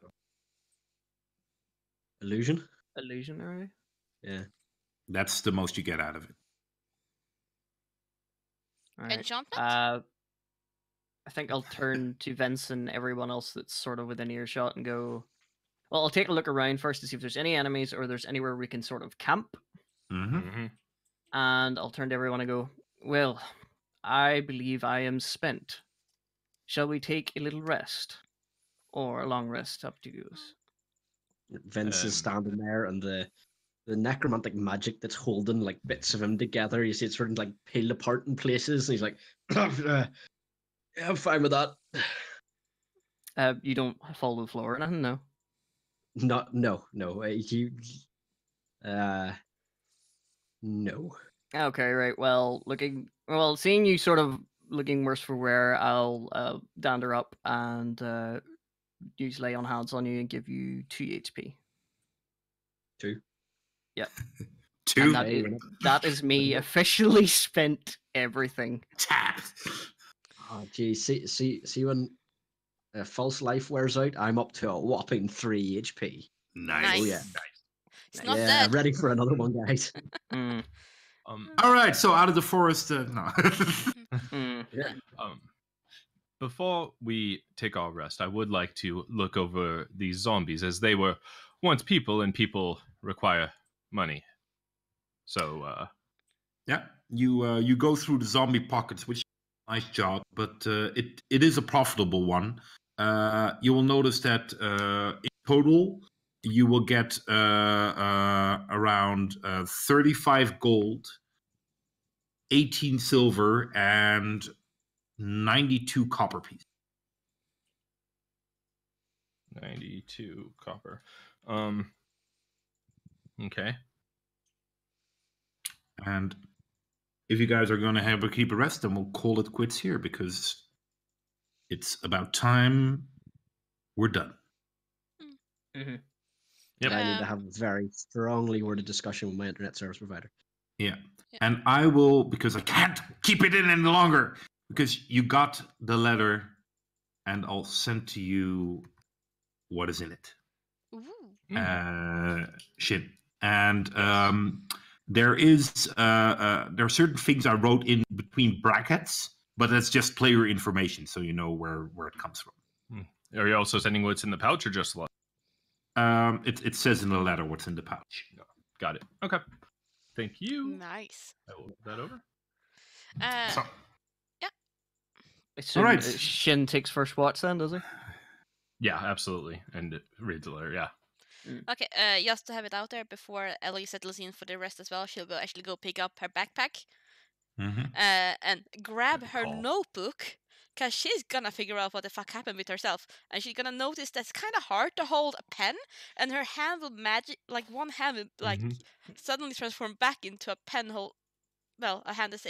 illusion. Illusionary. Yeah. That's the most you get out of it. Right. Enchantment? I think I'll turn to Vince and everyone else that's sort of within earshot and go. Well, I'll take a look around first to see if there's any enemies or there's anywhere we can sort of camp. Mm-hmm. And I'll turn to everyone and go, well, I believe I am spent. Shall we take a little rest? Or a long rest, up to you. Vince is standing there, and the necromantic magic that's holding like bits of him together. You see it's sort of like peeled apart in places, and he's like, "Yeah, I'm fine with that." You don't fall to the floor or nothing, no? No. No. Okay, right. Well, seeing you sort of looking worse for wear, I'll dander up and use lay on hands on you and give you 2 HP. 2. Yep. 2. And Okay, that is me officially spent everything. Tap. Oh, geez. See when false life wears out, I'm up to a whopping 3 HP. Nice. Oh yeah. It's not Yeah, dead. ready for another one, guys. Mm, All right, so out of the forest, no. Yeah. Before we take our rest, I would like to look over these zombies, as they were once people, and people require money. So, Yeah, you go through the zombie pockets, which is a nice job, but it is a profitable one. You will notice that in total you will get around 35 gold, 18 silver, and 92 copper pieces. 92 copper. Okay. And if you guys are going to have a keep a rest, then we'll call it quits here because it's about time we're done. mhm. Yep. I need to have a very strongly worded discussion with my internet service provider. Yeah. And I will, because I can't keep it in any longer, because you got the letter and I'll send to you what is in it. Ooh. Shin. And there are certain things I wrote in between brackets, but that's just player information, so you know where it comes from. Are you also sending what's in the pouch or just what? It says in the letter what's in the pouch. Got it. Okay. Thank you. Nice. I will move that over. So, Assume, Alright. Shin takes first watch then, does he? Yeah, absolutely. And it reads the letter. Yeah. Okay, just to have it out there before Ellie settles in for the rest as well, she'll actually go pick up her backpack mhm. and grab her Call. notebook, because she's gonna figure out what the fuck happened with herself, and she's gonna notice that it's kind of hard to hold a pen, and her hand will like one hand will like suddenly transform back into a pen hold. Well, a hand is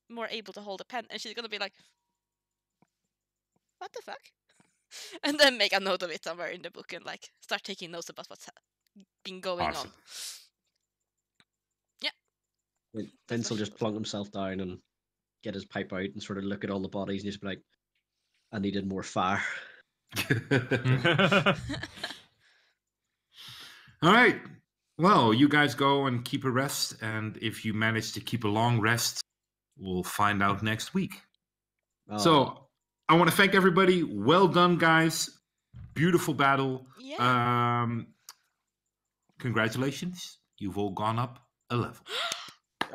more able to hold a pen, and she's gonna be like, "What the fuck?" And then make a note of it somewhere in the book and like start taking notes about what's been going Awesome. on. Yeah. Vince will just plunk himself down and get his pipe out and sort of look at all the bodies and just be like, I needed more fire. All right. Well, you guys go and keep a rest, and if you manage to keep a long rest, we'll find out next week. Oh, So I want to thank everybody. Well done, guys. Beautiful battle. Yeah. Congratulations. You've all gone up a level.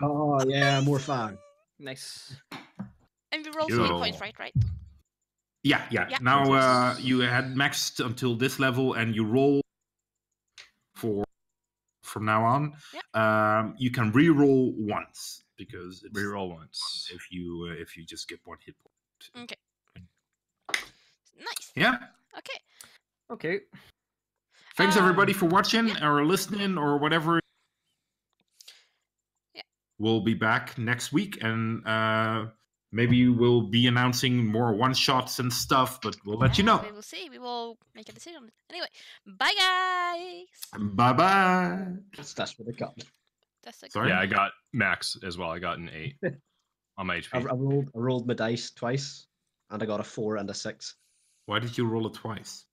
oh yeah, more fire. Nice. And we roll Yo. 3 points, right? Yeah. Yeah. Now you had maxed until this level, and you roll from now on. Yeah. You can re-roll once because it's Reroll once. if you just get one hit point. Okay. Nice. Yeah. Okay. Thanks everybody for watching yeah. or listening or whatever. we'll be back next week, and maybe we'll be announcing more one-shots and stuff, but we'll let you know. We will see. We will make a decision. Anyway, bye guys. Bye-bye. That's what I got. That's a Sorry? Yeah, I got max as well. I got an 8 on my I HP. rolled my dice twice, and I got a 4 and a 6. Why did you roll it twice?